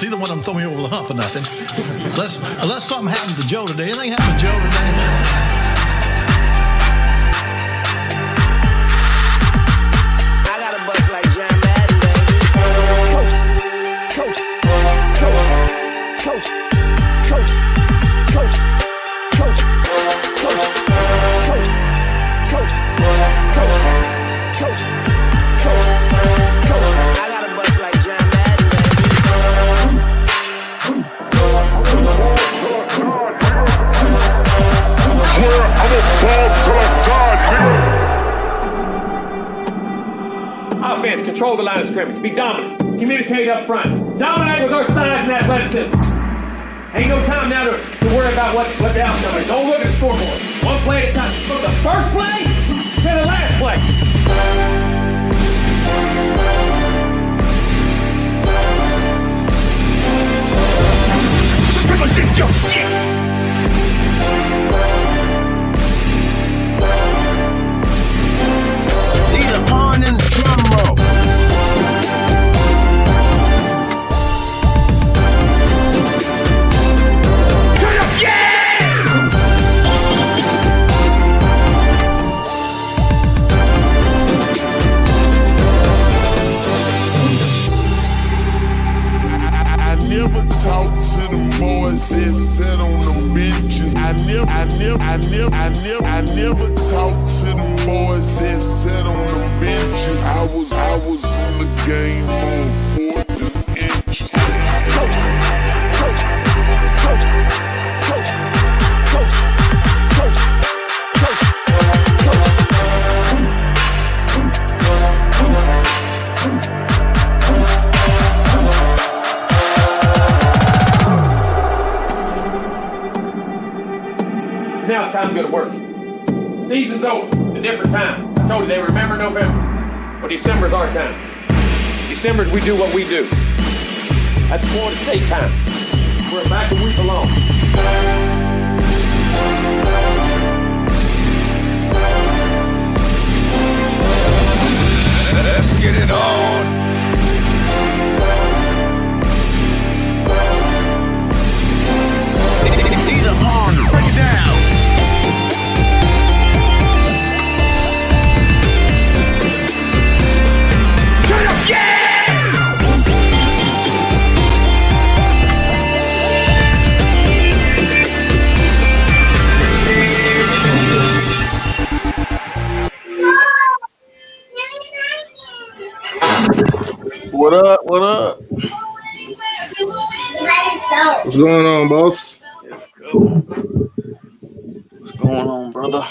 Neither one of them throw me over the hump or nothing. Unless something happened to Joe today. Anything happened to Joe today? Offense, control the line of scrimmage. Be dominant. Communicate up front. Dominate with our size and athleticism. Ain't no time now to worry about what the outcome is. Don't look at the scoreboard. One play at a time. From the first play to the last play. Scrimmage is your shit. Need a horn in the drum roll. Never talk to them boys that sit on them benches. I never talk to them boys that sit on them benches. I was in the game on 4th inches. Now it's time to go to work. Season's over. A different time. I told you they remember November. But December's our time. December's we do what we do. That's Florida State time. We're back where we belong. Let's get it on. Need a horn. Break it down. What up? What up? What's going on, boss? Let's go. What's going on, brother?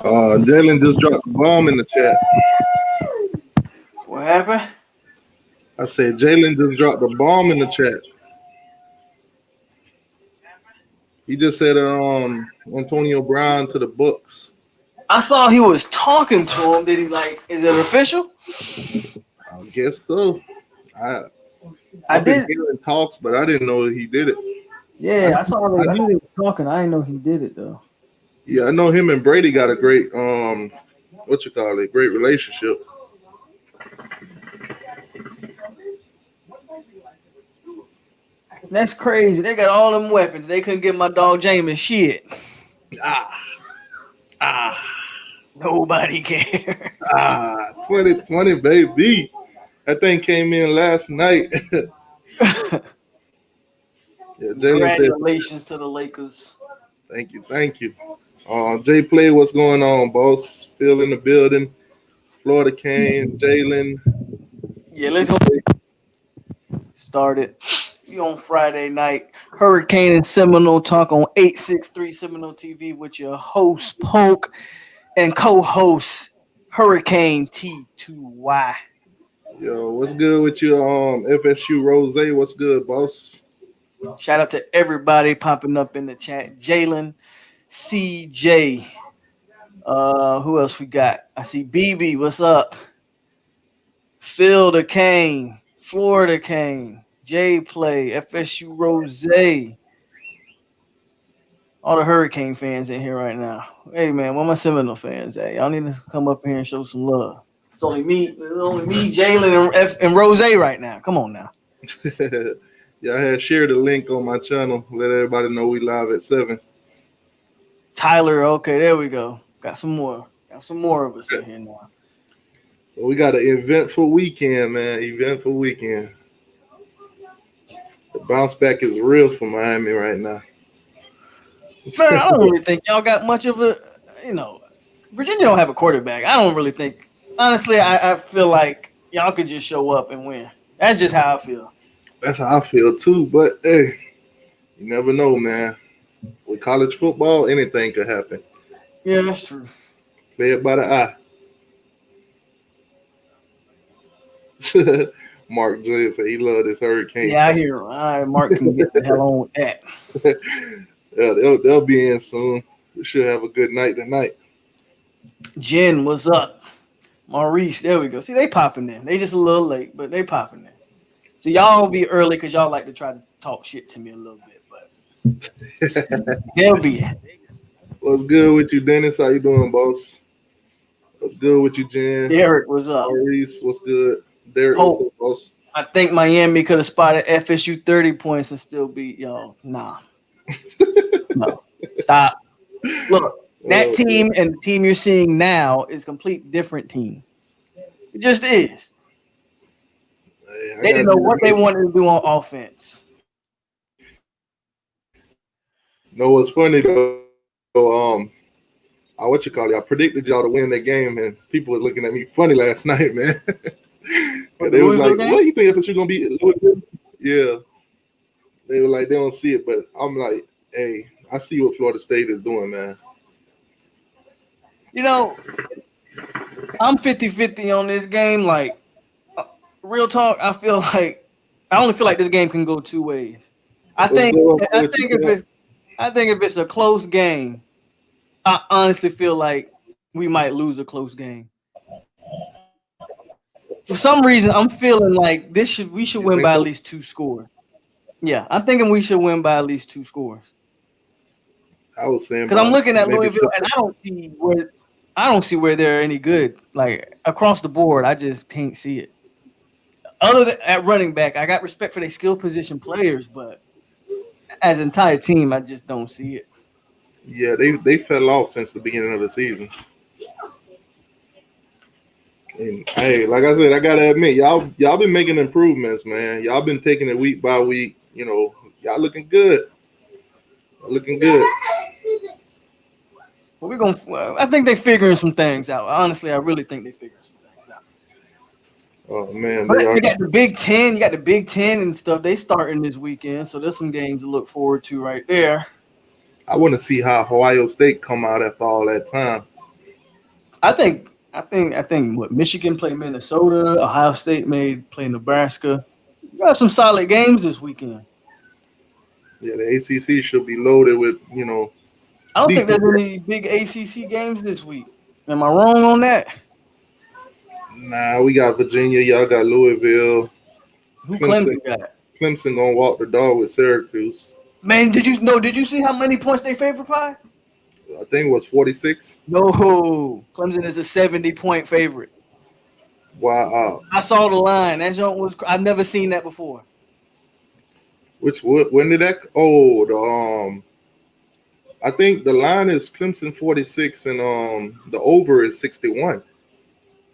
Jalen just dropped the bomb in the chat. What happened? I said Jalen just dropped the bomb in the chat. He just said Antonio Brown to the Bucks. I saw he was talking to him. Did he is it official? I guess so. I did hearing talks, but I didn't know he did it. Yeah, I knew he was talking. I didn't know he did it though. Yeah, I know him and Brady got a great great relationship. That's crazy. They got all them weapons. They couldn't get my dog Jameis shit. Nobody cares. 2020, baby. That thing came in last night. Yeah, Congratulations to the Lakers. Thank you. Jay Play, what's going on, boss? Phil in the building. Florida Kane, Jalen. Yeah, let's go. Started. You on Friday night. Hurricane and Seminole talk on 863 Seminole TV with your host, Polk, and co-host, Hurricane T2Y. Yo, what's good with you, FSU Rose? What's good, boss? Shout out to everybody popping up in the chat. Jalen, CJ. Who else we got? I see BB. What's up? Phil the Kane, Florida Kane, J Play, FSU Rose. All the Hurricane fans in here right now. Hey man, where my Seminole fans at? Y'all need to come up here and show some love. It's only me, Jalen, and Rose right now. Come on now. Yeah, I had shared the link on my channel. Let everybody know we live at 7. Tyler, okay, there we go. Got some more of us in here now. So we got an eventful weekend, man. Eventful weekend. The bounce back is real for Miami right now. Man, I don't really think y'all got much of a, Virginia don't have a quarterback. I don't really think, honestly, I feel like y'all could just show up and win. That's just how I feel. That's how I feel too. But hey, you never know, man. With college football, anything could happen. Yeah, that's true. Play it by the eye. Mark J said he loved this hurricane. Yeah, I hear him. All right, Mark can get the hell on with that. Yeah, they'll be in soon. We should have a good night tonight. Jen, what's up? Maurice, there we go. See, they popping in. They just a little late, but they popping in. See, y'all be early because y'all like to try to talk shit to me a little bit, but they'll be in. What's good with you, Dennis? How you doing, boss? What's good with you, Jen? Derek, what's up? Maurice, what's good? Derek, Polk, what's up, boss? I think Miami could have spotted FSU 30 points and still beat y'all. Nah. No. Stop. Look, that team and the team you're seeing now is a complete different team. It just is. Hey, They didn't know what they wanted to do on offense. No, what's funny though? I predicted y'all to win that game, and people were looking at me funny last night, man. They was like, "What you think FSU gonna be?" Yeah, they were like, they don't see it, but I'm like, hey, I see what Florida State is doing, man. You know, I'm 50-50 on this game. Like, real talk, I only feel like this game can go two ways. I think if it's a close game, I honestly feel like we might lose a close game. For some reason, I'm feeling like we should win by at least 2 scores. Yeah, I'm thinking we should win by at least 2 scores. I was saying because I'm looking at Louisville and I don't see where they're any good. Like across the board, I just can't see it. Other than at running back, I got respect for their skill position players, but as an entire team, I just don't see it. Yeah, they fell off since the beginning of the season. And hey, like I said, I gotta admit, y'all been making improvements, man. Y'all been taking it week by week. You know, y'all looking good. Looking good. Well, I think they're figuring some things out. Honestly, I really think they're figuring some things out. Oh man, you got the Big Ten. You got the Big Ten and stuff. They starting this weekend, so there's some games to look forward to right there. I want to see how Ohio State come out after all that time. I think what Michigan played Minnesota, Ohio State play Nebraska. You got some solid games this weekend. Yeah, the ACC should be loaded with, you know. I don't think there's any big ACC games this week. Am I wrong on that? Nah, we got Virginia. Y'all got Louisville. Who Clemson got? Clemson gonna walk the dog with Syracuse. Man, did you see how many points they favored by? I think it was 46. No, Clemson is a 70-point favorite. Wow. I saw the line. That joint was. I've never seen that before. When did that? Oh, I think the line is Clemson 46 and the over is 61.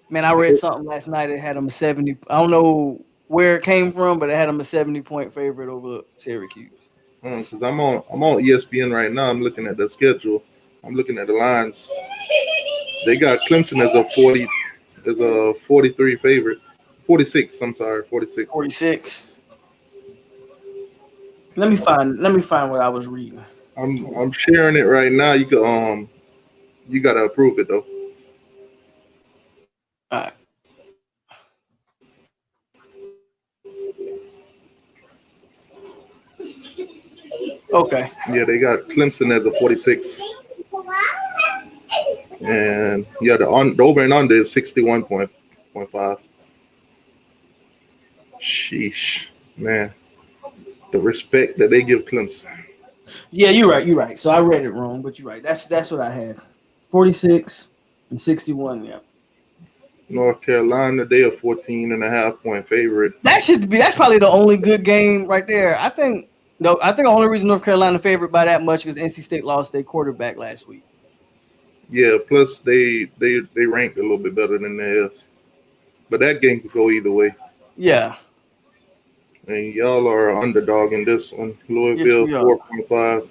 Man, I read something last night. It had them a 70. I don't know where it came from, but it had them a 70-point favorite over Syracuse. Because I'm on ESPN right now. I'm looking at the schedule. I'm looking at the lines. They got Clemson as a 43 favorite. 46. I'm sorry, 46. 46. Let me find what I was reading. I'm sharing it right now. You can you gotta approve it though. All right. Okay. Yeah, they got Clemson as a 46. And yeah, the over and under is 61.5. Sheesh, man. The respect that they give Clemson. Yeah, you're right. So I read it wrong, but you're right. That's what I had. 46 and 61, yeah. North Carolina, they are 14.5-point favorite. That's probably the only good game right there. I think the only reason North Carolina favored by that much is NC State lost their quarterback last week. Yeah, plus they ranked a little bit better than theirs. But that game could go either way. Yeah. And y'all are underdog in this one. Louisville, yes, 4.5.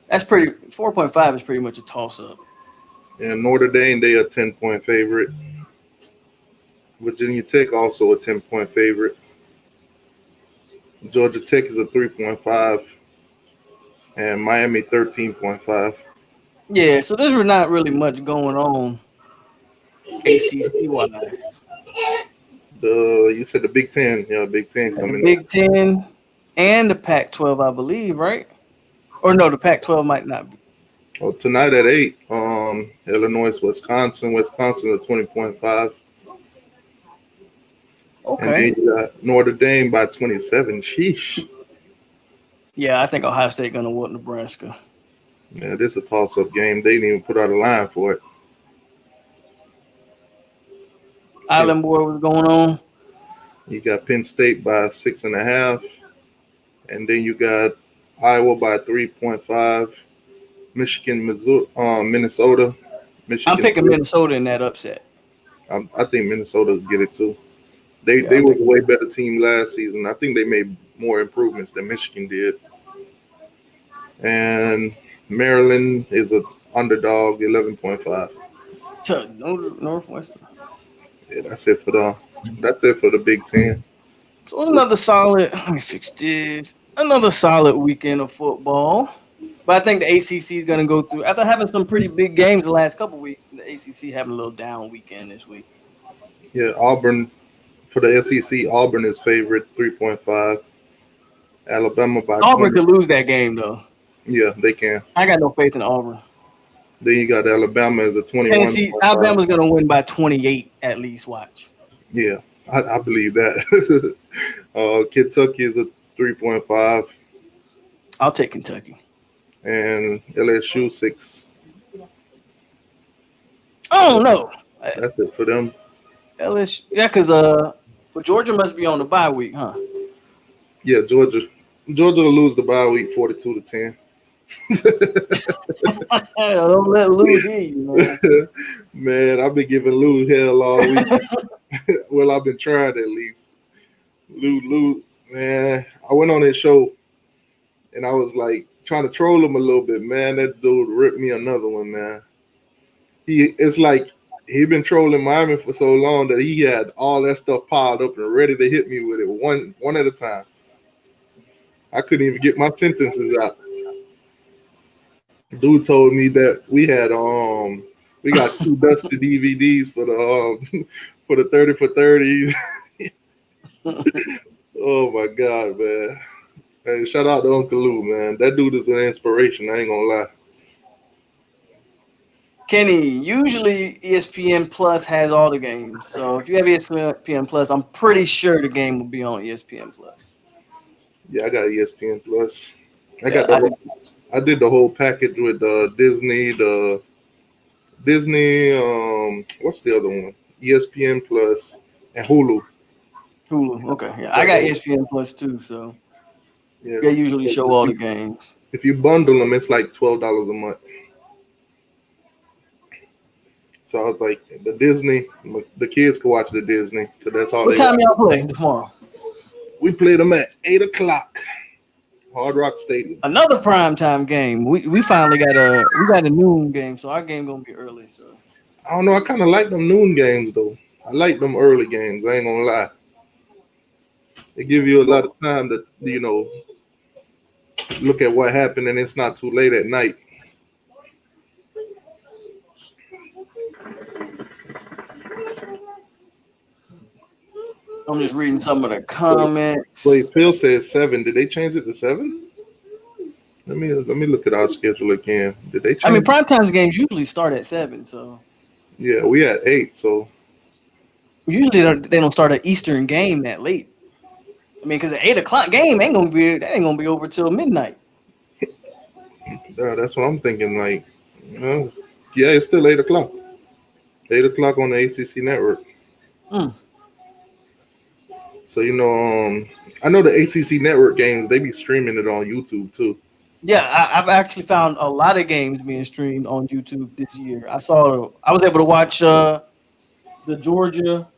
That's pretty. 4.5 is pretty much a toss-up. And Notre Dame, they are 10-point favorite. Virginia Tech also a 10-point favorite. Georgia Tech is a 3.5. And Miami 13.5. Yeah, so there's not really much going on ACC-wise. You said the Big Ten. Yeah, Big Ten coming the Big Ten and the Pac-12, I believe, right? Or no, the Pac-12 might not be. Oh, tonight at 8, Illinois, Wisconsin. Wisconsin at 20.5. Okay. And then you got Notre Dame by 27. Sheesh. Yeah, I think Ohio State gonna whoop Nebraska. Yeah, this is a toss-up game. They didn't even put out a line for it. Island Boy, what's going on? You got Penn State by 6.5. And then you got Iowa by 3.5. Michigan, Missouri, Minnesota. I'm picking Minnesota in that upset. I think Minnesota will get it too. They were a way better team last season. I think they made more improvements than Michigan did. And Maryland is an underdog, 11.5. To Northwestern. Yeah, that's it for the Big Ten. So another solid. Let me fix this. Another solid weekend of football. But I think the ACC is going to go through. After having some pretty big games the last couple of weeks, the ACC having a little down weekend this week. Yeah, Auburn, for the SEC, Auburn is favorite, 3.5. Alabama by Auburn 20. could lose that game, though. Yeah, they can. I got no faith in Auburn. Then you got Alabama as a 21. Tennessee, Alabama's going to win by 28 at least, watch. Yeah, I believe that. Kentucky is a 3.5. I'll take Kentucky. And LSU 6. Oh, no. That's it for them. LSU, yeah, because Georgia must be on the bye week, huh? Yeah, Georgia will lose the bye week 42-10. Don't let Lou hear you, man. Man, I've been giving Lou hell all week. Well, I've been trying at least. Lou, man, I went on his show and I was like trying to troll him a little bit, man. That dude ripped me another one, man. It's like he'd been trolling Miami for so long that he had all that stuff piled up and ready to hit me with it one at a time. I couldn't even get my sentences out. Dude told me that we got 2 dusty DVDs for the 30 for 30. Oh my God, man. Hey, shout out to Uncle Lou, man. That dude is an inspiration. I ain't gonna lie. Kenny, usually ESPN Plus has all the games. So if you have ESPN Plus, I'm pretty sure the game will be on ESPN Plus. Yeah, I got ESPN Plus. I did the whole package with Disney, what's the other one? ESPN Plus and Hulu. Okay. Yeah, I got ESPN Plus too, so they usually show all the games. If you bundle them, it's like $12 a month. So I was like, the Disney, the kids can watch the Disney because that's all. What time y'all play tomorrow? We play them at 8:00. Hard Rock Stadium. Another primetime game. We finally got a noon game, so our game gonna be early. So I don't know. I kind of like them noon games though. I like them early games. I ain't gonna lie. They give you a lot of time to look at what happened, and it's not too late at night. I'm just reading some of the comments. Wait, Phil says 7. Did they change it to 7? Let me look at our schedule again. Did they change? I mean, primetime games usually start at 7, so yeah, we at 8. So usually they don't start an Eastern game that late. I mean, because the 8:00 game ain't gonna be over till midnight. Yeah, that's what I'm thinking. Like, yeah, it's still 8:00. 8:00 on the ACC network. Mm. So I know the ACC network games, they be streaming it on YouTube too. Yeah, I've actually found a lot of games being streamed on YouTube this year. I was able to watch the Georgia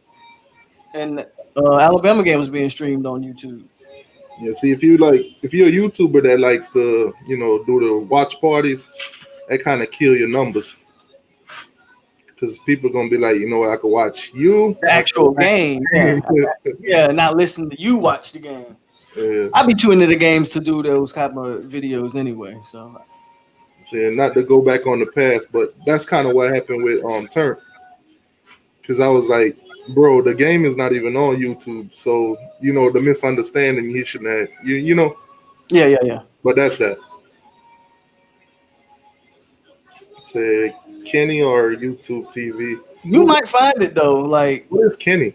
and Alabama game was being streamed on YouTube. Yeah, see, if you're a YouTuber that likes to, do the watch parties, that kind of kill your numbers because people gonna be like, you know what, I could watch you. The actual game, yeah, yeah, not listen to you watch the game. Yeah. I be tuning into the games to do those kind of videos anyway. So, See, not to go back on the past, but that's kind of what happened with Turn. Because I was like, bro, the game is not even on YouTube, so the misunderstanding he shouldn't have, Yeah. But that's that. Say Kenny or YouTube TV. You might find it though. Like, what is Kenny?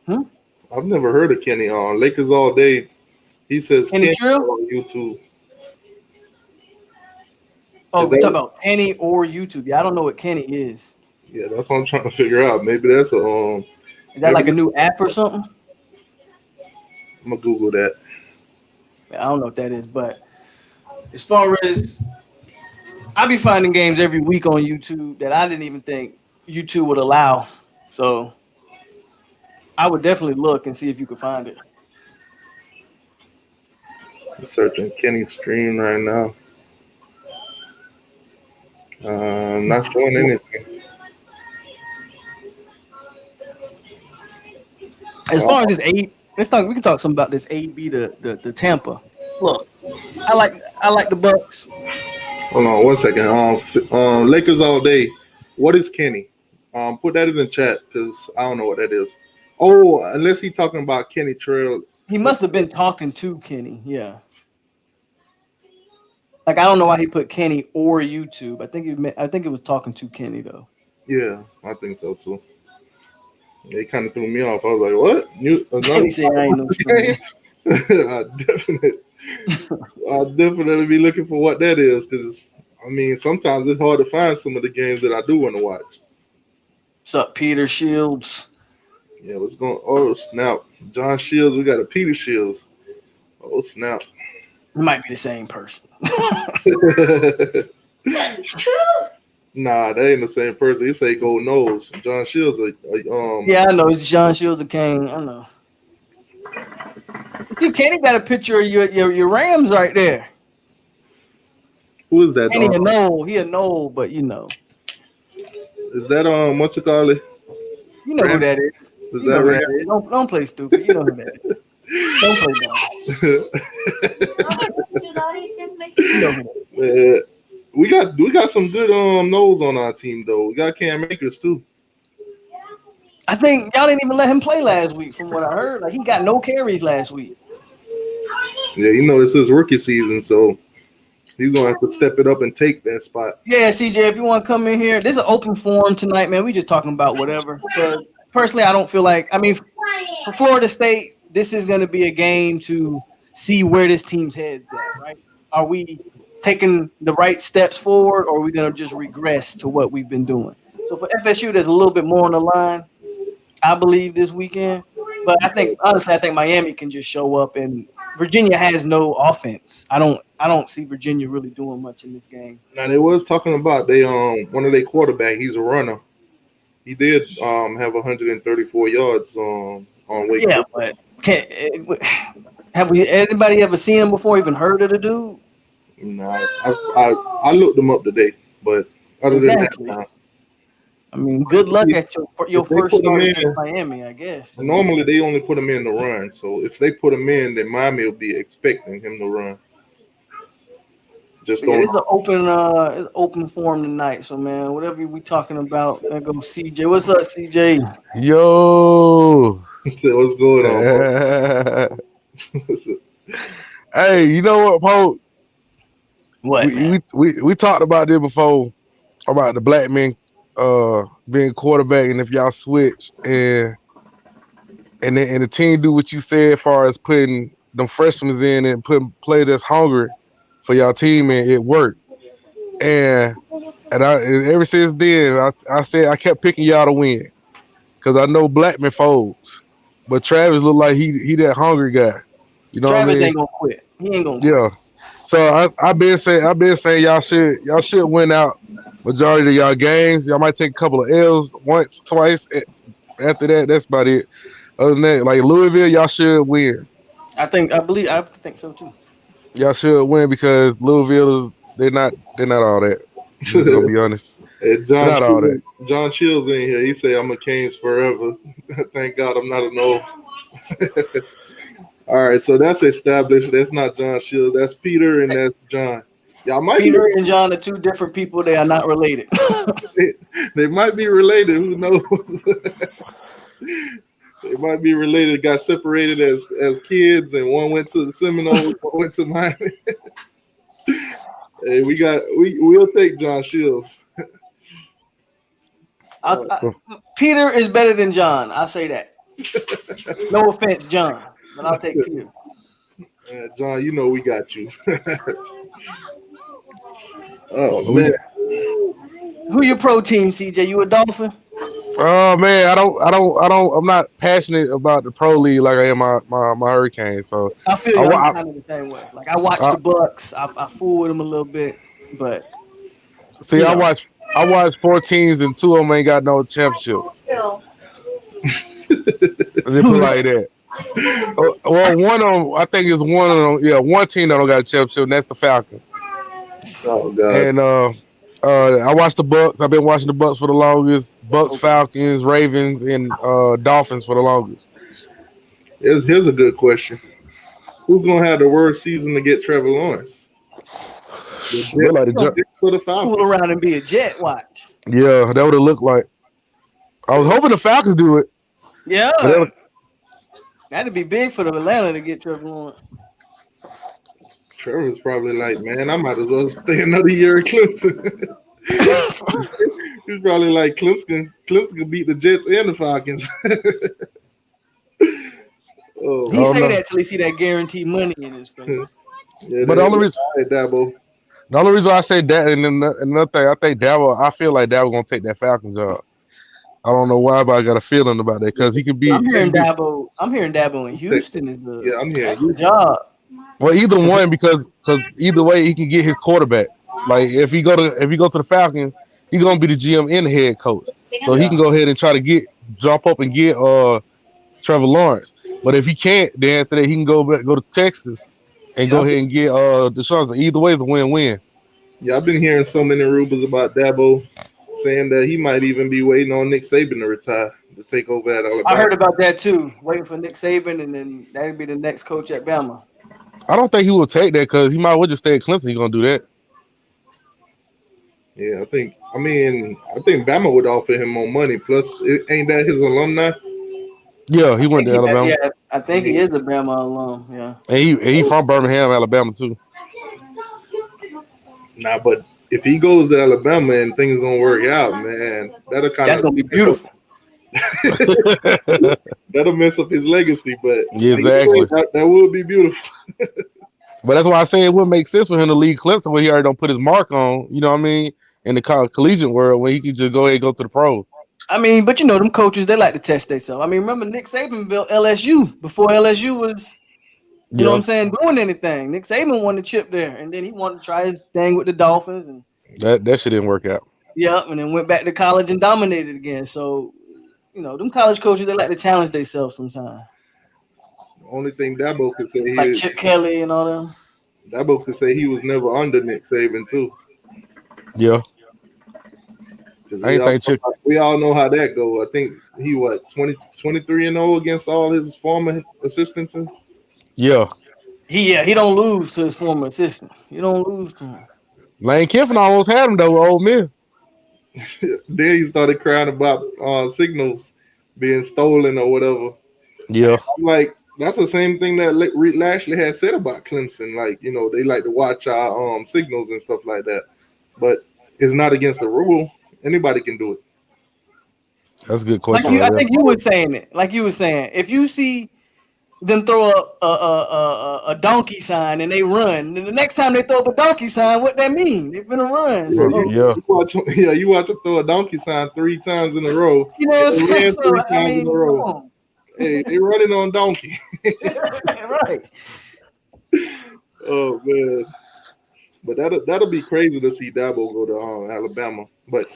I've never heard of Kenny on Lakers All Day. He says Kenny on YouTube. Oh, we talk about Kenny or YouTube. Yeah, I don't know what Kenny is. Yeah, that's what I'm trying to figure out. Maybe that's Is that like a new app or something? I'm gonna Google that. I don't know what that is, but as far as I be finding games every week on YouTube that I didn't even think YouTube would allow. So I would definitely look and see if you could find it. I'm searching Kenny stream right now. Not showing anything. As far as this we can talk some about this AB the Tampa. Look, I like the Bucks. Hold on 1 second. Lakers All Day. What is Kenny? Put that in the chat because I don't know what that is. Oh, unless he's talking about Kenny Trail. He must have been talking to Kenny. Yeah. Like, I don't know why he put Kenny or YouTube. I think it was talking to Kenny though. Yeah, I think so too. They kind of threw me off. I was like, "What?" Kenny said, "I ain't no stream." I'll definitely be looking for what that is because sometimes it's hard to find some of the games that I do want to watch. What's up, Peter Shields? Yeah, what's going? Oh snap, John Shields. We got a Peter Shields. Oh snap. It might be the same person. Nah, they ain't the same person. He say go nose. John Shields. Yeah, I know. It's John Shields the King. I know. See, Kenny got a picture of your Rams right there. Who is that? Kenny a Noel. He a Noel, but you know. Is that what's it called? You know who that is. Is that right? Don't play stupid. You know who that is. Don't play dumb. We got some good nose on our team though. We got Cam Akers too. I think y'all didn't even let him play last week, from what I heard. Like, he got no carries last week. Yeah, it's his rookie season, so he's gonna have to step it up and take that spot. Yeah, CJ, if you want to come in here, there's an open forum tonight, man. We just talking about whatever. But personally, I don't feel like. For Florida State, this is going to be a game to see where this team's head's at, right? Are we taking the right steps forward, or are we going to just regress to what we've been doing? So for FSU, there's a little bit more on the line, I believe, this weekend. But honestly, I think Miami can just show up, and Virginia has no offense. I don't see Virginia really doing much in this game. Now they was talking about one of their quarterback. He's a runner. He did have 134 yards on Wake. Yeah, but have anybody ever seen him before? Even heard of the dude? No, I looked him up today, but other than that, good luck at your first start in Miami, I guess. Normally, they only put him in to run. So if they put him in, then Miami will be expecting him to run. Just it's an open forum tonight. So, man, whatever we talking about, there goes CJ. What's up, CJ? Yo. What's going on, Hey, you know what, Polk? What? We talked about this before about the black men being quarterback, and if y'all switched and the team do what you said as far as putting them freshmen in and putting play that's hungry for y'all team, and it worked. And And ever since then, I said I kept picking y'all to win because I know Blackman folds, but Travis look like he that hungry guy. You know what I Travis mean? ain't gonna quit. He ain't gonna Yeah. So I've been saying y'all should win out majority of y'all games. Y'all might take a couple of L's once, twice. After that, that's about it. Other than that, like Louisville, y'all should win. I think so too. Y'all should win because Louisville they're not all that. I'm just gonna be honest. And They're not all that. John Shields in here. He say I'm a Canes forever. Thank God I'm not a no. All right, so that's established. That's not John Shields. That's Peter and that's John. Y'all might Peter and John are two different people. They are not related. they might be related. Who knows? They might be related. Got separated as kids, and one went to the Seminole, one went to Miami. Hey, we'll take John Shields. Peter is better than John. I'll say that. No offense, John, but I'll take Peter. John, you know we got you. Oh man, who your pro team, CJ? You a Dolphin? Oh man, I'm not passionate about the pro league like I am my Hurricanes. So I feel you. I'm kind of the same way. Like I watch the Bucks. I fool with them a little bit, but see, I watched 4 teams and 2 of them ain't got no championships. Just put like that. Well, one of them, I think it's one of them. Yeah, one team that don't got a championship, and that's the Falcons. Oh God. And I watched the Bucks. I've been watching the Bucks for the longest. Bucks, Falcons, Ravens, and Dolphins for the longest. Here's a good question: who's gonna have the worst season to get Trevor Lawrence? For the Falcons. Fool around and be a Jet. Watch. Yeah, that would have looked like. I was hoping the Falcons do it. Yeah. That'd be big for the Atlanta to get Trevor Lawrence. Trevor's probably like, man, I might as well stay another year at Clemson. He's probably like, Clemson can beat the Jets and the Falcons. He say that till he see that guaranteed money in his face. Yeah, but the only reason I say that, and then another thing, I think I feel like Dabo gonna take that Falcons job. I don't know why, but I got a feeling about that because he could be. I'm hearing Dabo in Houston is good. Yeah, I'm hearing good job. Well, either one because either way he can get his quarterback. Like if he go to the Falcons, he's gonna be the GM and the head coach, so he can go ahead and try to jump up and get Trevor Lawrence. But if he can't, then after that he can go to Texas and go ahead and get Deshaun. So either way, it's a win-win. Yeah, I've been hearing so many rumors about Dabo saying that he might even be waiting on Nick Saban to retire to take over at Alabama. I heard about that too. Waiting for Nick Saban, and then that'd be the next coach at Bama. I don't think he will take that because he might well just stay at Clemson. He's gonna do that. Yeah, I think Bama would offer him more money. Plus, ain't that his alumni? Yeah, he went to Alabama. Yeah, I think he is a Bama alum. Yeah, and he from Birmingham, Alabama too. Nah, but if he goes to Alabama and things don't work out, man, that's gonna be beautiful. That'll mess up his legacy, but yeah, exactly, that would be beautiful. But that's why I say it would make sense for him to leave Clemson when he already don't put his mark on. You know what I mean? In the collegiate world, when he can just go ahead and go to the pros. I mean, but you know, them coaches, they like to test themselves. I mean, remember Nick Saban built LSU before LSU was, you know what I'm saying, doing anything. Nick Saban won the chip there, and then he wanted to try his thing with the Dolphins, and that shit didn't work out. Yeah, and then went back to college and dominated again. So, you know, them college coaches, they like to challenge themselves sometimes. The only thing Dabo could say like Chip Kelly and all them. Dabo could say he was never under Nick Saban too. Yeah. We all know how that go. I think he 23-0 against all his former assistants. Yeah. He don't lose to his former assistant. You don't lose to him. Lane Kiffin almost had him though with Ole Miss. Then he started crying about signals being stolen or whatever. Yeah. I'm like, that's the same thing that Lashley had said about Clemson. Like, you know, they like to watch our signals and stuff like that. But it's not against the rule. Anybody can do it. That's a good question. I think you were saying it. Like you were saying, if you see them throw up a donkey sign and they run. And the next time they throw up a donkey sign, what that mean? They're gonna run. So, You watch them throw a donkey sign 3 times in a row. You know what I'm saying? So, 3 times in a row. Hey, they running on donkey. Right. Oh man. But that'll be crazy to see Dabo go to Alabama. But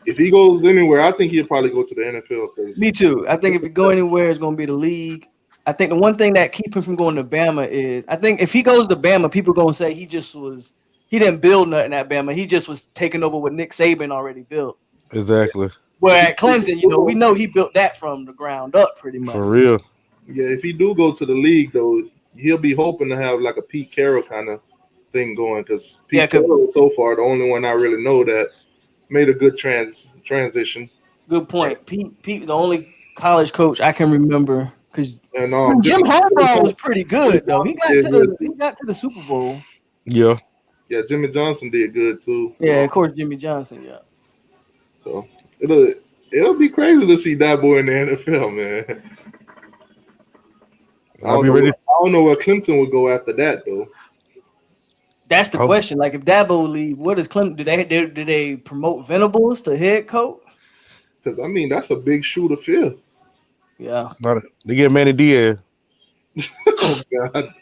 if he goes anywhere, I think he'll probably go to the NFL. Me too. I think if he go anywhere, it's going to be the league. I think the one thing that keep him from going to Bama is, I think if he goes to Bama, people going to say he didn't build nothing at Bama. He just was taking over what Nick Saban already built. Exactly. Where at Clemson, we know he built that from the ground up pretty much. For real. Yeah, if he do go to the league, though, he'll be hoping to have like a Pete Carroll kind of thing going, because Pete Carroll so far the only one I really know that made a good transition. Good point. Pete, the only college coach I can remember, because Jim Harbaugh was pretty good though. He got to the Super Bowl. Yeah. Yeah, Jimmy Johnson did good too. Yeah, of course, Jimmy Johnson. Yeah. So it'll be crazy to see Dabo in the NFL, man. I don't know where Clemson would go after that though. That's the question. Like, if Dabo leave, what does Clemson do? They promote Venables to head coach? Because I mean, that's a big shoe to fill. Yeah. They get Manny Diaz. Oh God.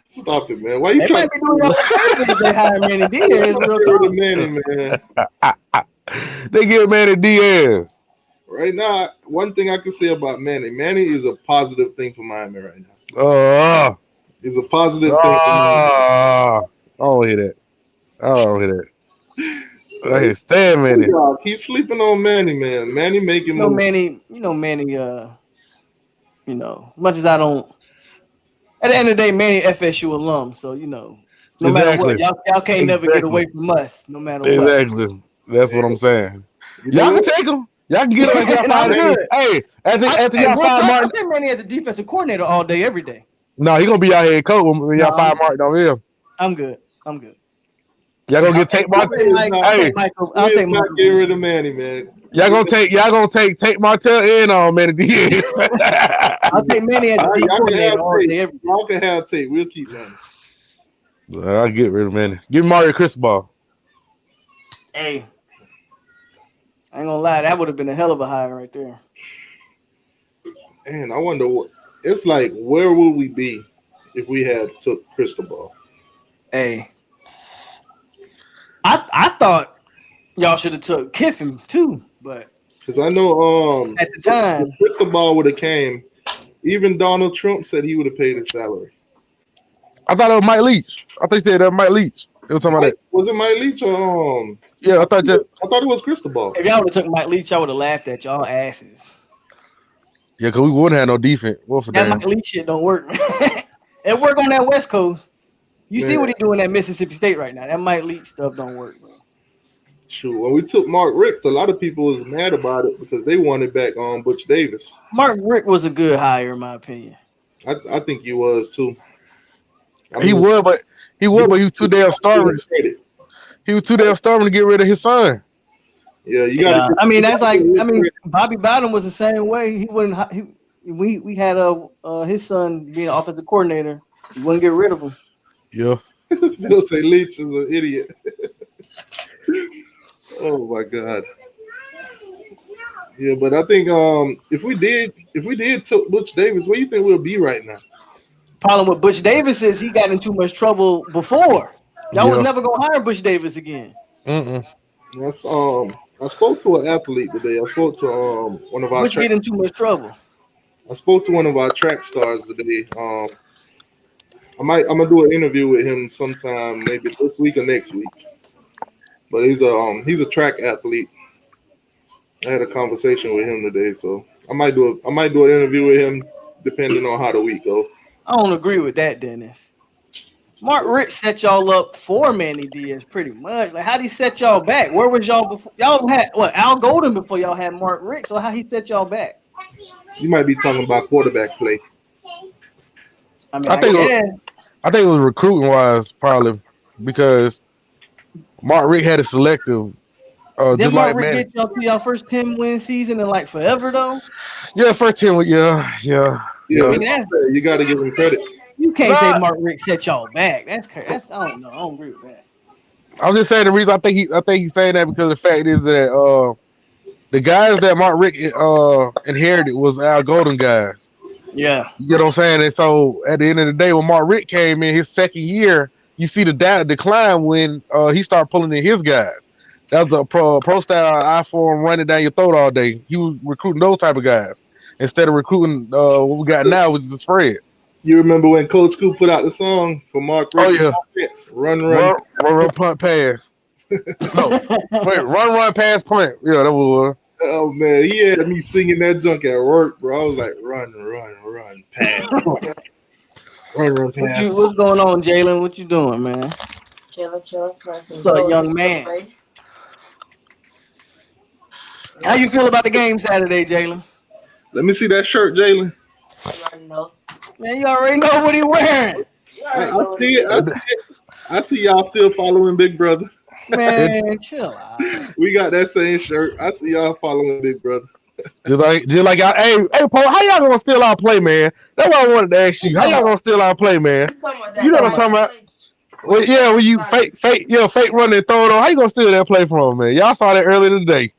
Stop it, man. Why you trying to do they hire Manny Diaz? Manny, man. They get Manny Diaz. Right now, one thing I can say about Manny is a positive thing for Miami right now. It's a positive thing for Miami. I don't hear that. I hear Stan Manny. Keep sleeping on Manny, man. Manny making moves. Manny, much as I don't, at the end of the day, Manny FSU alum, so no matter what, y'all can't never get away from us, no matter what. Exactly. That's what I'm saying. Y'all can take him. Y'all can get him. Hey, after y'all fire Martin, I think Manny as a defensive coordinator all day, every day. No, he gonna be out here coach when y'all fire Martin on him. I'm good. Y'all gonna get Tate Martell. I'll take Michael. Get rid of Manny, man. Y'all gonna take Tate Martell in on Manny Diaz. I'll take Manny as a defensive coordinator all day, every day. Y'all can have Tate. We'll keep Manny. I'll get rid of Manny. Give me Mario Cristobal. Hey, I ain't gonna lie, that would have been a hell of a hire right there. Man, I wonder it's like, where would we be if we had took Cristobal? Hey, I thought y'all should have took Kiffin too, but because I know at the time if Cristobal would have came, even Donald Trump said he would have paid his salary. I thought it was Mike Leach. I thought he said that Mike Leach. It was talking about that. Was it Mike Leach or Yeah, I thought it was Cristobal. If y'all would have took Mike Leach, I would have laughed at y'all asses. Yeah, because we wouldn't have no defense. That Mike Leach shit don't work. It work on that West Coast. You see what he doing at Mississippi State right now. That Mike Leach stuff don't work, bro. Sure. When we took Mark Ricks, a lot of people was mad about it because they wanted back on Butch Davis. Mark Rick was a good hire, in my opinion. I think he was too. He was, but he was too damn starving. He was too damn starving to get rid of his son. Yeah, you got. Bobby Bowden was the same way. He wouldn't. We had his son being offensive coordinator. He wouldn't get rid of him. Yeah. Phil say Leach is an idiot. Oh my God. Yeah, but I think if we did took Butch Davis, where you think we'll be right now? Problem with Butch Davis is he got in too much trouble before. Y'all was never gonna hire Butch Davis again. That's I spoke to an athlete today. I spoke to one of our. Butch get in too much trouble. I spoke to one of our track stars today. I'm gonna do an interview with him sometime, maybe this week or next week. But he's a track athlete. I had a conversation with him today, so I might do an interview with him depending on how the week goes. I don't agree with that, Dennis. Mark Rick set y'all up for Manny Diaz pretty much. Like, how did he set y'all back? Where was y'all before? Y'all had Al Golden before y'all had Mark Rick. So how he set y'all back? You might be talking about quarterback play. I think it was recruiting wise, probably because Mark Rick had a selective. Did Mark Rick get y'all to y'all first 10-win season in like forever though? Yeah, first 10. Yeah. Yeah, I mean, you got to give him credit. you can't say Mark Richt set y'all back. That's I don't know. I don't agree with that. I'm just saying the reason I think he's saying that because the fact is that the guys that Mark Richt inherited was our golden guys. Yeah. You know what I'm saying? And so at the end of the day, when Mark Richt came in his second year, you see the decline when he started pulling in his guys. That was a pro style eye for him running down your throat all day. He was recruiting those type of guys instead of recruiting what we got now, which is the spread. You remember when Coach Scoop put out the song for Mark Richt? Oh yeah, run, punt, pass. No, wait, run, pass, punt. Yeah, that was. Oh man, he had me singing that junk at work, bro. I was like, run, pass, run, pass. What's going on, Jalen? What you doing, man? Chilling. What's up, young man? How you feel about the game Saturday, Jalen? Let me see that shirt, Jalen. You already know. Man, you already know what he wearing. I see y'all still following Big Brother. Man, chill out. We got that same shirt. I see y'all following Big Brother. Just like y'all, hey, Paul, how y'all gonna steal our play, man? That's what I wanted to ask you. How y'all gonna steal our play, man? You know what I'm talking about? Well, yeah, when you fake run and throw it on, how you gonna steal that play from, man? Y'all saw that earlier today.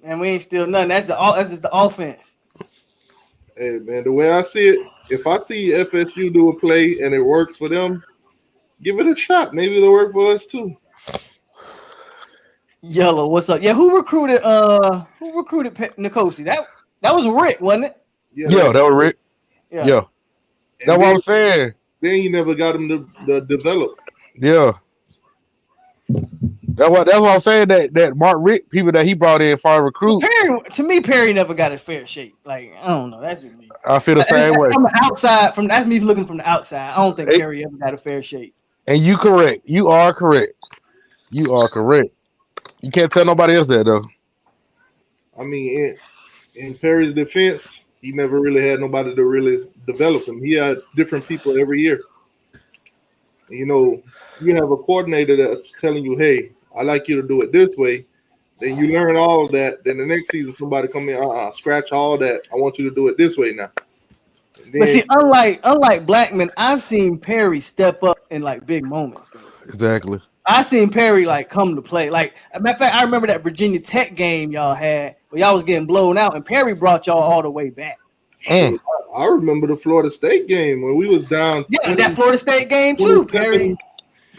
And we ain't steal nothing. That's just the offense. Hey man, the way I see it, if I see FSU do a play and it works for them, give it a shot. Maybe it'll work for us too. Yellow, what's up? Yeah, who recruited Nicosi? That was Rick, wasn't it? Yeah, that was Rick. Yeah. That's what I'm saying. Then you never got him to develop. Yeah. That's what I'm saying. That Mark Richt people that he brought in for recruit. Perry never got a fair shake. Like, I don't know. That's just me. I feel the same way. From the outside, that's me looking from the outside. I don't think Perry ever got a fair shake. And you correct. You are correct. You can't tell nobody else that though. I mean, in Perry's defense, he never really had nobody to really develop him. He had different people every year. You know, you have a coordinator that's telling you, hey, I like you to do it this way. Then you learn all of that. Then the next season, somebody come in, scratch all that. I want you to do it this way now. Then, but see, unlike Blackman, I've seen Perry step up in like big moments. Though. Exactly. I seen Perry like come to play. Like, as a matter of fact, I remember that Virginia Tech game y'all had where y'all was getting blown out, and Perry brought y'all all the way back. I remember the Florida State game when we was down. Yeah, that Florida State game too, Perry,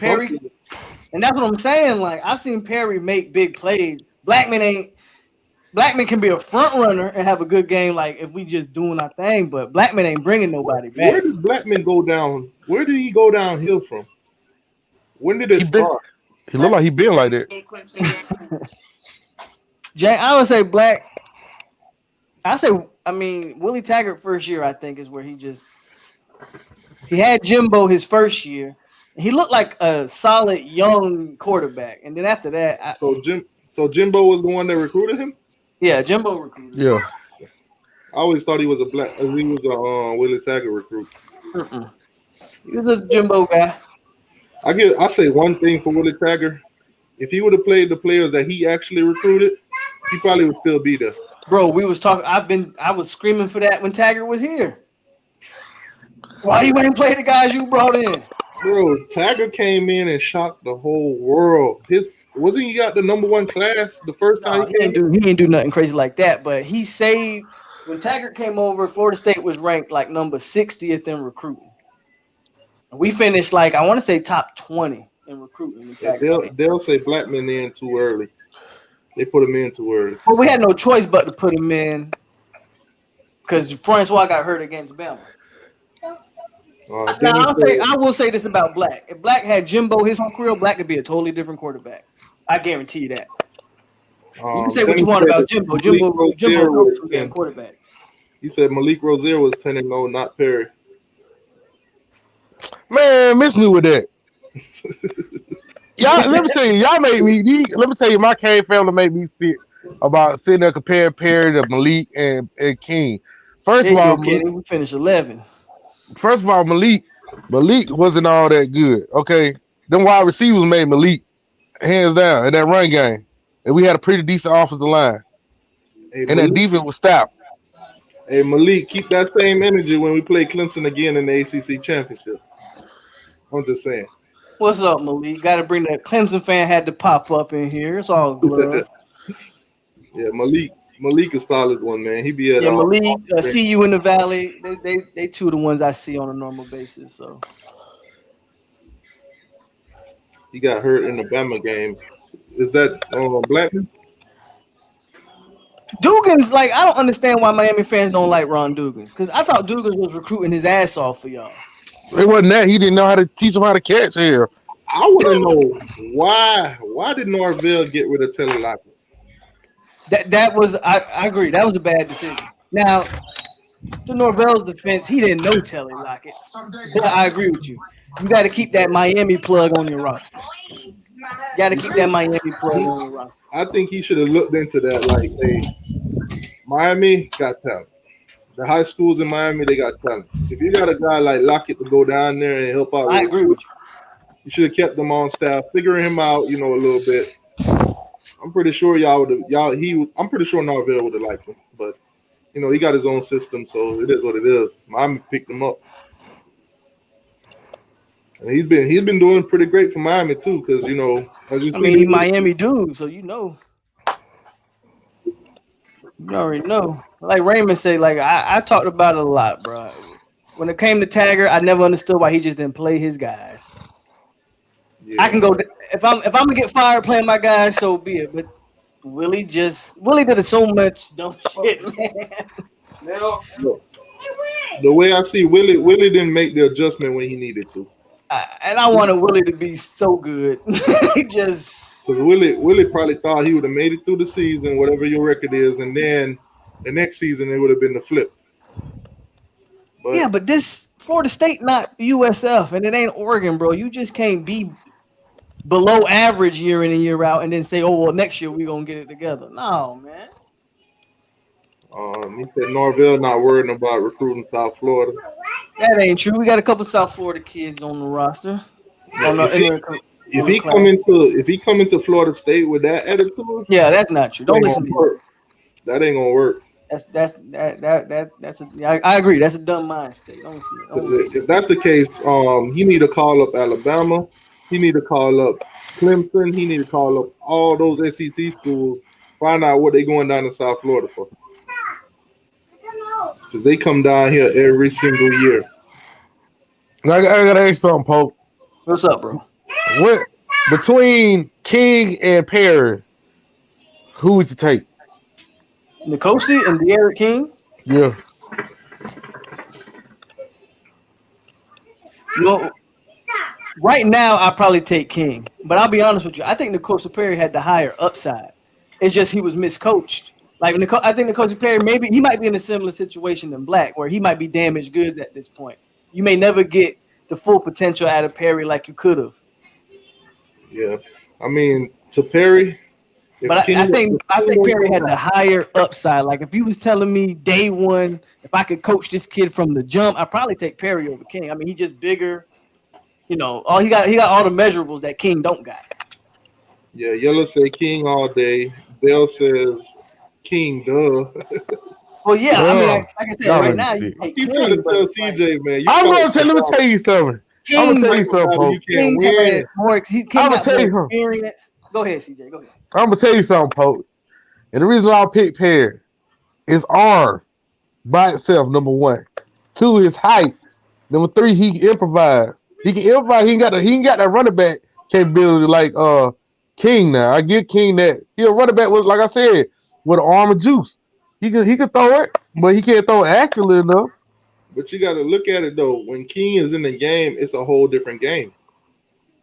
and that's what I'm saying. Like, I've seen Perry make big plays. Blackman can be a front runner and have a good game. Like, if we just doing our thing, but Blackman ain't bringing nobody back. Where did Blackman go down? Where did he go downhill from? When did it start? He looked like he been like that. Jay, I would say Black. I mean, Willie Taggart first year, I think, is where he had Jimbo his first year. He looked like a solid young quarterback, and then after that, so Jimbo was the one that recruited him. Yeah, Jimbo recruited. Yeah, I always thought he was a Willie Taggart recruit. He was a Jimbo guy. I say one thing for Willie Taggart: if he would have played the players that he actually recruited, he probably would still be there. Bro, we was talking. I was screaming for that when Taggart was here. Why you ain't play the guys you brought in? Bro, Taggart came in and shocked the whole world. Wasn't he got the #1 class the first time he came? He didn't do nothing crazy like that, but he saved. When Taggart came over, Florida State was ranked like number 60th in recruiting. We finished like, I want to say top 20 in recruiting. They'll say Blackman in too early. They put him in too early. Well, we had no choice but to put him in because Francois got hurt against Bama. I will say this about Black. If Black had Jimbo his whole career, Black could be a totally different quarterback. I guarantee you that. You can say what you want about Jimbo. Jimbo knows from getting quarterbacks. He said Malik Rozier was 10-0, not Perry. Man, miss me with that. Y'all, let me tell you, let me tell you, my Kane family made me sick about sitting there comparing Perry to Malik and King. First of all, we finished 11. First of all, Malik wasn't all that good. Okay, them wide receivers made Malik hands down in that run game, and we had a pretty decent offensive line, and that defense was stout. Hey Malik, keep that same energy when we play Clemson again in the ACC championship. I'm just saying. What's up, Malik? Got to bring that Clemson fan had to pop up in here. It's all glove. Yeah, Malik is solid one, man. He be at Yeah, all. Malik, see you in the valley. They two of the ones I see on a normal basis. So He got hurt in the Bama game. Is that Blackman? Dugans, like, I don't understand why Miami fans don't like Ron Dugans, because I thought Dugans was recruiting his ass off for y'all. It wasn't that he didn't know how to teach him how to catch here. I want to know why did Norvell get rid of Taylor Lockett? That was I agree, that was a bad decision. Now, to Norvell's defense, he didn't know Taylor Lockett, but I agree with you. You got to keep that Miami plug on your roster. You got to keep that Miami plug on your roster. I think he should have looked into that. Like, hey, Miami got talent. The high schools in Miami, they got talent. If you got a guy like Lockett to go down there and help out, I agree with you. You should have kept him on staff, figuring him out, a little bit. I'm pretty sure I'm pretty sure Norvell would have liked him, but he got his own system, so it is what it is. Miami picked him up. And he's been doing pretty great for Miami too, because he's Miami dude, so you already know. Like Raymond said, like I talked about it a lot, bro. When it came to Taggart, I never understood why he just didn't play his guys. Yeah. I can go if I'm gonna get fired playing my guys, so be it. But Willie did so much dumb shit, man. The way I see Willie didn't make the adjustment when he needed to. And I wanted Willie to be so good. He just because Willie probably thought he would have made it through the season, whatever your record is, and then the next season it would have been the flip. But this Florida State not USF, and it ain't Oregon, bro. You just can't be below average year in and year out, and then say, "Oh well, next year we gonna get it together." No, man. He said Norvell not worrying about recruiting South Florida. That ain't true. We got a couple South Florida kids on the roster. If he come into Florida State with that attitude, yeah, that's not true. Don't listen to him. That ain't gonna work. I agree. That's a dumb mind state. Don't listen. If that's the case, he need to call up Alabama. He need to call up Clemson. He need to call up all those SEC schools. Find out what they going down to South Florida for. Because they come down here every single year. I gotta ask something, Pope. What's up, bro? What between King and Perry, who would you take? Nkosi and De'Aaron King? Yeah. Right now I probably take King, but I'll be honest with you. I think Nkosi Perry had the higher upside. It's just he was miscoached. Like I think Nkosi Perry, maybe he might be in a similar situation than Black, where he might be damaged goods at this point. You may never get the full potential out of Perry like you could have. Yeah, I mean to Perry, but I think Perry had the higher upside. Like if you was telling me day one, if I could coach this kid from the jump, I'd probably take Perry over King. I mean, he's just bigger. He got all the measurables that King don't got. Yeah, Yellow say King all day. Bell says King, duh. Well, yeah, I mean, like I said, right now, you keep trying to tell CJ, man. Let me tell you something. I'm gonna tell you something, King had more. King got more experience. Go ahead, CJ. Go ahead. I'm gonna tell you something, Pope. And the reason why I picked Perry is arm by itself. Number one, 2, his height. Number 3, he can improvise. He can improvise. He ain't got that running back capability like King. Now I give King that. He'll running back with, like I said, with an arm of juice. He can throw it, but he can't throw it accurately enough. But you got to look at it though. When King is in the game, it's a whole different game.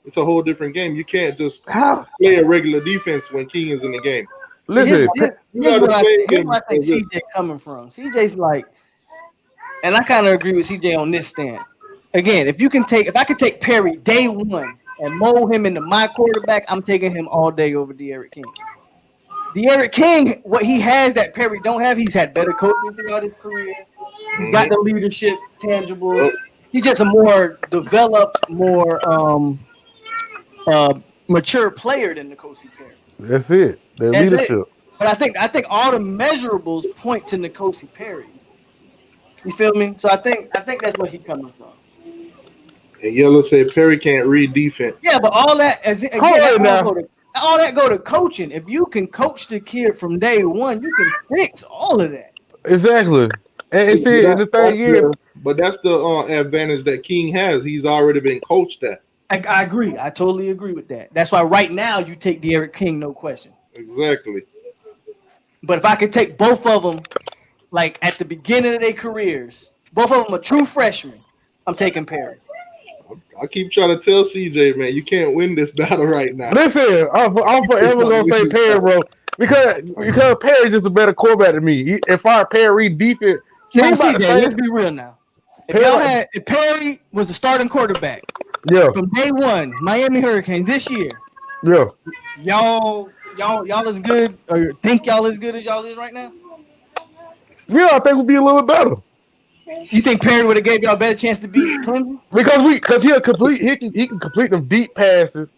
It's a whole different game. You can't just play a regular defense when King is in the game. Listen, here's where I think CJ coming from. CJ's like, and I kind of agree with CJ on this stance. Again, if I could take Perry day one and mold him into my quarterback, I'm taking him all day over De'Aaron King. De'Aaron King, what he has that Perry don't have, he's had better coaching throughout his career. He's got the leadership tangible. He's just a more developed, more mature player than Nkosi Perry. That's it. Their leadership. But I think all the measurables point to Nkosi Perry. You feel me? So I think that's where he coming from. And Yellow said Perry can't read defense. Yeah, but all that all that go to coaching. If you can coach the kid from day one, you can fix all of that. Exactly. And see, the thing is, but that's the advantage that King has. He's already been coached at. I agree. I totally agree with that. That's why right now you take De'Aaron King, no question. Exactly. But if I could take both of them, like at the beginning of their careers, both of them are true freshmen, I'm taking Perry. I keep trying to tell CJ, man, you can't win this battle right now. Listen, I'm forever gonna say Perry, bro, because Perry's just a better quarterback than me. If I Perry defense, CJ, let's be real now. If Perry was the starting quarterback, from day one, Miami Hurricanes this year, y'all as good or think y'all as good as y'all is right now? Yeah, I think we'll be a little bit better. You think Perry would have gave y'all a better chance to beat Clemson? Because he can complete them deep passes,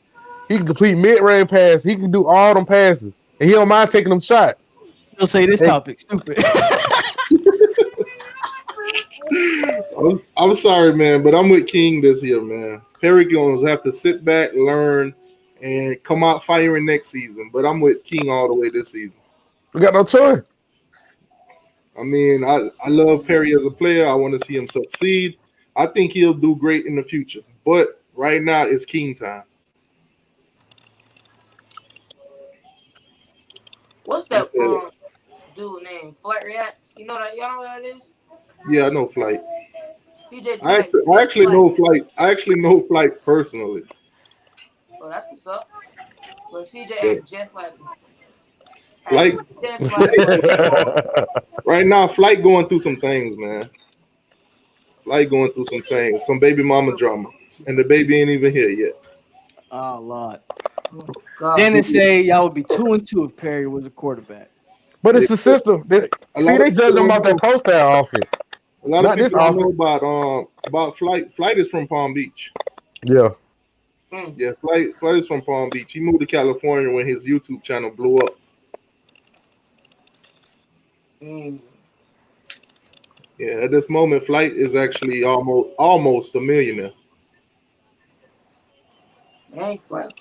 he can complete mid-range passes, he can do all them passes, and he don't mind taking them shots. He'll say this topic stupid. I'm sorry, man, but I'm with King this year, man. Perry gonna have to sit back, learn, and come out firing next season. But I'm with King all the way this season. We got no choice. I mean, I love Perry as a player. I want to see him succeed. I think he'll do great in the future. But right now, it's King time. What's that dude named Flight Reacts? You know that? Y'all know what that is? Yeah, I know Flight. CJ, I actually know Flight. I actually know Flight personally. Oh, that's what's up. But CJ ain't just like Flight. Right now, Flight going through some things, man. Flight going through some things, some baby mama drama, and the baby ain't even here yet. Oh Lord. Dennis say y'all would be 2-2 if Perry was a quarterback. But it's the system. They judge them about that post-style offense. A lot of people don't know about Flight. Flight is from Palm Beach. Yeah. Yeah, Flight is from Palm Beach. He moved to California when his YouTube channel blew up. Yeah, at this moment, Flight is actually almost a millionaire. Dang, Flight.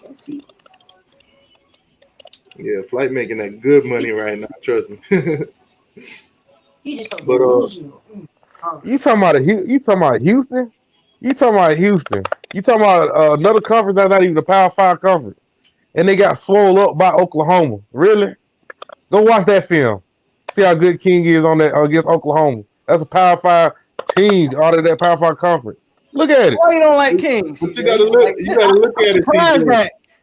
Yeah, Flight making that good money right now. Trust me. He just so delusional. You talking about Houston? You talking about Houston? You talking about another conference that's not even a Power 5 conference, and they got swole up by Oklahoma? Really? Go watch that film. See how good King is on that against Oklahoma. That's a Power 5 team out of that Power 5 conference. Look at it. Why you don't like King? But you gotta look at it.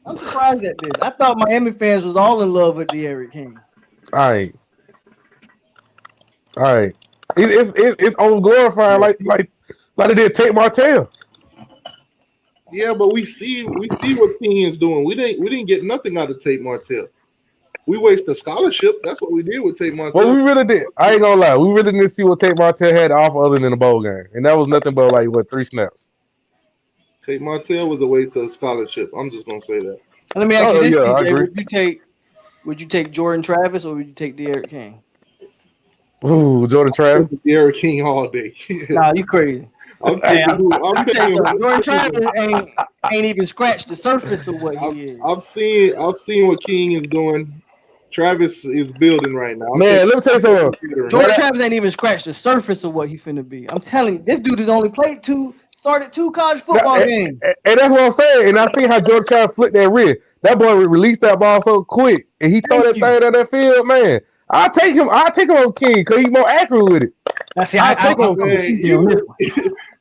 I'm surprised at this. I thought Miami fans was all in love with De'Aaron King. All right. It's over glorified like they did Tate Martell. Yeah, but we see what King is doing. We didn't get nothing out of Tate Martell. We wasted a scholarship. That's what we did with Tate Martell. Well, we really did. I ain't gonna lie. We really didn't see what Tate Martell had to offer other than the bowl game, and that was nothing but 3 snaps. Tate Martell was a waste of a scholarship. I'm just gonna say that. Let me ask you this, I DJ. agree. Would you take Jordan Travis or would you take De'Aaron King? Ooh, Jordan Travis. De'Aaron King all day. Nah, you crazy. I'm taking Jordan Travis ain't even scratched the surface of what he is. I've seen what King is doing. Travis is building right now. Man, let me tell you something. Jordan Travis ain't even scratched the surface of what he finna be. I'm telling you, this dude has only started 2 college football games. And that's what I'm saying. And I see how Jordan Travis flipped that wrist. That boy released that ball so quick, and he throw that thing out that field, man. I'll take him on King because he's more accurate with it. I see. I take him.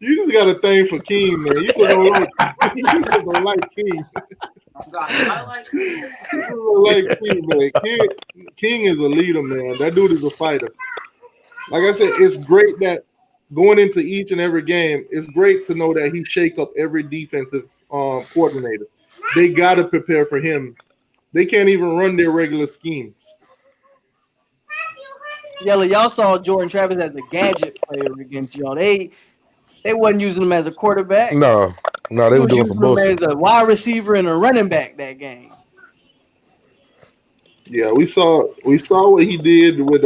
You just got a thing for King, man. You just don't like King. I like King. You don't like King, man. King is a leader, man. That dude is a fighter. Like I said, it's great that going into each and every game, it's great to know that he shake up every defensive coordinator. They got to prepare for him. They can't even run their regular schemes. Yellow, y'all saw Jordan Travis as a gadget player against y'all. They wasn't using him as a quarterback. No, they were doing some bullshit. As a wide receiver and a running back that game. Yeah, we saw what he did with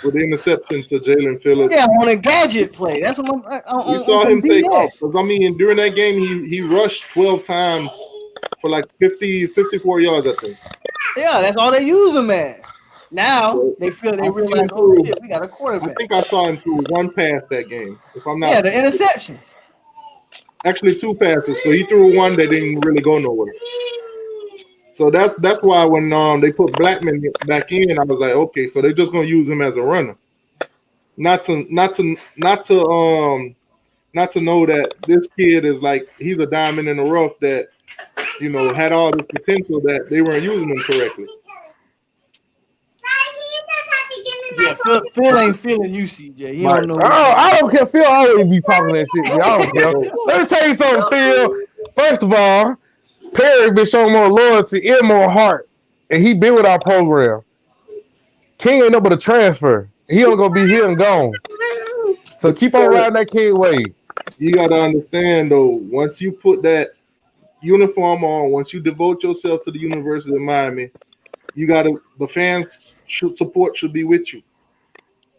with the interception to Jalen Phillips. Yeah, on a gadget play. That's what We saw him take off. I mean, during that game, he rushed 12 times for like 54 yards, I think. Yeah, that's all they use him at. Now they realize, oh shit, we got a quarterback. I think I saw him through one pass that game. If I'm not, yeah, the interception. Actually, 2 passes. So he threw one that didn't really go nowhere. So that's why when they put Blackman back in, I was like, okay, so they're just gonna use him as a runner, not to know that this kid is like he's a diamond in the rough that had all this potential that they weren't using him correctly. Yeah, Phil ain't feeling you, CJ. He don't know. I don't care. Phil always be talking that shit. Y'all don't care. Let me tell you something, Phil. First of all, Perry been showing more loyalty and more heart, and he been with our program. King ain't no but a transfer. He don't gonna be here and gone. So keep on riding that King wave. You gotta understand though, once you put that uniform on, once you devote yourself to the University of Miami, the fans support should be with you.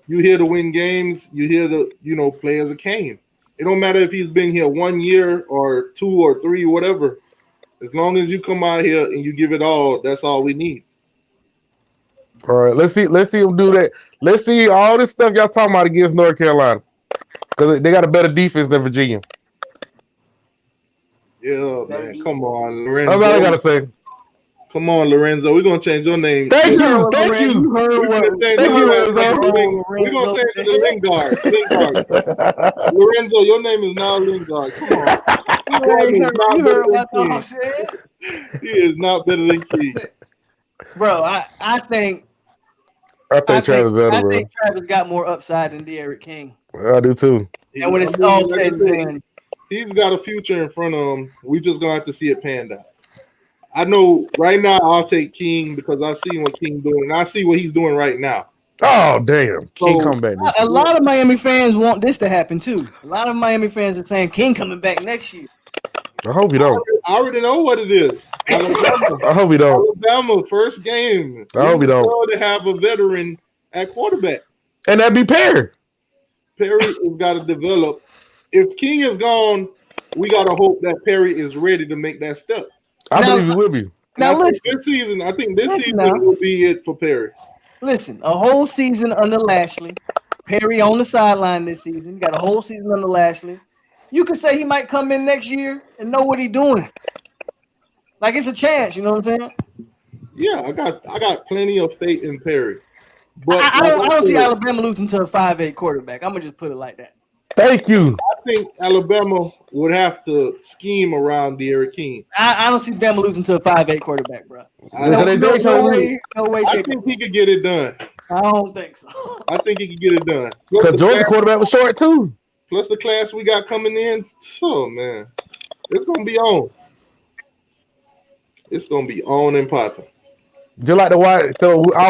You here to win games, you here to play as a Cane. It don't matter if he's been here 1 year or 2 or 3, whatever. As long as you come out here and you give it all, that's all we need. All right, let's see him do that. Let's see all this stuff y'all talking about against North Carolina, because they got a better defense than Virginia. Yeah, man, come on, Lorenzo. That's all I gotta say. Come on, Lorenzo. We're gonna change your name. Thank you. We're gonna change it to Lingard. Lorenzo, your name is now Lingard. Come on. You heard what I said? He is not better than King. Bro, I think Travis better, I think Travis got more upside than De'Aaron King. I do too. And when it's all said and done, he's got a future in front of him. We just gonna have to see it panned out. I know right now I'll take King because I see what King doing, and I see what he's doing right now. Oh damn, King come back. A lot of Miami fans want this to happen too. A lot of Miami fans are saying King coming back next year. I hope you don't. I already know what it is. Alabama. I hope you don't. Alabama first game. I hope you don't. To have a veteran at quarterback, and that'd be Perry. Perry has got to develop. If King is gone, we got to hope that Perry is ready to make that step. I believe he will be. Now listen, this season will be it for Perry. Listen, a whole season under Lashley. Perry on the sideline this season. You got a whole season under Lashley. You could say he might come in next year and know what he's doing. Like it's a chance, you know what I'm saying? Yeah, I got plenty of faith in Perry. But I don't see Alabama losing to a 5'8" quarterback. I'm gonna just put it like that. Thank you. I think Alabama would have to scheme around De'Aaron King. I don't see Bama losing to a 5'8" quarterback, bro. No way, I think he could get it done. I don't think so. I think he could get it done. Because Georgia quarterback was short too. Plus the class we got coming in. Oh man, it's gonna be on. It's gonna be on and popping. Just like our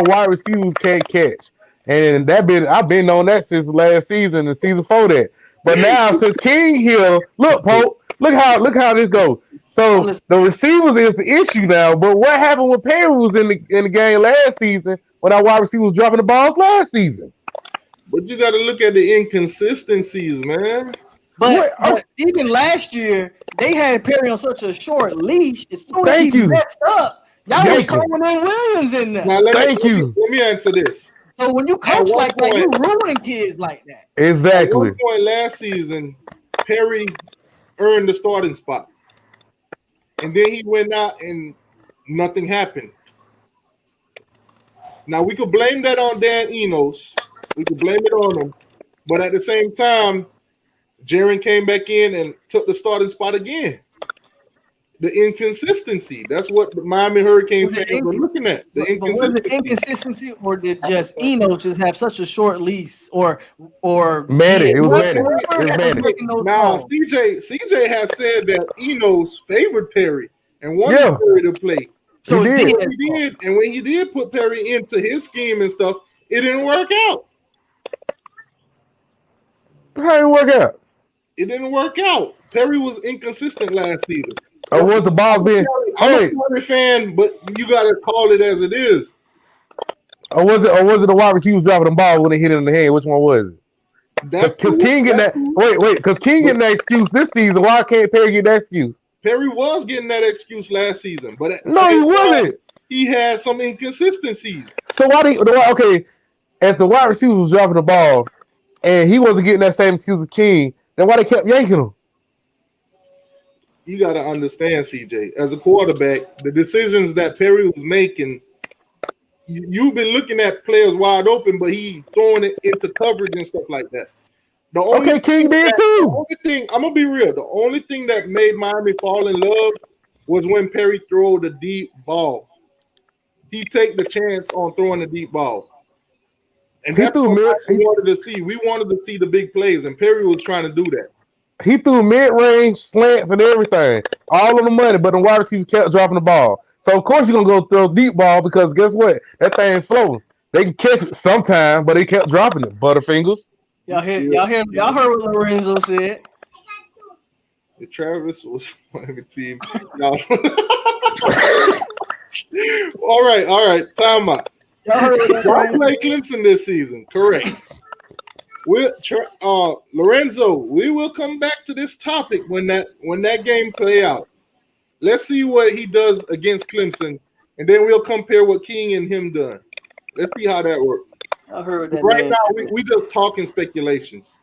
wide receivers can't catch. And I've been on that since last season and season before that. But now since King here, look, Pope, look how this goes. So the receivers is the issue now. But what happened when Perry was in the game last season when our wide receiver was dropping the balls last season? But you got to look at the inconsistencies, man. But even last year, they had Perry on such a short leash. As soon as he messed up, y'all was throwing in Williams in there. Now, let me answer this. So when you coach like that, you ruin kids like that. Exactly. At one point last season, Perry earned the starting spot. And then he went out and nothing happened. Now, we could blame that on Dan Enos. We could blame it on him. But at the same time, Jaron came back in and took the starting spot again. The inconsistency. That's what the Miami Hurricane fans are looking at. The inconsistency. Was it inconsistency, or did just Enos just have such a short lease? Or Manny? It was Manny. Now, CJ has said that Enos favored Perry and wanted Perry to play. So he did. And when he did put Perry into his scheme and stuff, it didn't work out. How did it work out? It didn't work out. Perry was inconsistent last season. Or was the ball being? I'm a Perry fan, but you got to call it as it is. Or was it the wide receiver dropping the ball when they hit it in the head? Which one was it? Because King getting that. Wait. Because King getting that excuse this season. Why can't Perry get that excuse? Perry was getting that excuse last season, but no, he wasn't. He had some inconsistencies. So okay, if the wide receiver was dropping the ball and he wasn't getting that same excuse as King, then why they kept yanking him? You got to understand, CJ, as a quarterback, the decisions that Perry was making, you've been looking at players wide open, but he throwing it into coverage and stuff like that. King did too. I'm gonna be real. The only thing that made Miami fall in love was when Perry threw the deep ball. He take the chance on throwing the deep ball, and that's what we wanted to see. We wanted to see the big plays, and Perry was trying to do that. He threw mid-range slants and everything, all on the money, but the wide receiver kept dropping the ball. So of course you're gonna go throw deep ball because guess what? That thing floating. They can catch it sometime, but they kept dropping it. Butterfingers. Y'all heard what Lorenzo said. Travis was Miami team. All right. Time out. Y'all play Clemson this season, correct? Lorenzo, we will come back to this topic when that game play out. Let's see what he does against Clemson, and then we'll compare what King and him done. Let's see how that works. I heard that. Right now, we just talking speculations.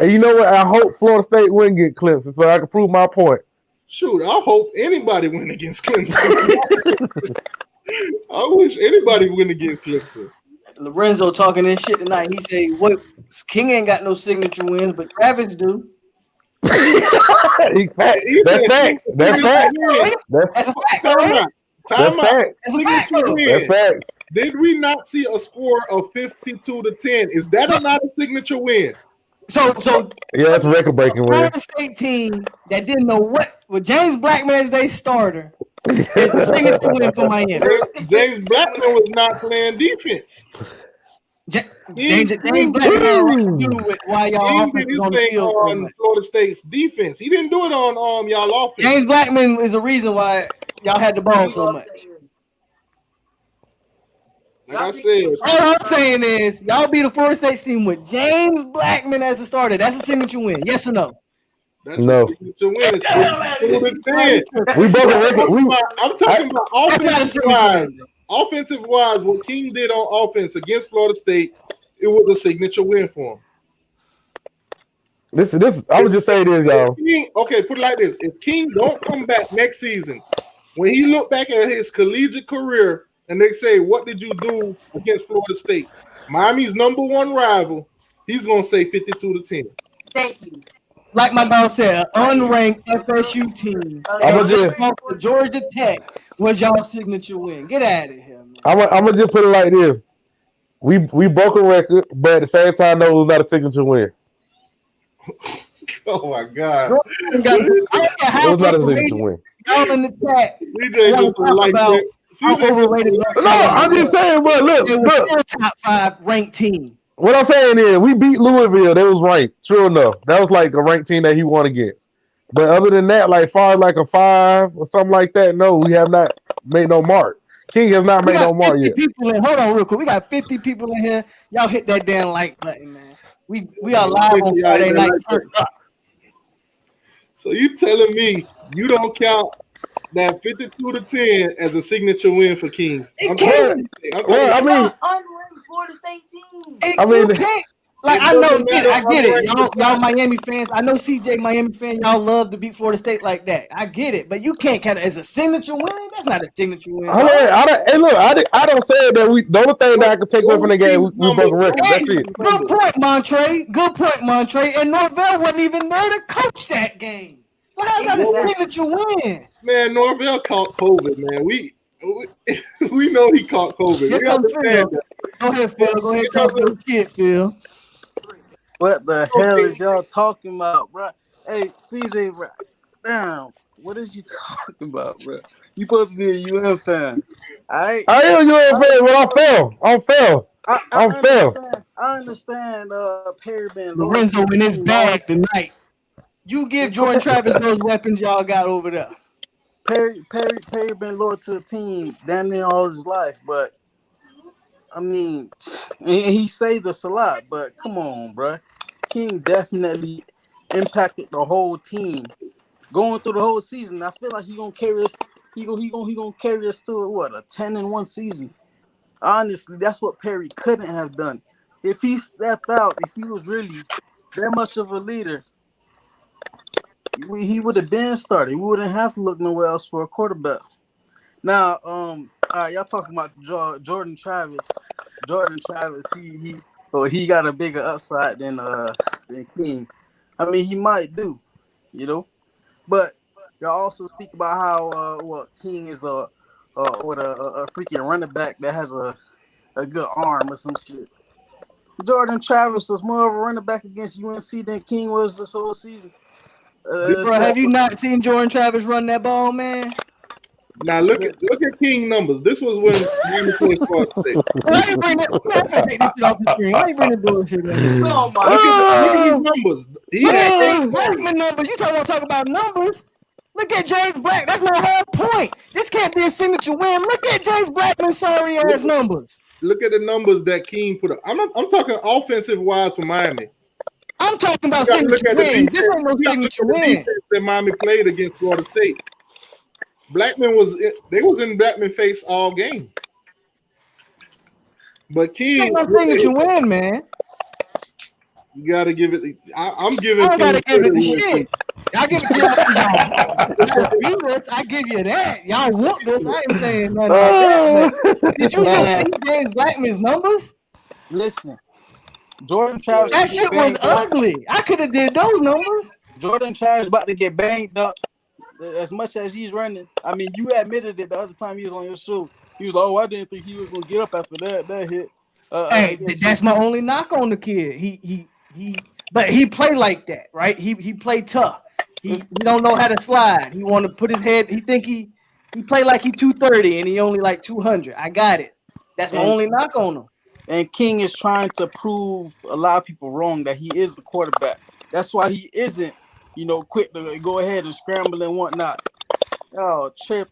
You know what? I hope Florida State win against Clemson so I can prove my point. Shoot, I hope anybody win against Clemson. I wish anybody win against Clemson. Lorenzo talking this shit tonight. He say, "What? King ain't got no signature wins, but Travis do." That's facts. That's facts. That's a fact. Right? That's facts. Did we not see a score of 52-10? Is that not a signature win? So yeah, that's a record-breaking win. Florida State team that didn't know what James Blackman as their starter is a signature win for Miami. James Blackman was not playing defense. James Blackman do it while y'all did his thing on Florida State's defense. He didn't do it on y'all offense. James Blackman is the reason why y'all had the ball so much. Like I said, all I'm saying is y'all beat the Florida State team with James Blackman as the starter. That's a signature win. Yes or no? That's a signature win. We broke a record. I'm talking about offensive-wise. Offensive-wise, what King did on offense against Florida State, it was a signature win for him. This. I would just say this, y'all. Okay, put it like this: if King don't come back next season, when he look back at his collegiate career, and they say, "What did you do against Florida State?" Miami's #1 rival. He's gonna say 52-10. Thank you. Like my dog said, an unranked FSU team. Georgia Tech was y'all signature win. Get out of here, man. I'm gonna just put it like this: we broke a record, but at the same time, no, it was not a signature win. Oh my God! It was not a signature win. Y'all in the chat. DJ just like that. No, I'm just saying, but look, it was still top 5 ranked team. What I'm saying is, we beat Louisville. They was ranked. True enough, that was like a ranked team that he won against. But other than that, like far as like a 5 or something like that, no, we have not made no mark. King has not made no mark yet. Hold on, real quick. We got 50 people in here. Y'all hit that damn like button, man. We are live on Friday night. So you telling me you don't count that 52-10 as a signature win for Kings? Unranked Florida State team. You can't. Like I know, I get it. Y'all Miami fans. I know CJ Miami fan. Y'all love to beat Florida State like that. I get it, but you can't count it as a signature win. That's not a signature win. I don't say that we. The only thing that I can take away from the game, we broke a record. That's it. Good point, Montre. Good point, Montre. And Norvell wasn't even there to coach that game. So how's that a signature win? Man, Norvell caught COVID. Man, we know he caught COVID. We understand that. Go ahead, Phil. Go ahead, talk to the kid, Phil. What the hell is y'all talking about, bro? Hey, CJ, bro. Damn, what is you talking about, bro? You supposed to be a UM fan. I am a UM fan, but I'm fail. I understand Perry been Lorenzo in his bag tonight. You give Jordan Travis those weapons y'all got over there. Perry been loyal to the team damn near all his life, but I mean, and he saved us a lot, but come on, bro. King definitely impacted the whole team going through the whole season. I feel like he gonna carry us. He gonna carry us to what, a 10-1 season. Honestly, that's what Perry couldn't have done. If he stepped out, if he was really that much of a leader, he would have been started. We wouldn't have to look nowhere else for a quarterback. Now, all right, y'all talking about Jordan Travis. Jordan Travis, he got a bigger upside than King. I mean, he might do, you know. But y'all also speak about how King is a freaking running back that has a good arm or some shit. Jordan Travis was more of a running back against UNC than King was this whole season. Bro, have you not seen Jordan Travis run that ball, man? Now look at King numbers. This was when Miami played Florida State. Why you bring that? Man, I'm take this shit off the screen. Why you bring the bullshit on? Oh my Look at his numbers. Look at James Blackman numbers. You talk about numbers. Look at James Black. That's my whole point. This can't be a signature win. Look at James Blackman's sorry ass numbers. Look at the numbers that King put up. I'm talking offensive wise for Miami. I'm talking about signature win. This ain't no signature win. That Miami played against Florida State. Blackman was in Blackman face all game. But King ain't no signature win, man. You gotta give it. I'm giving. I gotta give it the shit. Y'all give it to y'all. I give you that. Y'all whooped us. I ain't saying nothing like that. Did you just see James Blackman's numbers? Listen, Jordan Travis. That shit was ugly. I could have did those numbers. Jordan Travis about to get banged up as much as he's running. I mean, you admitted it the other time he was on your show. He was like, "Oh, I didn't think he was gonna get up after that hit." Hey, that's my only knock on the kid. But he played like that, right? He played tough. He don't know how to slide. He want to put his head. He think he played like he 230 and he only like 200. I got it. That's my only knock on him. And King is trying to prove a lot of people wrong that he is the quarterback. That's why he isn't, quick to go ahead and scramble and whatnot. Oh, trip.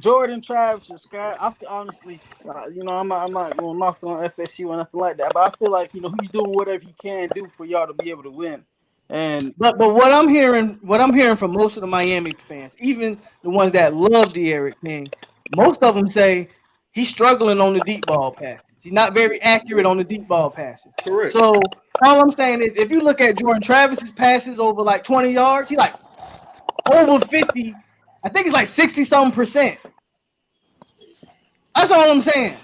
Jordan Travis is honestly, I'm not going to knock on FSU or nothing like that, but I feel like he's doing whatever he can do for y'all to be able to win. And but what I'm hearing from most of the Miami fans, even the ones that love De'Aaron King, most of them say he's struggling on the deep ball passes. He's not very accurate on the deep ball passes. Correct. So all I'm saying is, if you look at Jordan Travis's passes over like 20 yards, he like over 50. I think it's like 60-something%. That's all I'm saying.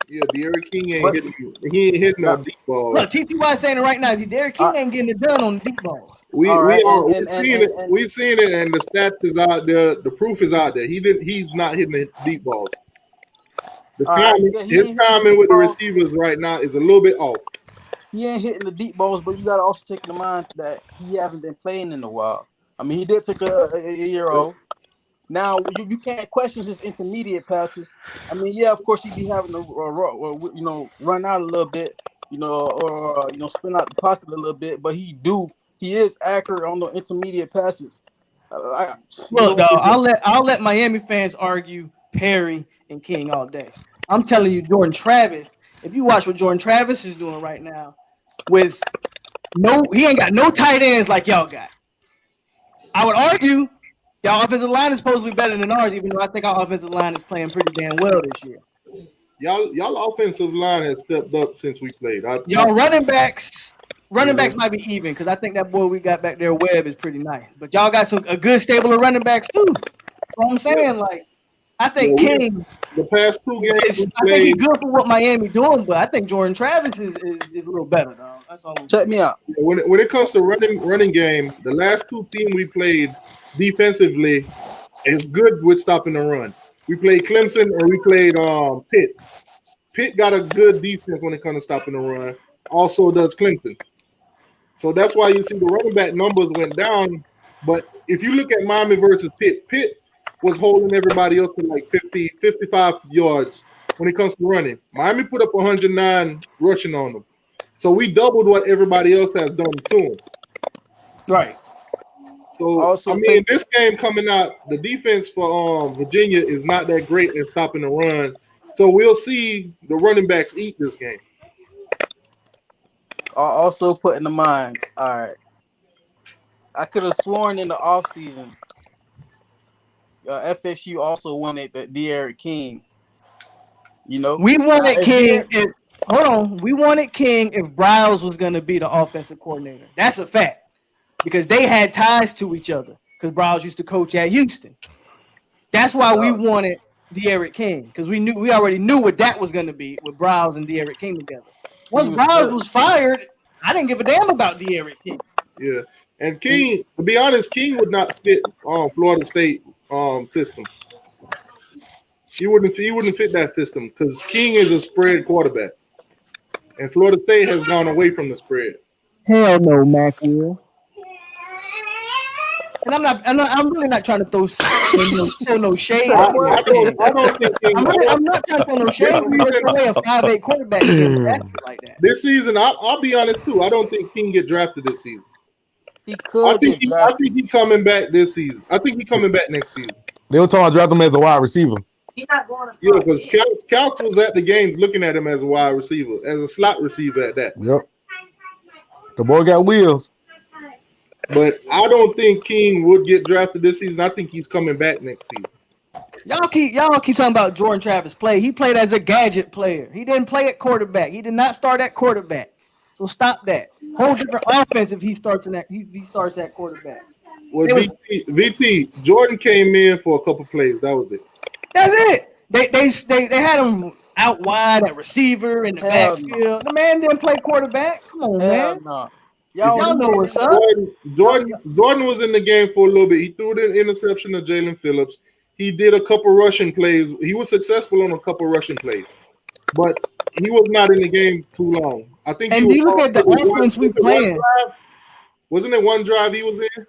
Yeah, De'Aaron King ain't hitting no deep balls. Look, T2Y saying it right now. De'Aaron King ain't getting it done on the deep balls. We've seen it, and the stats is out there. The proof is out there. He's not hitting the deep balls. His timing with the receivers right now is a little bit off. He ain't hitting the deep balls, but you got to also take in mind that he haven't been playing in a while. I mean, he did take a year off. Now you can't question his intermediate passes. I mean, yeah, of course he'd be having to run out a little bit, or spin out the pocket a little bit. But he is accurate on the intermediate passes. Look, dog, I'll let Miami fans argue Perry and King all day. I'm telling you, Jordan Travis. If you watch what Jordan Travis is doing right now, he ain't got no tight ends like y'all got. I would argue y'all offensive line is supposed to be better than ours, even though I think our offensive line is playing pretty damn well this year. Y'all offensive line has stepped up since we played. Y'all running backs might be even, because I think that boy we got back there, Webb, is pretty nice. But y'all got a good stable of running backs too. That's what I'm saying. Like, I think King. The past 2 games, I think he's good for what Miami doing, but I think Jordan Travis is a little better, dog. That's all. Check me out. When it comes to running game, the last 2 teams we played defensively is good with stopping the run. We played Clemson and we played Pitt. Pitt got a good defense when it comes to stopping the run. Also does Clemson. So that's why you see the running back numbers went down. But if you look at Miami versus Pitt was holding everybody else to like 50, 55 yards when it comes to running. Miami put up 109 rushing on them. So we doubled what everybody else has done to them. Right. So, also, this game coming out, the defense for Virginia is not that great at stopping the run. So we'll see the running backs eat this game. Also put in the mind. All right. I could have sworn in the offseason, FSU also wanted the De'Aaron King. You know, we wanted King. We wanted King if Browse was going to be the offensive coordinator. That's a fact because they had ties to each other. Because Browse used to coach at Houston. That's why we wanted De'Aaron King because we already knew what that was going to be with Browse and De'Aaron King together. Once Browse was fired, I didn't give a damn about De'Aaron King. Yeah, and King, to be honest, King would not fit Florida State system. He wouldn't fit that system because King is a spread quarterback, and Florida State has gone away from the spread. Hell no, Maxwell. And I'm really not trying to throw no shade. I don't think I'm not trying to throw no shade. Away a 5'8" quarterback like that. This season, I'll be honest too. I don't think King get drafted this season. He could. I think he coming back this season. I think he coming back next season. They were talking about drafting him as a wide receiver. He's not going to. Yeah, because Couch was at the games looking at him as a wide receiver, as a slot receiver at that. Yep. The boy got wheels. But I don't think King would get drafted this season. I think he's coming back next season. Y'all keep talking about Jordan Travis play. He played as a gadget player. He didn't play at quarterback. He did not start at quarterback. So stop that. Whole different offense if he starts at quarterback. Well, VT Jordan came in for a couple plays. That was it. That's it. They had him out wide at receiver in the backfield. The man didn't play quarterback. Come on, man. No. Y'all know what's up. Jordan was in the game for a little bit. He threw the interception to Jalen Phillips. He did a couple rushing plays. He was successful on a couple rushing plays, but he was not in the game too long. I think. And you look at the offense we playing. Wasn't it one drive he was in?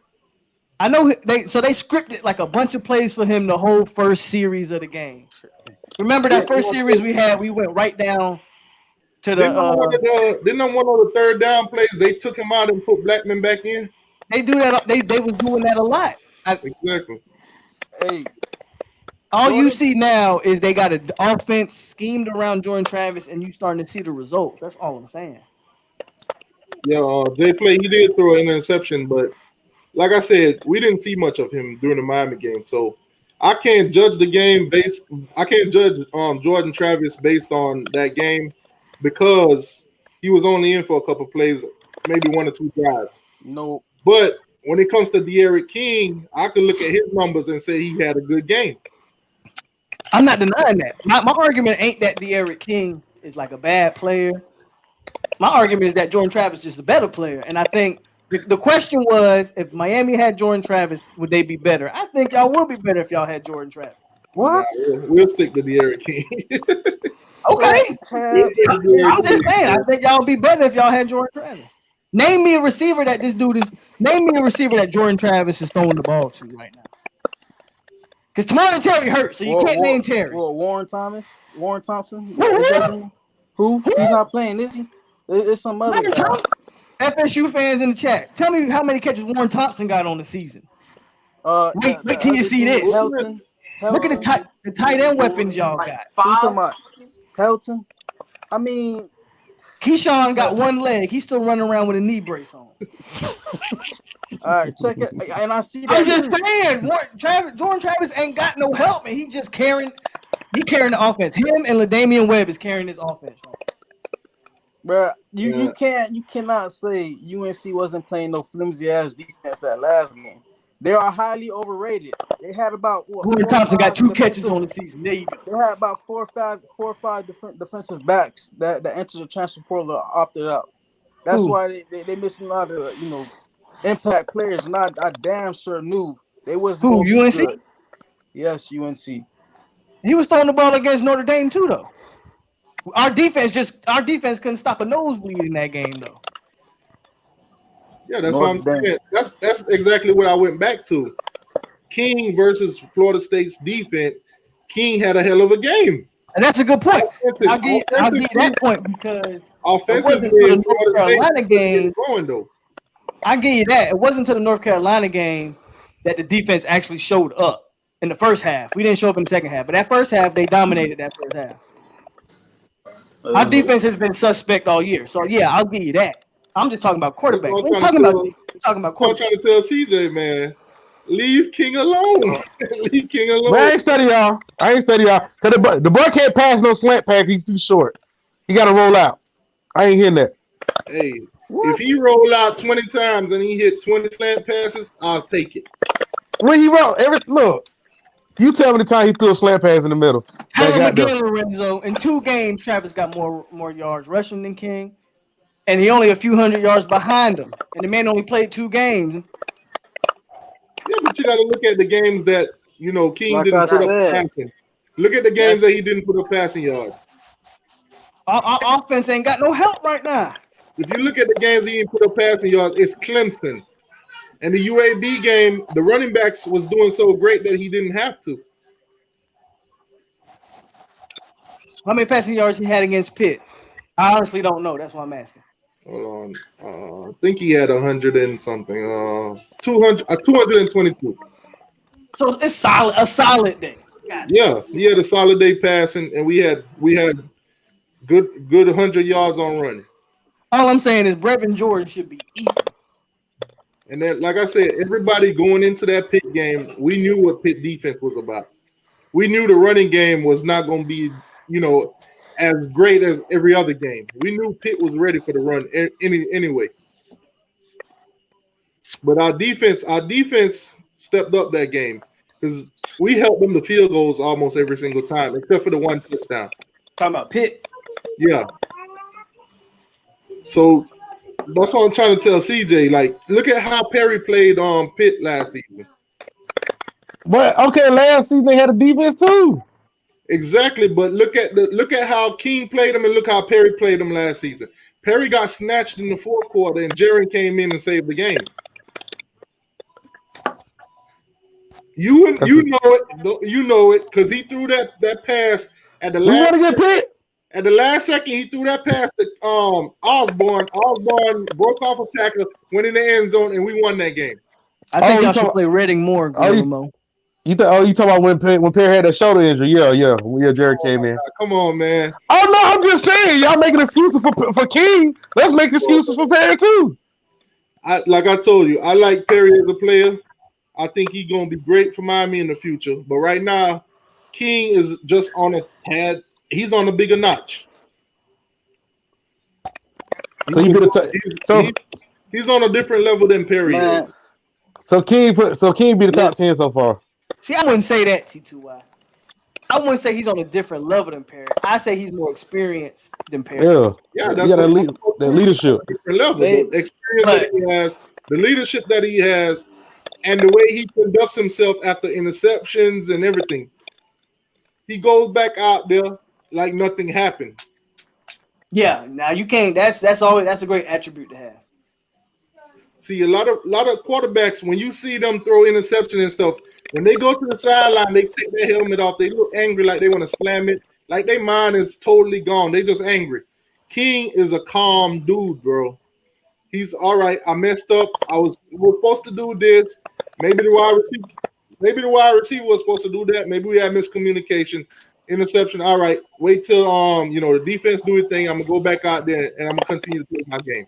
I know they scripted like a bunch of plays for him the whole first series of the game. Remember that first series we had? We went right down to the. Didn't on one of the third down plays they took him out and put Blackman back in? They do that. They was doing that a lot. Exactly. Hey. All you see now is they got an offense schemed around Jordan Travis, and you starting to see the results. That's all I'm saying. Yeah, Jay Play, he did throw an interception, but like I said, we didn't see much of him during the Miami game. So I can't judge the game I can't judge Jordan Travis based on that game because he was only in for a couple plays, maybe one or two drives. No. But when it comes to De'Aaron King, I could look at his numbers and say he had a good game. I'm not denying that. My argument ain't that De'Aaron King is like a bad player. My argument is that Jordan Travis is a better player. And I think the question was, if Miami had Jordan Travis, would they be better? I think y'all would be better if y'all had Jordan Travis. What? We'll stick to De'Aaron King. Okay. I'm just saying, I think y'all would be better if y'all had Jordan Travis. Name me a receiver that Jordan Travis is throwing the ball to right now. Because Tamari Terry hurt, so you can't name Terry. Well, Warren Thompson. Who? He's not playing, is he? It's some other guy. FSU fans in the chat, tell me how many catches Warren Thompson got on the season. Wait till you see this. Helton. Look at the tight end weapons y'all got. Who you talking about? Helton? I mean, Keyshawn got one leg. He's still running around with a knee brace on. All right, check it. And I see that. I'm just saying, Jordan Travis ain't got no help, and he just carrying the offense. Him and LaDamian Webb is carrying this offense. Bro, you cannot say UNC wasn't playing no flimsy ass defense that last game. They are highly overrated. They had about Warren Thompson got 2 catches on the season. There you go. They had about four or five defensive backs that entered the transfer portal or opted out. That's why they missing a lot of impact players. And I damn sure knew they wasn't. Who, UNC? Good. Yes, UNC. He was throwing the ball against Notre Dame too, though. Our defense couldn't stop a nosebleed in that game, though. Yeah, that's what I'm saying. That's exactly what I went back to. King versus Florida State's defense. King had a hell of a game. And that's a good point. I'll give you that point because offensively, the North Carolina game. I'll give you that. It wasn't until the North Carolina game that the defense actually showed up in the first half. We didn't show up in the second half, but that first half they dominated that first half. Our defense has been suspect all year. So yeah, I'll give you that. I'm just talking about quarterback. We're talking about quarterback. I'm trying to tell CJ, man, leave King alone. Leave King alone. Man, I ain't study y'all. Cause the boy can't pass no slant pass. He's too short. He got to roll out. I ain't hearing that. Hey, if he roll out 20 times and he hit 20 slant passes, I'll take it. When he roll, look. You tell me the time he threw a slant pass in the middle. Lorenzo, in 2 games, Travis got more yards rushing than King, and he only a few hundred yards behind him. And the man only played 2 games. Yeah, but you got to look at the games that King didn't put up passing. Look at the games that he didn't put up passing yards. Our offense ain't got no help right now. If you look at the games he didn't put up passing yards, it's Clemson. And the UAB game, the running backs was doing so great that he didn't have to. How many passing yards he had against Pitt? I honestly don't know. That's why I'm asking. Hold on. I think he had 100 and something. 222. So it's a solid day. Yeah, he had a solid day passing, and we had good 100 yards on running. All I'm saying is Brevin Jordan should be eaten. And then, like I said, everybody going into that Pitt game, we knew what Pitt defense was about. We knew the running game was not going to be, as great as every other game. We knew Pitt was ready for the run anyway. But our defense stepped up that game because we helped them to field goals almost every single time, except for the 1 touchdown. Talking about Pitt? Yeah. So that's what I'm trying to tell CJ. Like, look at how Perry played on Pitt last season. But okay, last season they had a defense too. Exactly, but look at how King played him and look how Perry played him last season. Perry got snatched in the 4th quarter, and Jerry came in and saved the game. You know it because he threw that pass at the last. We want to get Pitt. At the last second, he threw that pass to Osborne. Osborne broke off a tackle, went in the end zone, and we won that game. I think y'all should play Reading more. You talking about when Perry had that shoulder injury? Yeah. Jerry came in. Come on, man. Oh no, I'm just saying, y'all making excuses for King. Let's make excuses for Perry too. Like I told you, I like Perry as a player. I think he's gonna be great for Miami in the future. But right now, King is just on a tad. He's on a bigger notch. He's on a different level than Perry is. So King be the top 10 so far. See, I wouldn't say that, T2Y. I wouldn't say he's on a different level than Perry. I say he's more experienced than Perry. Yeah, that's that leadership. Different level, the experience that he has, the leadership that he has, and the way he conducts himself after interceptions and everything. He goes back out there like nothing happened. Yeah, now you can't. That's a great attribute to have. See, a lot of quarterbacks, when you see them throw interception and stuff, when they go to the sideline, they take their helmet off. They look angry, like they want to slam it, like their mind is totally gone. They just angry. King is a calm dude, bro. He's all right. I messed up. We're supposed to do this. Maybe the wide receiver was supposed to do that. Maybe we had miscommunication. Interception. All right. Wait till the defense do its thing. I'm gonna go back out there and I'm gonna continue to play my game.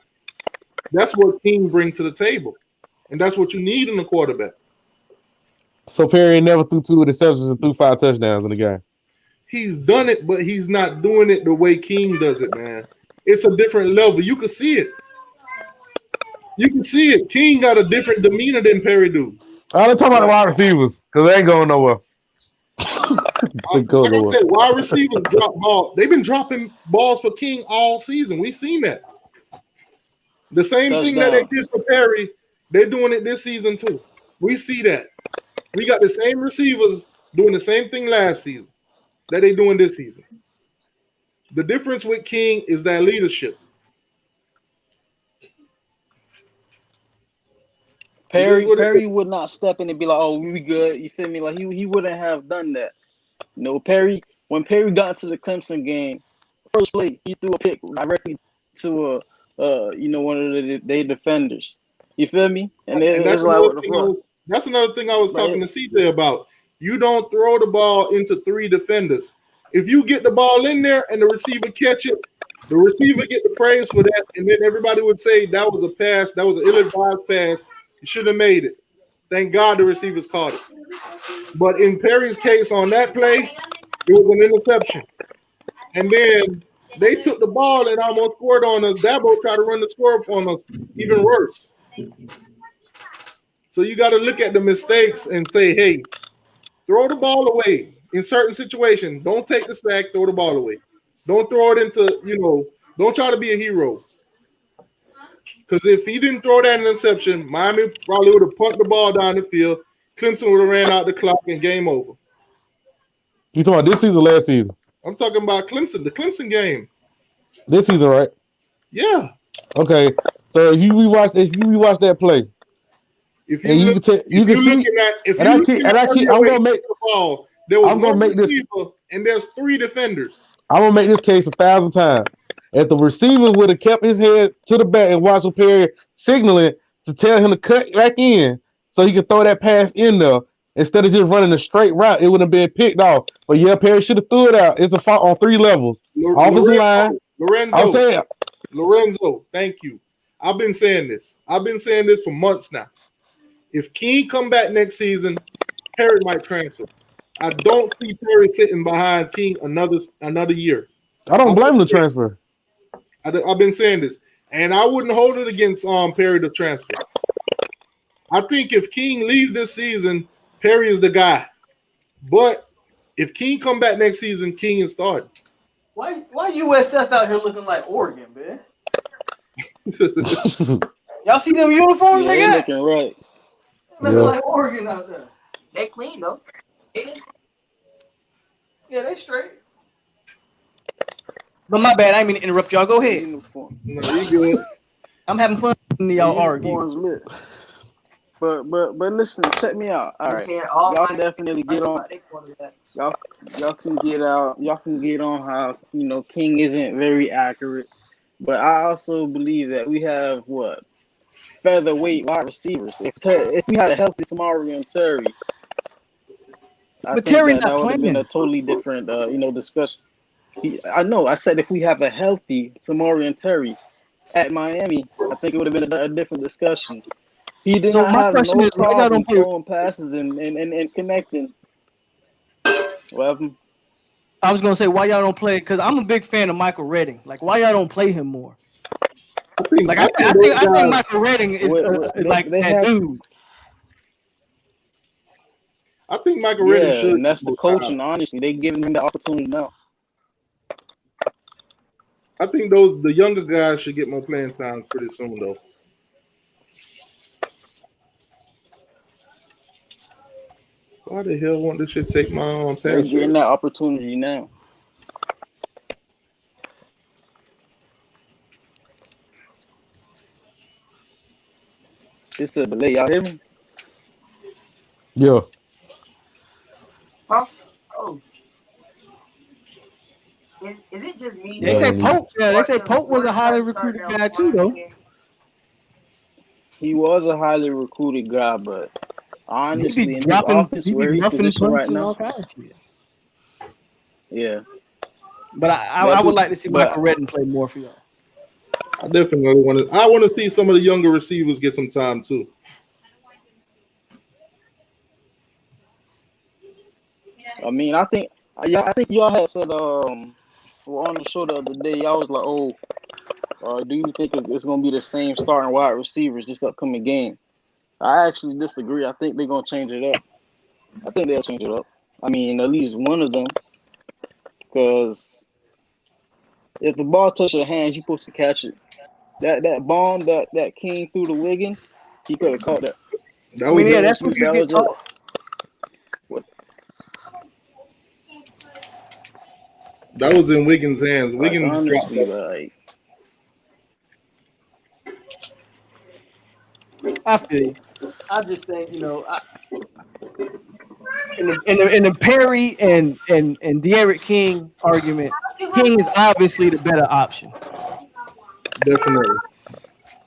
That's what King brings to the table, and that's what you need in a quarterback. So Perry never threw 2 interceptions and threw 5 touchdowns in the game. He's done it, but he's not doing it the way King does it, man. It's a different level. You can see it. King got a different demeanor than Perry do. I'm talking about the wide receivers because they ain't going nowhere. I said, wide receivers drop ball. They've been dropping balls for King all season. We've seen that. The same thing that they did for Perry, they're doing it this season too. We see that. We got the same receivers doing the same thing last season that they're doing this season. The difference with King is that leadership. Perry would not step in and be like, "Oh, we good." You feel me? Like he wouldn't have done that. Perry. When Perry got to the Clemson game, first play he threw a pick directly to one of their defenders. You feel me? And that's another thing I was talking to CJ about. You don't throw the ball into 3 defenders. If you get the ball in there and the receiver catch it, the receiver get the praise for that, and then everybody would say that was a pass, that was an ill-advised pass. You should have made it. Thank God the receivers caught it. But in Perry's case on that play, it was an interception. And then they took the ball and almost scored on us. Dabo tried to run the score on us, even worse. So you got to look at the mistakes and say, hey, throw the ball away in certain situations. Don't take the sack, throw the ball away. Don't throw it into, don't try to be a hero. Because if he didn't throw that interception, Miami probably would have punted the ball down the field. Clemson would have ran out the clock and game over. You talking about this season or last season? I'm talking about Clemson, the Clemson game. This season, right? Yeah. Okay. So if you rewatch that play, if you can see, I'm gonna make the ball. There was one receiver and there's 3 defenders. I'm gonna make this case 1,000 times. If the receiver would have kept his head to the back and watched Perry signaling to tell him to cut back in so he could throw that pass in there instead of just running a straight route, it would have been picked off. But yeah, Perry should have threw it out. It's a fault on 3 levels. Offensive line. Lorenzo, thank you. I've been saying this. For months now. If King come back next season, Perry might transfer. I don't see Perry sitting behind King another year. I don't blame the transfer. I've been saying this, and I wouldn't hold it against Perry to transfer. I think if King leaves this season, Perry is the guy. But if King come back next season, King is starting. Why USF out here looking like Oregon, man? Y'all see them uniforms they got? Looking right. Looking like Oregon out there. They clean though. Yeah, they straight. But my bad, I didn't mean to interrupt y'all. Go ahead. No, you good. I'm having fun when y'all argue. But listen, check me out. All right, y'all definitely get on. Y'all can get out. Y'all can get on how King isn't very accurate, but I also believe that we have featherweight wide receivers. If we had a healthy Tamari and Terry, but Terry that would have been a totally different discussion. I know. I said if we have a healthy Tamari and Terry at Miami, I think it would have been a different discussion. He did not have no problem throwing passes and connecting. What? I was gonna say why y'all don't play because I'm a big fan of Michael Redding. Like why y'all don't play him more? I think Michael Redding is like that dude. I think Michael Redding should. And that's the coaching. Honestly, they giving him the opportunity now. I think the younger guys should get more playing time pretty soon, though. Why the hell won't this shit take my own pass? They're getting that opportunity now. It's a delay. Y'all hear me? Yeah. Huh? Oh. Is it just me? They say Polk. Yeah, they say Polk was a highly recruited guy too, though. He was a highly recruited guy, but honestly, in his office where he's positioned right now, yeah. But I would like to see Michael Redding play more for y'all. I definitely want to. I want to see some of the younger receivers get some time too. I mean, I think y'all had said on the show the other day, y'all was like, do you think it's gonna be the same starting wide receivers this upcoming game? I actually disagree. I think they're gonna change it up. I think they'll change it up. I mean, at least one of them, because if the ball touches your hands, you're supposed to catch it. That bomb that King threw to Wiggins, he could have caught that. That's what you get taught. That was in Wiggins' hands. Wiggins dropped it. I feel you. I just think in the Perry and De'Aaron King argument, King is obviously the better option. Definitely.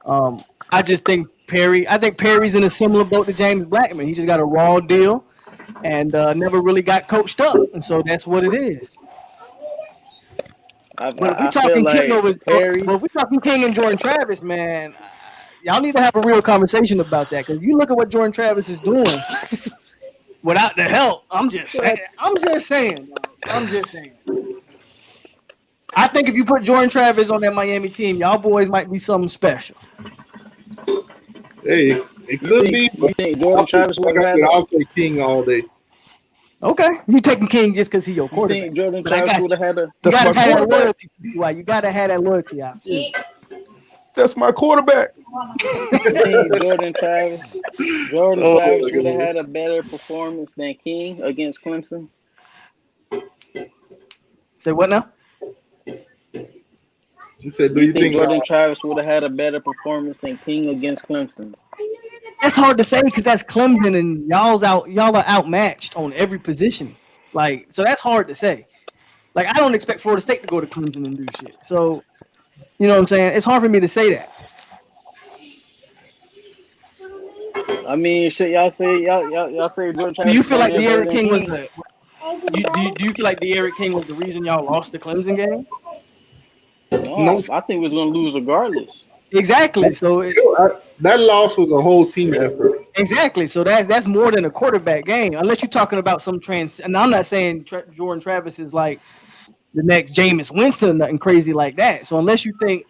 I just think Perry's in a similar boat to James Blackman. He just got a raw deal and never really got coached up, and so that's what it is. But if we I talking feel King like over, Perry. but if we talking King and Jordan Travis, man, y'all need to have a real conversation about that. Because you look at what Jordan Travis is doing without the help. I'm just saying. I think if you put Jordan Travis on that Miami team, y'all boys might be something special. Hey, it could be. You think Jordan Travis would have had? I'll say King all day. Okay, you taking King just because he your quarterback. You think Jordan But I Travis got would have had a? You gotta That's my have that quarterback. loyalty. Why you gotta have that loyalty out. That's my quarterback. You think Jordan Travis would have had a better performance than King against Clemson? Say what now? He said, Do you think Jordan Travis would have had a better performance than King against Clemson? That's hard to say because that's Clemson and y'all are outmatched on every position. Like, so that's hard to say. Like, I don't expect Florida State to go to Clemson and do shit. So, you know what I'm saying? It's hard for me to say that. I mean, shit, y'all say Jordan Travis. Do you feel like De'Aaron King was the? Do you feel like De'Aaron King was the reason y'all lost the Clemson game? No, I think we was gonna lose regardless. Exactly. So that loss was a whole team effort. Exactly. So that's more than a quarterback game, unless you're talking about some trans. And I'm not saying Jordan Travis is like the next Jameis Winston or nothing crazy like that. So unless you think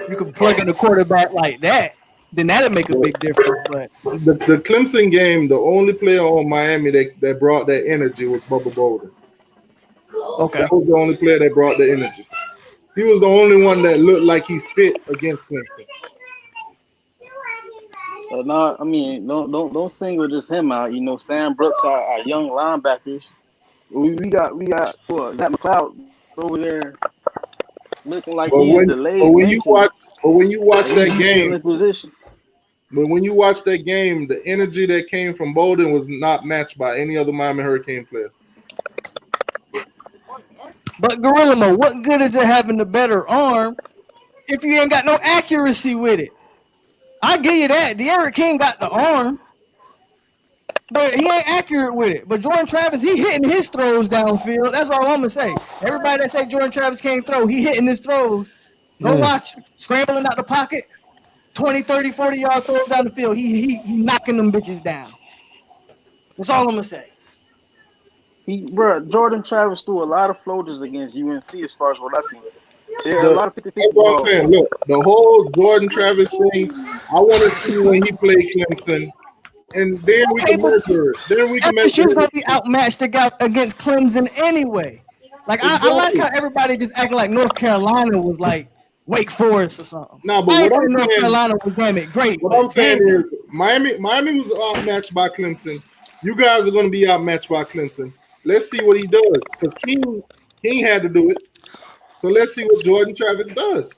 you can plug in a quarterback like that, then that'd make a big difference. But the Clemson game, the only player on Miami that brought that energy was Bubba Bolden. Okay. That was the only player that brought the energy. He was the only one that looked like he fit against Clemson. So now, I mean, don't single just him out. You know, Sam Brooks, our young linebackers. We got Zach McLeod over there looking like he's delayed. But when you watch that game, position. But when you watch that game, the energy that came from Bolden was not matched by any other Miami Hurricane player. But Gorilla Mo, what good is it having the better arm if you ain't got no accuracy with it? I give you that. De'Aaron King got the arm, but he ain't accurate with it. But Jordan Travis, he hitting his throws downfield. That's all I'm gonna say. Everybody that say Jordan Travis can't throw, he hitting his throws. Go watch, scrambling out the pocket, 20, 30, 40-yard throws down the field. He knocking them bitches down. That's all I'm gonna say. Jordan Travis threw a lot of floaters against UNC as far as what I seen. There are a lot of 50-50 That's what I'm saying. Look, the whole Jordan Travis thing, I want to see when he played Clemson, and then we can measure it. Then we can measure it. FSU's gonna be outmatched against Clemson anyway. Like I like how everybody just acting like North Carolina was like Wake Forest or something. No, but what I'm North saying, Carolina was damn it great. What I'm saying is Miami was outmatched by Clemson. You guys are going to be outmatched by Clemson. Let's see what he does, because King had to do it. So let's see what Jordan Travis does.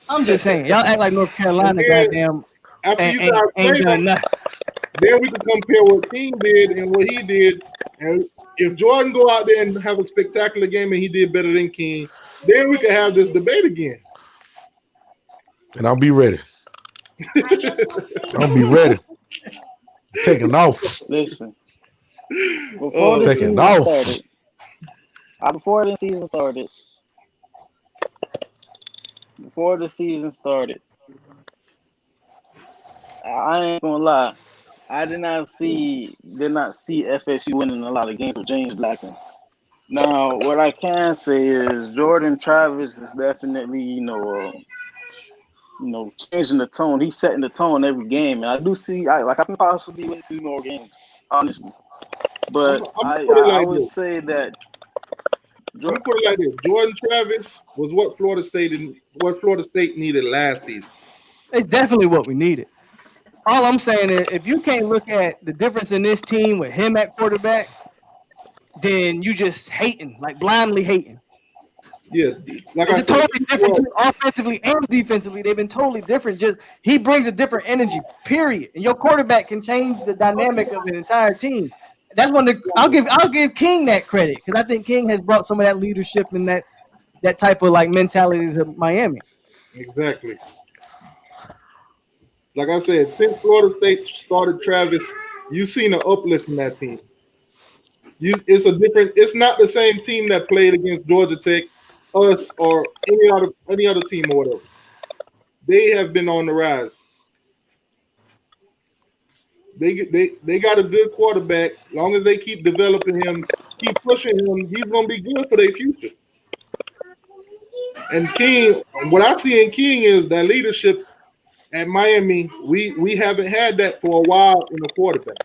I'm just saying, y'all act like North Carolina, goddamn. After you guys play them, then we can compare what King did and what he did. And if Jordan go out there and have a spectacular game and he did better than King, then we can have this debate again. And I'll be ready. I'll be ready. Taking off. Listen, before the season started, I ain't gonna lie, I did not see FSU winning a lot of games with James Blackman. Now, what I can say is Jordan Travis is definitely, changing the tone. He's setting the tone every game, and I do see, I can possibly win 2 more games, honestly. But I would say that. Let me put it like this: Jordan Travis was what Florida State needed last season. It's definitely what we needed. All I'm saying is, if you can't look at the difference in this team with him at quarterback, then you just hating, like blindly hating. Yeah, like it's totally different offensively and defensively. They've been totally different. Just he brings a different energy, period. And your quarterback can change the dynamic of an entire team. That's when I'll give King that credit, because I think King has brought some of that leadership and that type of like mentality to Miami. Exactly. Like I said, since Florida State started Travis, you've seen an uplift in that team. It's a different. It's not the same team that played against Georgia Tech, us, or any other team or whatever. They have been on the rise. They got a good quarterback. Long as they keep developing him, keep pushing him, he's gonna be good for their future. And King, what I see in King is that leadership at Miami. We haven't had that for a while in the quarterback.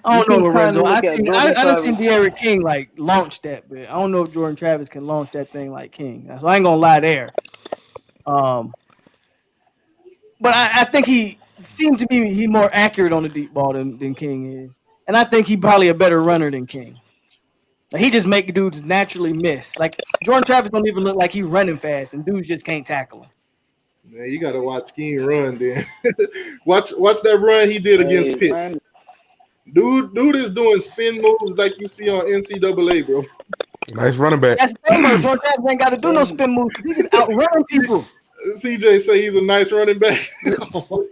I don't know, Lorenzo. I just seen De'Aaron King like launch that, but I don't know if Jordan Travis can launch that thing like King. So I ain't gonna lie there. But I think he seems to me he's more accurate on the deep ball than King is, and I think he's probably a better runner than King. Like, he just make dudes naturally miss. Like Jordan Travis don't even look like he's running fast, and dudes just can't tackle him. Man, you gotta watch King run then. watch that run he did against Pitt. Man. Dude is doing spin moves like you see on NCAA, bro. Nice running back. That's the thing, bro. Jordan Travis ain't got to do no spin moves. He just outrunning people. CJ say he's a nice running back. Oh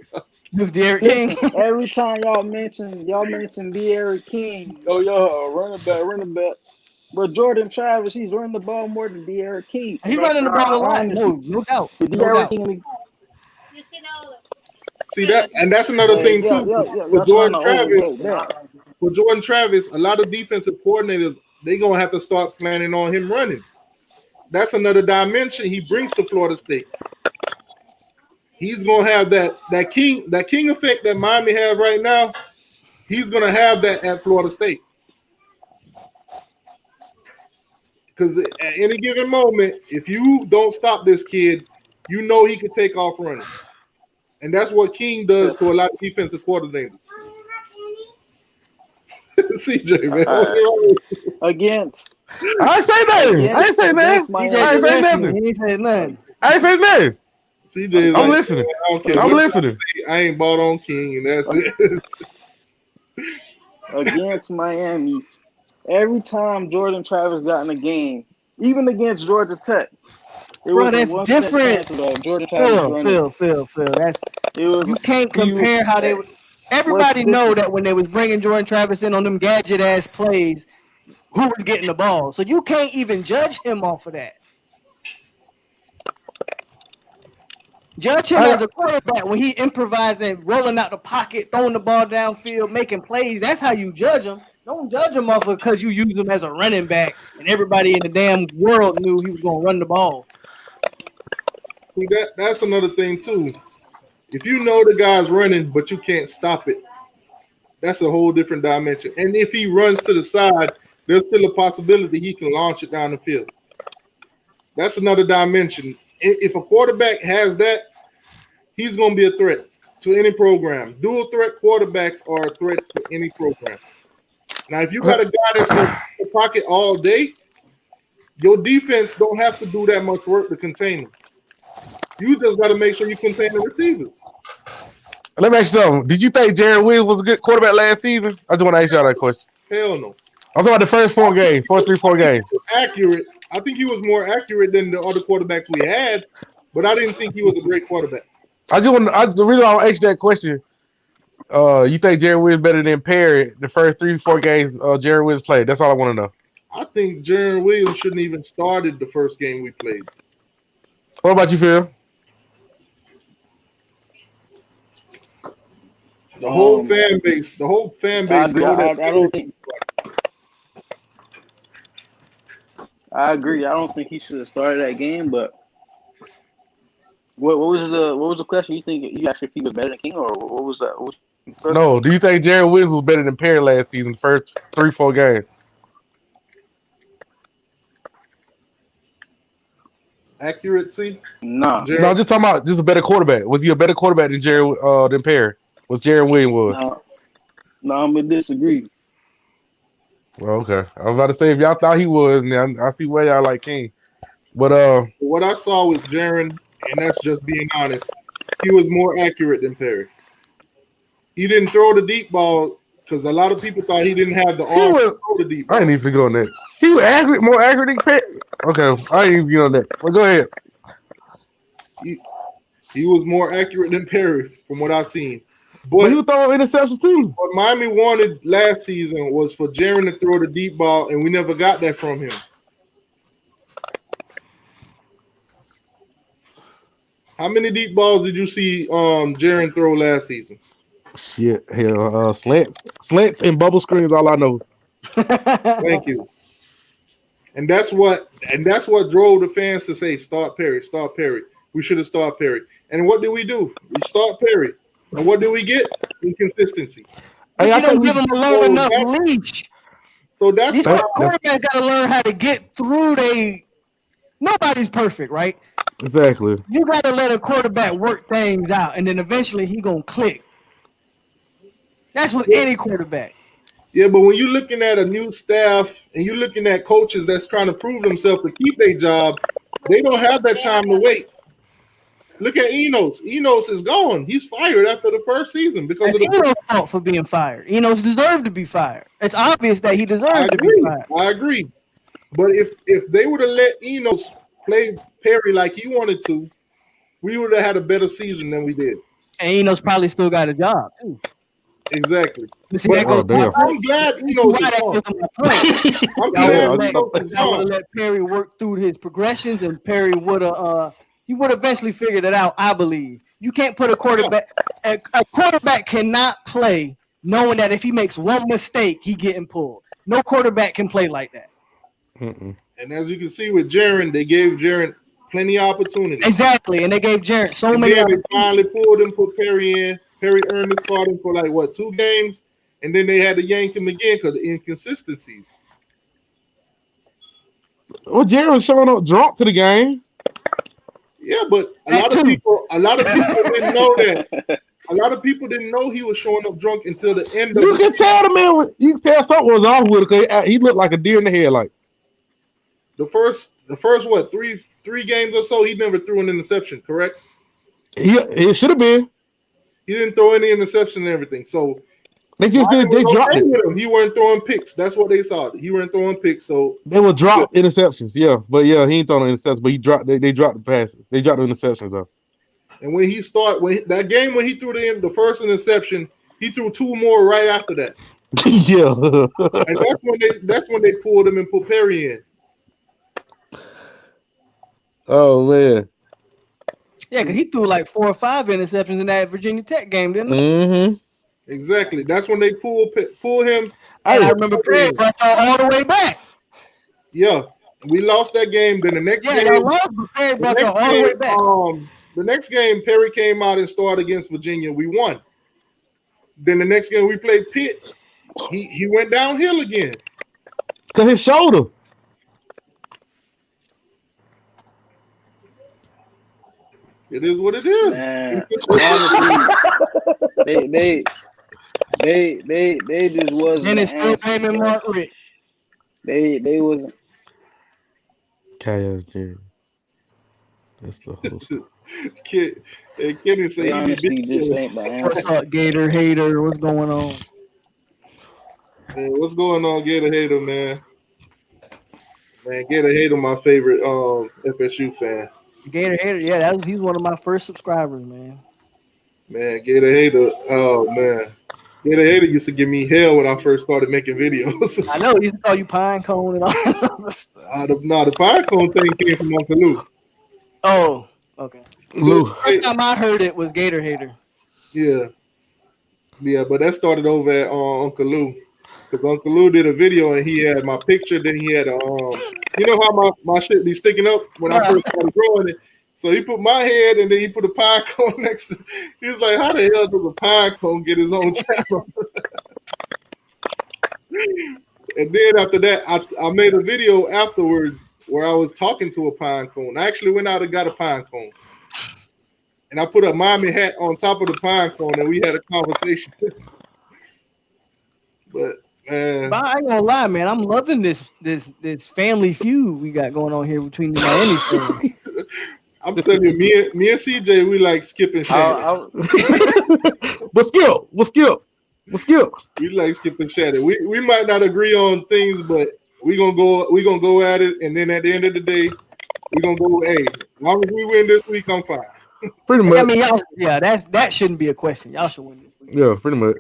with De'Aaron King. Every time y'all mention De'Aaron King, running back. But Jordan Travis, he's running the ball more than De'Aaron King. He's running the ball a lot. No doubt. King. See that, and that's another thing too. With Jordan Travis, a lot of defensive coordinators they gonna have to start planning on him running. That's another dimension he brings to Florida State. He's gonna have that king effect that Miami have right now. He's gonna have that at Florida State. Because at any given moment, if you don't stop this kid, you know he could take off running. And that's what King does to a lot of defensive coordinators. CJ, man. Against. I ain't say nothing. I ain't say nothing. I ain't say nothing. He ain't say nothing. I ain't say nothing. CJ is I'm like, listening. I don't care I'm listening. I ain't bought on King, and that's it. Against Miami, every time Jordan Travis got in a game, even against Georgia Tech, bro, that's different. Phil. You can't compare how they. Everybody know that when they was bringing Jordan Travis in on them gadget ass plays, who was getting the ball. So you can't even judge him off of that. Judge him as a quarterback when he improvising, rolling out the pocket, throwing the ball downfield, making plays. That's how you judge him. Don't judge him off of because you use him as a running back and everybody in the damn world knew he was going to run the ball. See, that's another thing too. If you know the guy's running, but you can't stop it, that's a whole different dimension. And if he runs to the side, there's still a possibility he can launch it down the field. That's another dimension. If a quarterback has that, he's going to be a threat to any program. Dual threat quarterbacks are a threat to any program. Now, if you got a guy that's in the pocket all day, your defense don't have to do that much work to contain him. You just got to make sure you contain the receivers. Let me ask you something. Did you think Jared Williams was a good quarterback last season? I just want to ask y'all that question. Hell no. I'm talking about the first 4 games, 4 games. Accurate. I think he was more accurate than the other quarterbacks we had, but I didn't think he was a great quarterback. The reason I asked that question, you think Jared Williams better than Perry the first 3-4 games Jared Williams played? That's all I want to know. I think Jared Williams shouldn't even started the first game we played. What about you, Phil? The whole fan base. I agree. I don't think he should have started that game. But what was the question? You think you asked if he was better than King, or what was that? No. Do you think Jared Williams was better than Perry last season, first 3-4 games? Accuracy? No. No, just talking about just a better quarterback. Was he a better quarterback than than Perry? Was Jared Williams was? No, I'm gonna disagree. Well, okay. I was about to say if y'all thought he was, then I see why y'all like King. But what I saw with Jaron, and that's just being honest, he was more accurate than Perry. He didn't throw the deep ball because a lot of people thought he didn't have the arm to throw the deep ball. I didn't even forget on that. He was more accurate than Perry. Okay, I didn't even get on that. Well, go ahead. He was more accurate than Perry from what I've seen. But he was throwing interceptions too. What Miami wanted last season was for Jaren to throw the deep ball, and we never got that from him. How many deep balls did you see Jaren throw last season? Shit, hell, slants and bubble screens. All I know. Thank you. And that's what drove the fans to say, start Perry, start Perry. We should have started Perry. And what did we do? We start Perry. And what did we get? Inconsistency. But you don't give them a long enough leash. So that's these quarterbacks got to learn how to get through nobody's perfect, right? Exactly. You got to let a quarterback work things out, and then eventually he going to click. That's with any quarterback. Yeah, but when you're looking at a new staff and you're looking at coaches that's trying to prove themselves to keep their job, they don't have that time to wait. Look at Enos. Enos is gone. He's fired after the first season because of Enos' fault for being fired. Enos deserved to be fired. It's obvious that he deserved to be fired. I agree. But if they would have let Enos play Perry like he wanted to, we would have had a better season than we did. And Enos probably still got a job too. Exactly. See, I'm glad Enos is gone. I'm glad Enos is gone. I would have let Perry work through his progressions, and Perry would have he would eventually figured it out. I believe you can't put a quarterback. A quarterback cannot play knowing that if he makes one mistake, he getting pulled. No quarterback can play like that. And as you can see with Jaren, they gave Jaren plenty of opportunities. Exactly, and they gave Jaren so many. They finally pulled him, put Perry in. Perry earned the starting for 2 games, and then they had to yank him again because of inconsistencies. Well, Jaren's showing up drunk to the game. Yeah, but a lot of people didn't know that. A lot of people didn't know he was showing up drunk until the end of You can tell the man. You can tell something was off with it because he looked like a deer in the headlight. The first what three games or so, he never threw an interception. Correct? It should have been. He didn't throw any interception and everything. So they just did. They dropped it. He weren't throwing picks. That's what they saw. He weren't throwing picks. So they were dropped interceptions. Yeah, but he ain't throwing interceptions. But he dropped. They dropped the passes. They dropped the interceptions though. And when he threw the first interception, he threw 2 more right after that. Yeah. And that's when they pulled him and put Perry in. Oh man. Yeah, because he threw 4 or 5 interceptions in that Virginia Tech game, didn't he? Mm-hmm. Exactly. That's when they pull him. And I remember Perry brought y'all all the way back. Yeah. We lost that game. Then the next game. Perry brought y'all all the way back. The next game, Perry came out and started against Virginia. We won. Then the next game we played Pitt. He went downhill again. Because his shoulder. It is what it is. Man, honestly, they just wasn't. And it's still blaming Mark Richt. They wasn't. KSJ. That's the host. Kenny say honestly just ain't the answer. What's up, Gator Hater? What's going on? Hey, what's going on, Gator Hater, man? Man, Gator Hater, my favorite FSU fan. Gator Hater, yeah, he's one of my first subscribers, man. Man, Gator Hater, oh man. Gator Hater used to give me hell when I first started making videos. I know, he used to call you Pine Cone and all that other stuff. The Pine Cone thing came from Uncle Lou. Oh, okay. Lou. First time I heard it was Gator Hater. Yeah, but that started over at Uncle Lou. Because Uncle Lou did a video and he had my picture, then he had you know how my shit be sticking up when I first started growing it. So he put my head and then he put a pine cone next to. He was like, "How the hell does a pine cone get his own channel?" And then after that, I made a video afterwards where I was talking to a pine cone. I actually went out and got a pine cone, and I put a Miami hat on top of the pine cone, and we had a conversation. But man, I ain't gonna lie, man. I'm loving this family feud we got going on here between the Miami fans. I'm telling you, me and CJ, we like skipping Shannon. What's Skip? We like skipping Shannon. We might not agree on things, but we gonna go at it, and then at the end of the day, we gonna go. Hey, as long as we win this week, I'm fine. Pretty much. I mean, y'all, yeah, that shouldn't be a question. Y'all should win this week. Yeah, pretty much.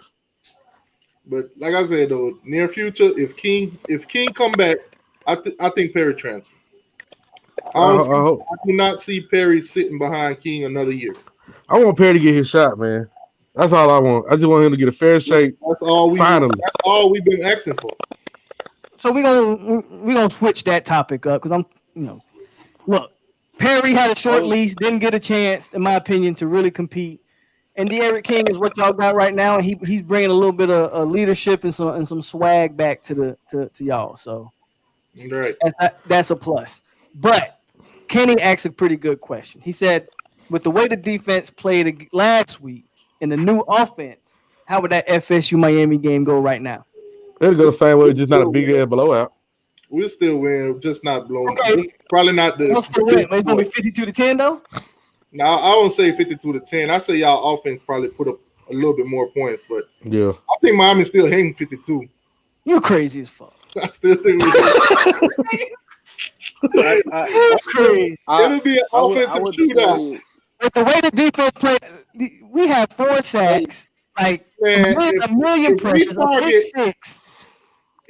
But like I said though, near future, if King come back, I think Perry transfer. I do not see Perry sitting behind King another year. I want Perry to get his shot, man. That's all I want. I just want him to get a fair shake. That's all we've been asking for. So we're gonna switch that topic up because look, Perry had a short lease, didn't get a chance, in my opinion, to really compete. And De'Aaron King is what y'all got right now, and he's bringing a little bit of leadership and some swag back to y'all. So right, that's a plus. But Kenny asked a pretty good question. He said, with the way the defense played last week and the new offense, how would that FSU Miami game go right now? It'll go the same way, just not a big ass blowout. We'll still win, just not blowing. Okay. Probably not the. It's gonna be 52-10 though. No, I won't say 52-10. I say y'all offense probably put up a little bit more points, but yeah, I think Miami's still hanging 52. You crazy as fuck. I still think we're crazy. It'll be an offensive shootout. With the way the defense played, we have 4 sacks, like a million pressures, a big 6.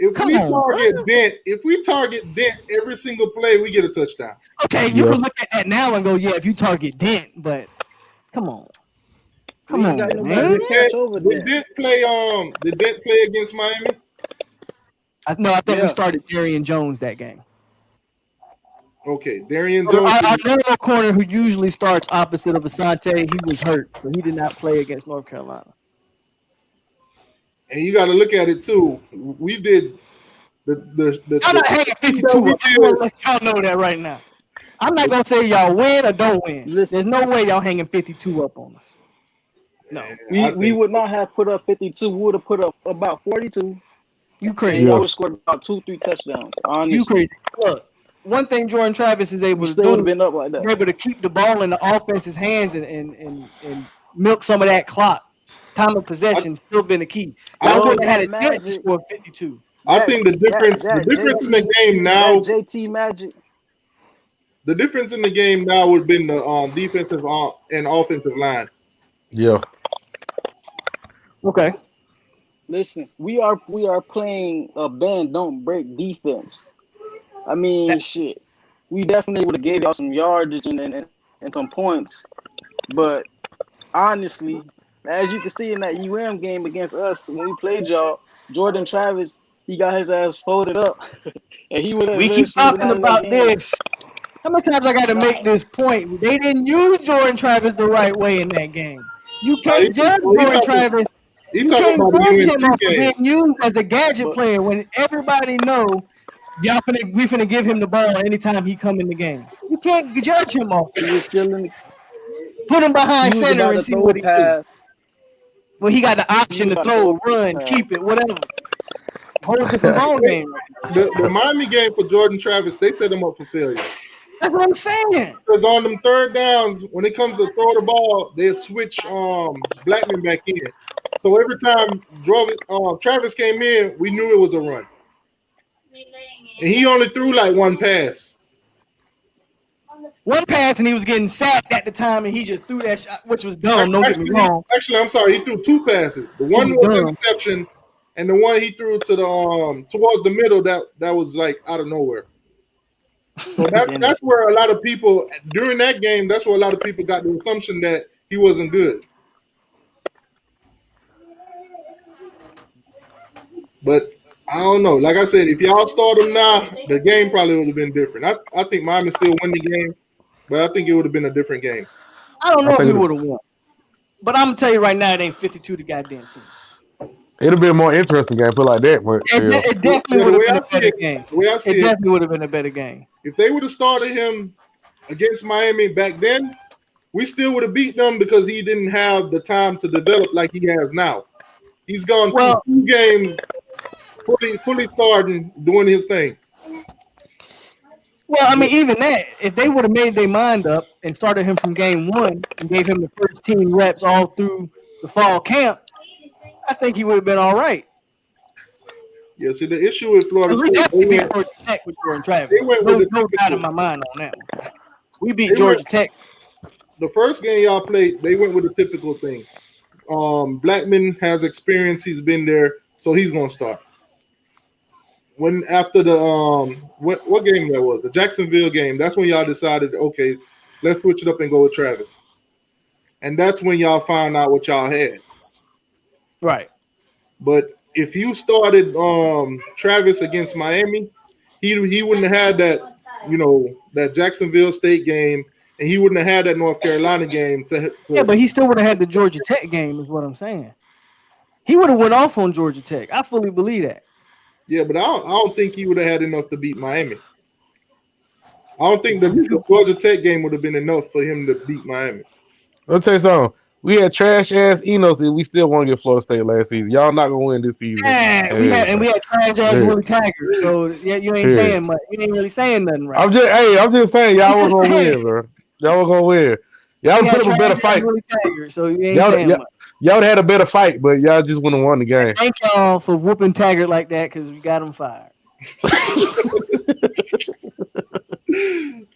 If we target Dent every single play, we get a touchdown. Okay, you can look at that now and go, yeah, if you target Dent, but come on, man. Did Dent play against Miami? I think we started Darian Jones that game. Okay, Darian Jones. Our middle corner who usually starts opposite of Asante, he was hurt, so he did not play against North Carolina. And you got to look at it too. We did the I'm not hanging 52. I'm gonna let y'all know that right now. I'm not gonna say y'all win or don't win. There's no way y'all hanging 52 up on us. No, we would not have put up 52. We would have put up about 42. You crazy? We would have scored about 2-3 touchdowns. Honestly, you crazy? Look, one thing Jordan Travis is able to do is been up like that. Able to keep the ball in the offense's hands and milk some of that clock. Time of possession still been the key. I would have had a chance to score 52. I think the difference in the game now. JT Magic. The difference in the game now would have been the defensive and offensive line. Yeah. Okay. Listen, we are playing a bend don't break defense. I mean, shit. We definitely would have gave y'all some yardage and some points, but honestly, as you can see in that game against us when we played y'all, Jordan Travis, he got his ass folded up, and he would have. We keep talking about this. How many times I got to make this point? They didn't use Jordan Travis the right way in that game. You can't judge Jordan Travis. You can't judge him off of being used as a gadget player when everybody know we finna give him the ball anytime he come in the game. You can't judge him off. Put him behind center and see what he does. Well, he got the option to throw, run, keep it, whatever. Whole different ball game. The Miami game for Jordan Travis, they set him up for failure. That's what I'm saying. Because on them third downs, when it comes to throw the ball, they switch Blackman back in. So every time Travis came in, we knew it was a run. And he only threw like one pass. One pass, and he was getting sacked at the time, and he just threw that shot, which was dumb. Don't get me wrong. Actually, I'm sorry. He threw 2 passes. The one was an interception, and the one he threw to the towards the middle that was like out of nowhere. So that's where a lot of people during that game. That's where a lot of people got the assumption that he wasn't good. But I don't know. Like I said, if y'all start him now, the game probably would have been different. I think Miami still win the game, but I think it would have been a different game. I don't know if we would have won. But I'm going to tell you right now, it ain't 52 the goddamn team. It'll be a more interesting game, put like that. But it definitely would have been a better game. It definitely would have been a better game. If they would have started him against Miami back then, we still would have beat them because he didn't have the time to develop like he has now. He's gone through 2 games fully starting, doing his thing. Well, I mean, even that, if they would have made their mind up and started him from game 1 and gave him the first team reps all through the fall camp, I think he would have been all right. Yeah, see, the issue with Florida State, they beat Georgia Tech with Jordan Travis. No doubt in my mind on that one. We beat Georgia Tech. The first game y'all played, they went with a typical thing. Blackman has experience. He's been there, so he's gonna start. When after the what game that was, the Jacksonville game, that's when y'all decided, okay, let's switch it up and go with Travis. And that's when y'all found out what y'all had. Right. But if you started Travis against Miami, he wouldn't have had that, that Jacksonville State game, and he wouldn't have had that North Carolina game. Yeah, but he still would have had the Georgia Tech game, is what I'm saying. He would have went off on Georgia Tech. I fully believe that. Yeah, but I don't think he would have had enough to beat Miami. I don't think the Georgia Tech game would have been enough for him to beat Miami. I'll tell you something. We had trash ass Enos, and we still won against Florida State last season. Y'all not gonna win this season. Yeah, we had trash ass Willie Taggart. So yeah, you ain't saying much. You ain't really saying nothing right. I'm just saying y'all was gonna win, bro. Y'all was gonna win. Y'all would put up a better fight. Taggart, so you ain't saying much. Y'all would have had a better fight, but y'all just wouldn't have won the game. Thank y'all for whooping Taggart like that because we got him fired.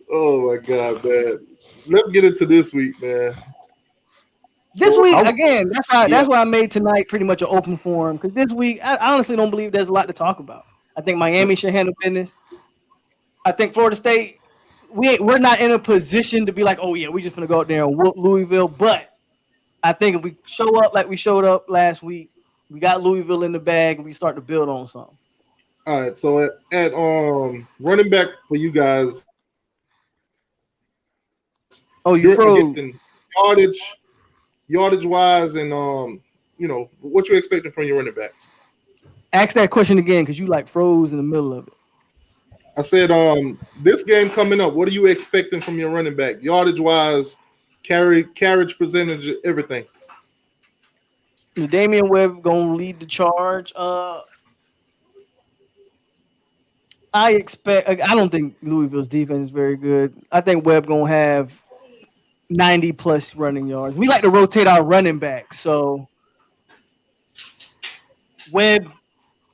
Oh my God, man! Let's get into this week, man. This week again, that's why I made tonight pretty much an open forum because this week I honestly don't believe there's a lot to talk about. I think Miami should handle business. I think Florida State, we're not in a position to be like, oh yeah, we just gonna go out there and whoop Louisville. But I think if we show up like we showed up last week, we got Louisville in the bag and we start to build on something. All right, so at running back for you guys. Oh, you froze. Yardage wise, and what you expecting from your running backs? Ask that question again because you froze in the middle of it. I said, this game coming up, what are you expecting from your running back? Yardage wise, carriage percentage, everything. Damian Webb gonna lead the charge. I don't think Louisville's defense is very good. I think Webb gonna have 90 plus running yards. We like to rotate our running back, so Webb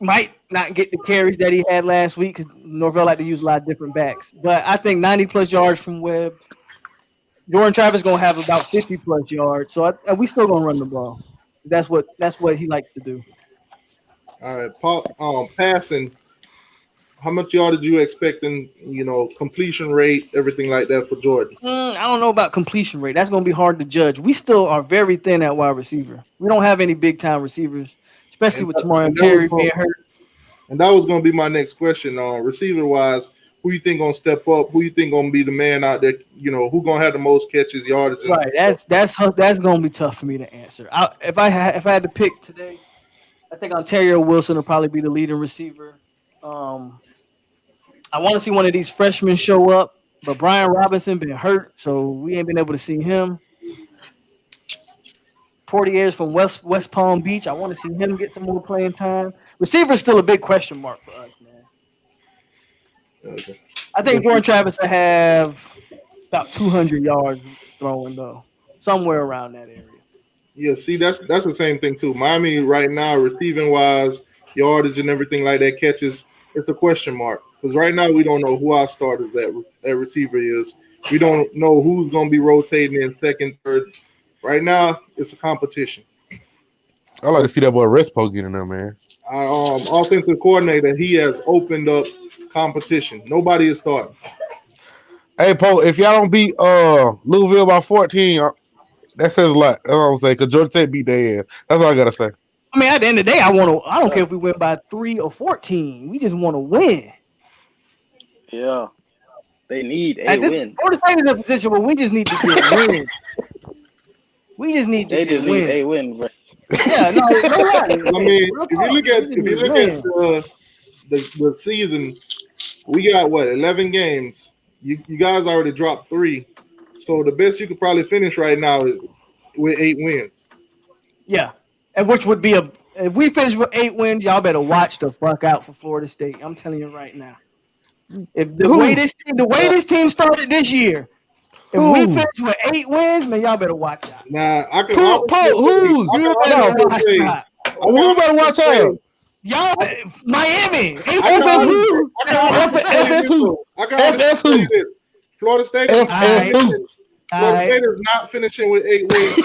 might not get the carries that he had last week because Norvell like to use a lot of different backs. But I think 90 plus yards from Webb. Jordan Travis gonna have about 50 plus yards, so we still gonna run the ball. That's what he likes to do. All right, Paul. Passing. How much yardage you expecting? Completion rate, everything like that for Jordan. I don't know about completion rate. That's gonna be hard to judge. We still are very thin at wide receiver. We don't have any big time receivers, especially with Tamarian Terry being hurt. And that was gonna be my next question. Receiver wise, who you think gonna step up? Who you think gonna be the man out there? Who gonna have the most catches, yardage? Right. That's gonna be tough for me to answer. If I had to pick today, I think Ontario Wilson will probably be the leading receiver. I want to see one of these freshmen show up, but Brian Robinson been hurt, so we ain't been able to see him. Portier's from West Palm Beach. I want to see him get some more playing time. Receiver's still a big question mark for us, man. Okay. I think Jordan Travis will have about 200 yards throwing, though, somewhere around that area. Yeah, see, that's the same thing, too. Miami right now, receiving-wise, yardage and everything like that, catches, it's a question mark. Because right now we don't know who our starters at receiver is. We don't know who's going to be rotating in second, third. Right now, it's a competition. I like to see that boy Respo get in there, man. Offensive coordinator, he has opened up competition. Nobody is starting. Hey, Paul, if y'all don't beat Louisville by 14, that says a lot. That's what I'm saying. Because Georgia Tech beat their ass. That's all I gotta say. I mean, at the end of the day, I don't care if we win by 3 or 14. We just want to win. Yeah, they need a win. Florida State is in a position where we just need to get wins. We just need to they get just need a win, bro. Yeah, no right. I mean, if you look at the season, we got 11 games. You guys already dropped 3, so the best you could probably finish right now is with 8 wins. Yeah, and which would be if we finish with 8 wins, y'all better watch the fuck out for Florida State. I'm telling you right now. If the way this team started this year, if we finish with 8 wins, man, y'all better watch out. Nah, I can. Who better watch out? Y'all, Miami. I can say this. Florida State is not finishing with 8 wins.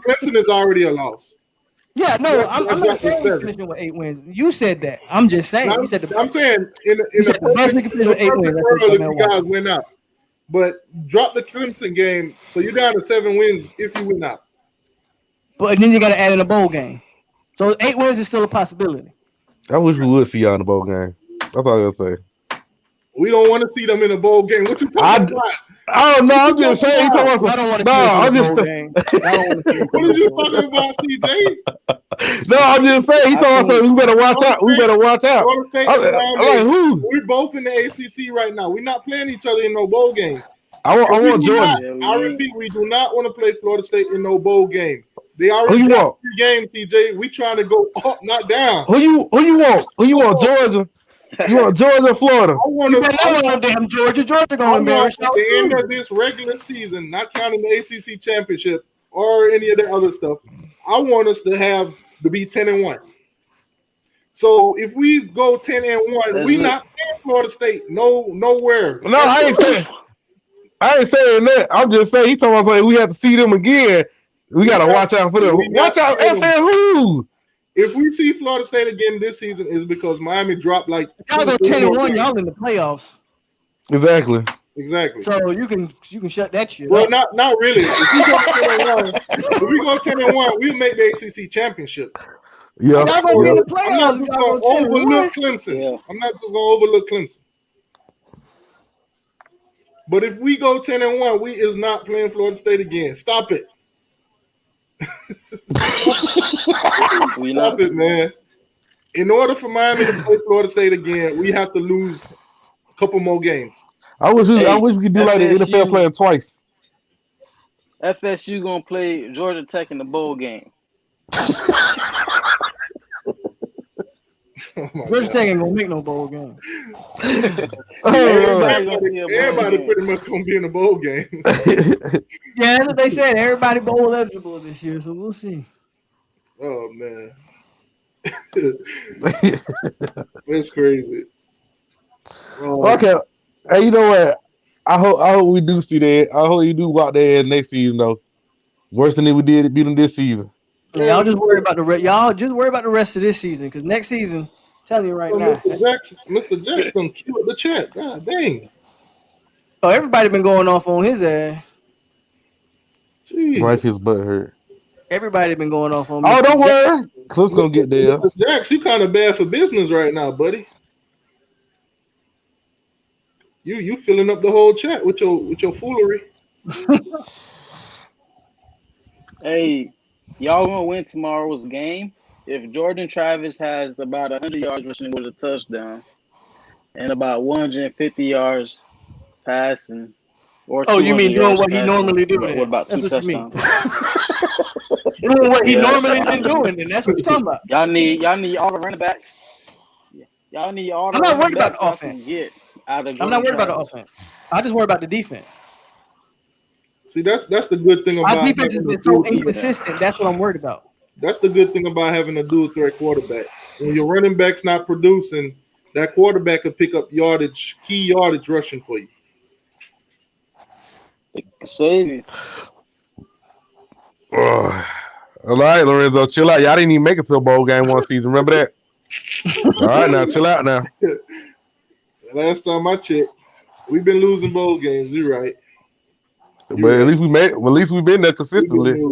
Clemson is already a loss. Yeah, no, I'm not dropped to saying we're 7. finishing with 8 wins. You said that. I'm just saying. Now, You said I'm saying in said the best we can finish with 8 wins. That's world, it, if you Milwaukee. guys win out, but drop the Clemson game, so you're down to 7 wins if you win out. But then you got to add in a bowl game. So 8 wins is still a possibility. I wish we would see y'all in the bowl game. That's all I gotta say. We don't want to see them in a bowl game. What you talking about? Oh no, I'm just saying. I don't want to see us in a bowl game. What are you talking about, CJ? No, I'm just saying. He told us we better watch out. We better watch out. I'm like, who? We're both in the ACC right now. We're not playing each other in no bowl games. I want Georgia. I repeat, we do not want to play Florida State in no bowl game. They already Who you want? 3 games, CJ. We trying to go up, not down. Who you want? Who you want? Georgia? You want Georgia or Florida? I want damn Georgia. Georgia going to embarrass at the end of this regular season, not counting the ACC championship or any of the other stuff. I want us to be 10-1. So if we go 10-1, we not playing Florida State. Nowhere. No, I ain't saying that. I'm just saying he told us like we have to see them again. We gotta watch out for them. Watch out, FSU. If we see Florida State again this season, is because Miami dropped like y'all go 10-1. Y'all in the playoffs. Exactly. So you can shut that shit. Well, up. not really. If we go 10-1, we'll make the ACC championship. Yeah. Y'all gonna be in the I'm not playoffs. just gonna overlook Clemson. Yeah. I'm not just gonna overlook Clemson. But if we go 10-1, we is not playing Florida State again. Stop it. Stop it, man. In order for Miami to play Florida State again, we have to lose a couple more games. I wish we could do like the NFL playing twice. FSU gonna play Georgia Tech in the bowl game. Georgia Tech ain't gonna make no bowl game. Everybody pretty much gonna be in the bowl game. Yeah, that's what they said. Everybody bowl eligible this year, so we'll see. Oh man, that's crazy. Okay, hey, you know what? I hope we do see that. I hope you do go out there next season though. Worse than we did beat them this season. Yeah, y'all just worry about the rest of this season, because next season, I'm telling you right now, Mr. Jackson killed the chat. God dang. Oh, everybody been going off on his ass. Jeez. Right, his butt hurt. Everybody been going off on. Oh, don't worry. Cliff's gonna get there. Mr. Jax, you kind of bad for business right now, buddy. You filling up the whole chat with your foolery. Hey, y'all gonna win tomorrow's game if Jordan Travis has about 100 yards rushing with a touchdown and about 150 yards passing. Or you mean doing what he normally do? What about that's 2 what touchdowns? You mean? Doing what he normally been doing, and that's what you're talking about. Y'all need all the running backs. Y'all need all the. I'm not worried about the offense. I'm not worried about the offense. I just worry about the defense. See, that's the good thing about our defense has been so inconsistent. That's what I'm worried about. That's the good thing about having a dual threat quarterback. When your running back's not producing, that quarterback could pick up key yardage rushing for you. Save you. All right, Lorenzo, chill out. Y'all didn't even make it to a bowl game one season. Remember that? All right, now chill out now. Last time I checked, we've been losing bowl games. You're right. But at least we made. Well, at least we've been there consistently.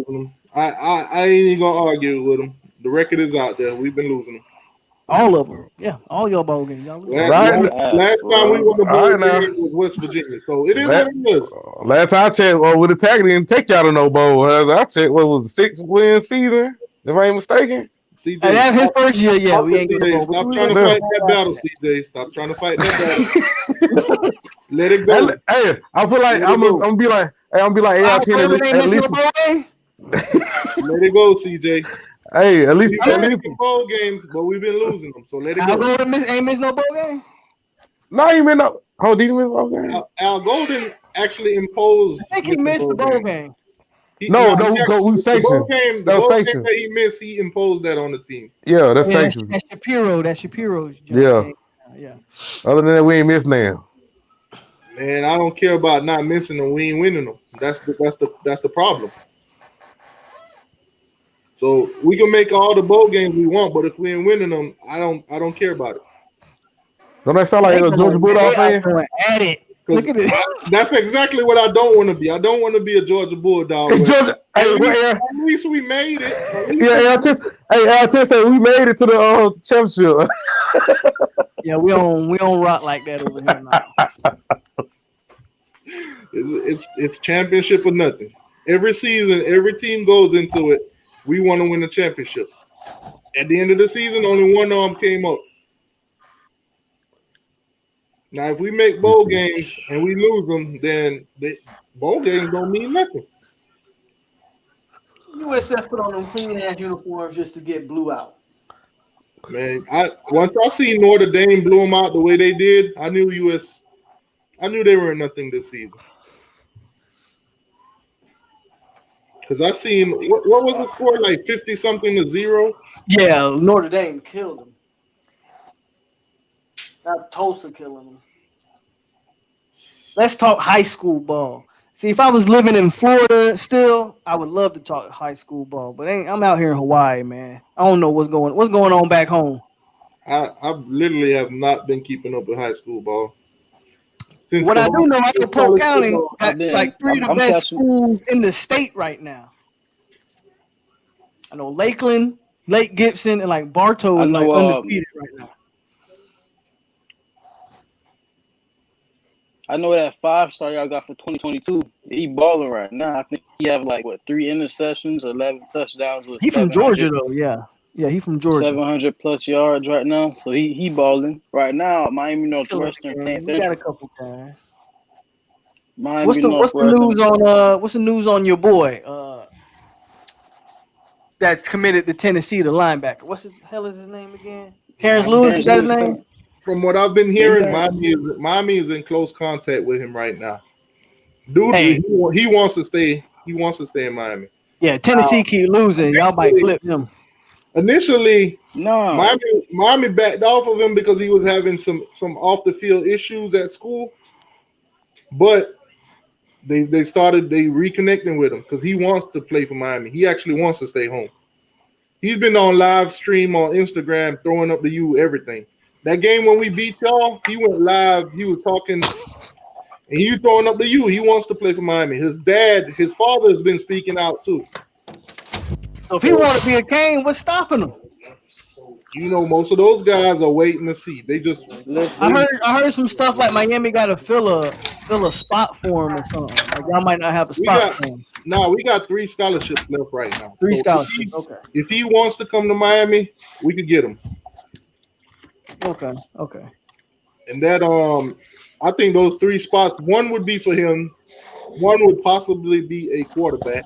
I ain't even gonna argue with them. The record is out there. We've been losing them. All of them. Yeah, all your bowl games. Last time we won the bowl game was West Virginia. So it is what it is. Last time I checked, with the tag didn't take y'all to no bowl. I checked, what was the 6-win season? If I ain't mistaken. CJ, and that's his first year. Yeah, we ain't gonna stop trying to fight that battle, CJ. Stop trying to fight that battle. Let it go. Hey, I feel like I'm gonna be like, at least. Let it go, CJ. Hey, at least bowl games, but we've been losing them. So let it go. Al Golden ain't missed no bowl game. No, he missed no. Oh, did he miss bowl game? Al Golden actually imposed. I think he missed the bowl game. No, we sanctioned. The bowl game that he missed, he imposed that on the team. Yeah, that's sanctions. That's Shapiro's job. Yeah. Other than that, we ain't missed now. Man, I don't care about not missing them. We ain't winning them. That's the problem. So we can make all the bowl games we want, but if we ain't winning them, I don't care about it. Don't that sound like a Georgia Bulldog fan? At it. Look at this. That's exactly what I don't want to be. I don't want to be a Georgia Bulldog. At least we made it. Hey, say we made it to the championship. Yeah, we don't rock like that over here now. It's championship or nothing. Every season, every team goes into it. We want to win the championship. At the end of the season, only one of them came up. Now, if we make bowl games and we lose them, then bowl games don't mean nothing. USF put on them clean ass uniforms just to get blew out. Man, once I seen Notre Dame blow them out the way they did, I knew they were nothing this season. Because I seen what was the score, like 50-something-0? Yeah, Notre Dame killed them. Not Tulsa killing them. Let's talk high school ball. See, if I was living in Florida still, I would love to talk high school ball. But I'm out here in Hawaii, man. I don't know what's going on back home. I literally have not been keeping up with high school ball. What I do know, I know Polk County got like 3 of the best schools in the state right now. I know Lakeland, Lake Gibson, and like Bartow is like undefeated right now. I know that 5-star y'all got for 2022. He balling right now. I think he have like 3 interceptions, 11 touchdowns. He from Georgia though, yeah. Yeah, he from Georgia. 700 plus yards right now, so he balling right now. Miami Northwestern. We got a couple guys. Miami what's the news on your boy? That's committed to Tennessee, the linebacker. What's the hell is his name again? Terrence Lewis. Is that his name? From what I've been hearing, Miami is in close contact with him right now. Dude, he wants to stay. He wants to stay in Miami. Yeah, Tennessee keep losing. Y'all might flip him. Initially, Miami backed off of him because he was having some off the field issues at school. But they reconnecting with him because he wants to play for Miami. He actually wants to stay home. He's been on live stream on Instagram, throwing up the U everything. That game when we beat y'all, he went live. He was talking, and he was throwing up the U. He wants to play for Miami. His father has been speaking out too. So if he want to be a Cane, what's stopping him? You know, most of those guys are waiting to see. They just. I heard some stuff like Miami got to fill a spot for him or something. Like y'all might not have a spot for him. No, we got 3 scholarships left right now. 3 scholarships. Okay. If he wants to come to Miami, we could get him. Okay. And that I think those 3 spots, one would be for him, one would possibly be a quarterback.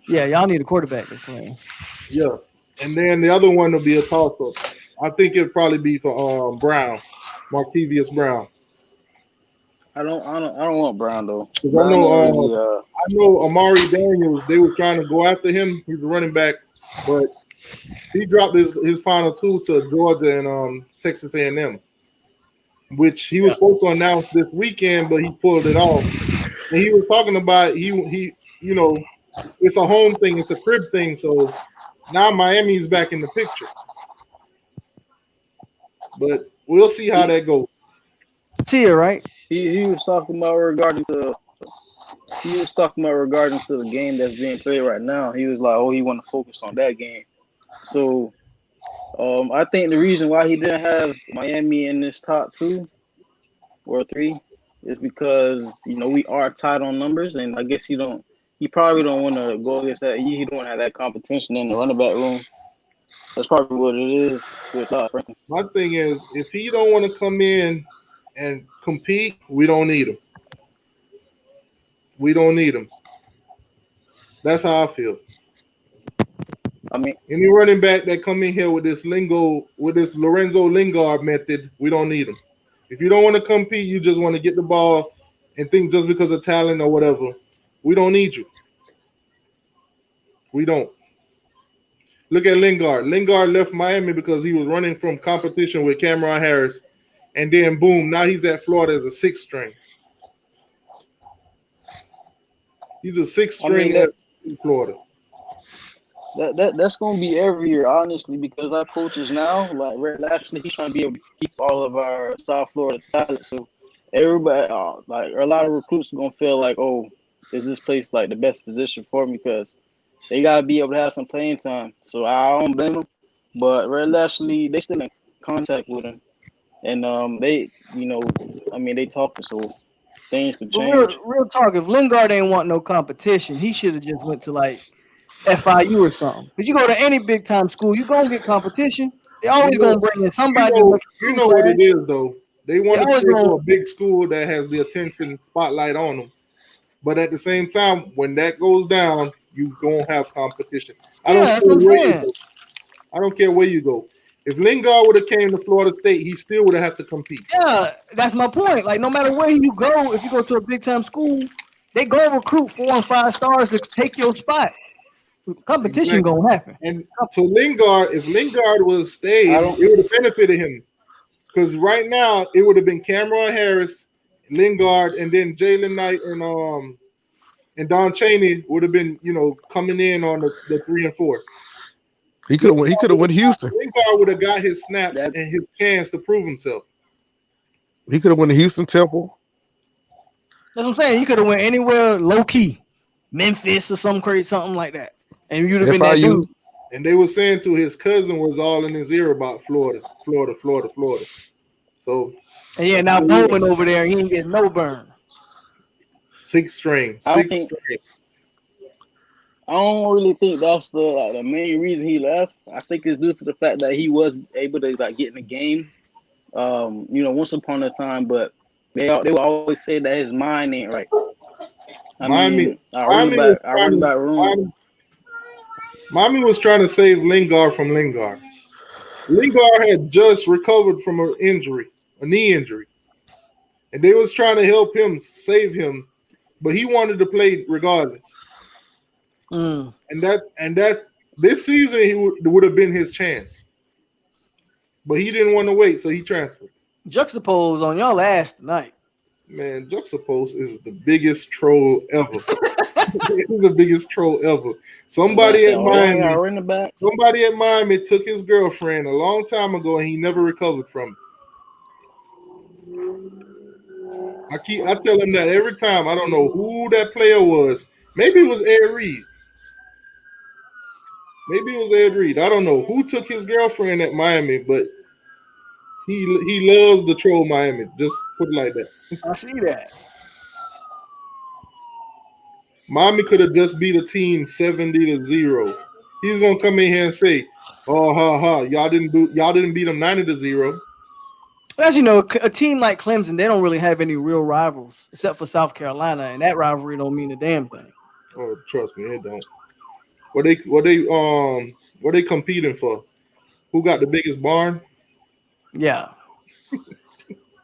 Yeah, y'all need a quarterback this time. Yeah. And then the other one will be a toss-up. I think it'd probably be for Brown, Markevius Brown. I don't want Brown though. I know Amari Daniels. They were trying to go after him. He's a running back, but he dropped his final 2 to Georgia and Texas A&M, which he was supposed to announce this weekend, but he pulled it off. And he was talking about he it's a home thing, it's a crib thing, so now Miami's back in the picture. But we'll see how that goes. See it, right? He was talking about regarding to the game that's being played right now. He was like, he want to focus on that game. So I think the reason why he didn't have Miami in this top 2 or 3 is because we are tied on numbers, and I guess he probably don't want to go against that. He don't have that competition in the running back room. That's probably what it is with us. My thing is, if he don't want to come in and compete, we don't need him. We don't need him. That's how I feel. I mean, any running back that come in here with this Lorenzo Lingard method, we don't need him. If you don't want to compete, you just want to get the ball and think just because of talent or whatever, we don't need you. We don't. Look at Lingard. Lingard left Miami because he was running from competition with Cameron Harris, and then boom, now he's at Florida as a 6th string. He's a 6th string at Florida. That's gonna be every year, honestly, because our coaches now, like Red Lashley, he's trying to be able to keep all of our South Florida talent. So everybody, like a lot of recruits, are gonna feel like, oh, is this place like the best position for me? Because they gotta be able to have some playing time. So I don't blame them. But Red Lashley, they still in contact with him, and they, I mean, they talking, so things could But change. real talk, if Lingard ain't want no competition, he should have just went to like FIU or something. Cause you go to any big time school, you gonna get competition. They always gonna bring in somebody to make You a know what class. it is though. They They want to always play gonna, for a big school that has the attention spotlight on them. But at the same time, when that goes down, you gonna have competition. I yeah, don't that's care what I'm where you saying. go. I don't care where you go. If Lingard would have came to Florida State, he still would have had to compete. Yeah, that's my point. Like no matter where you go, if you go to a big time school, they go recruit 4 and 5 stars to take your spot. Competition Exactly. gonna happen. And to Lingard, if Lingard would have stayed, I it don't. would have benefited him. Because right now it would have been Cameron Harris, Lingard, and then Jalen Knight and Don Chaney would have been, coming in on the 3 and 4. He could have went to Houston. Lingard would have got his snaps That and his chance to prove himself. He could have went to Houston Temple. That's what I'm saying. You could have went anywhere low key, Memphis or some crazy something like that, and you'd have been that FIU. dude. And they were saying to his cousin was all in his ear about Florida. So And yeah, now Bowman over there, he ain't getting no burn. six string. I don't really think that's the main reason he left. I think it's due to the fact that he was able to like get in the game, once upon a time. But they will always say that his mind ain't right. Miami was trying to save Lingard from Lingard. Lingard had just recovered from a knee injury, and they was trying to help him, save him, but he wanted to play regardless. And that this season he would have been his chance, but he didn't want to wait, so he transferred. Juxtapose on y'all ass tonight. Man, Juxtapose is the biggest troll ever. He's the biggest troll ever. Somebody at Miami took his girlfriend a long time ago, and he never recovered from it. I tell him that every time. I don't know who that player was. Maybe it was Ed Reed. I don't know who took his girlfriend at Miami, but he loves the troll Miami. Just put it like that. I see that. Miami could have just beat a team 70-0. He's gonna come in here and say, "Oh, y'all didn't beat them 90-0." As you know, a team like Clemson, they don't really have any real rivals except for South Carolina, and that rivalry don't mean a damn thing. Oh, trust me, it don't. What they competing for? Who got the biggest barn? Yeah.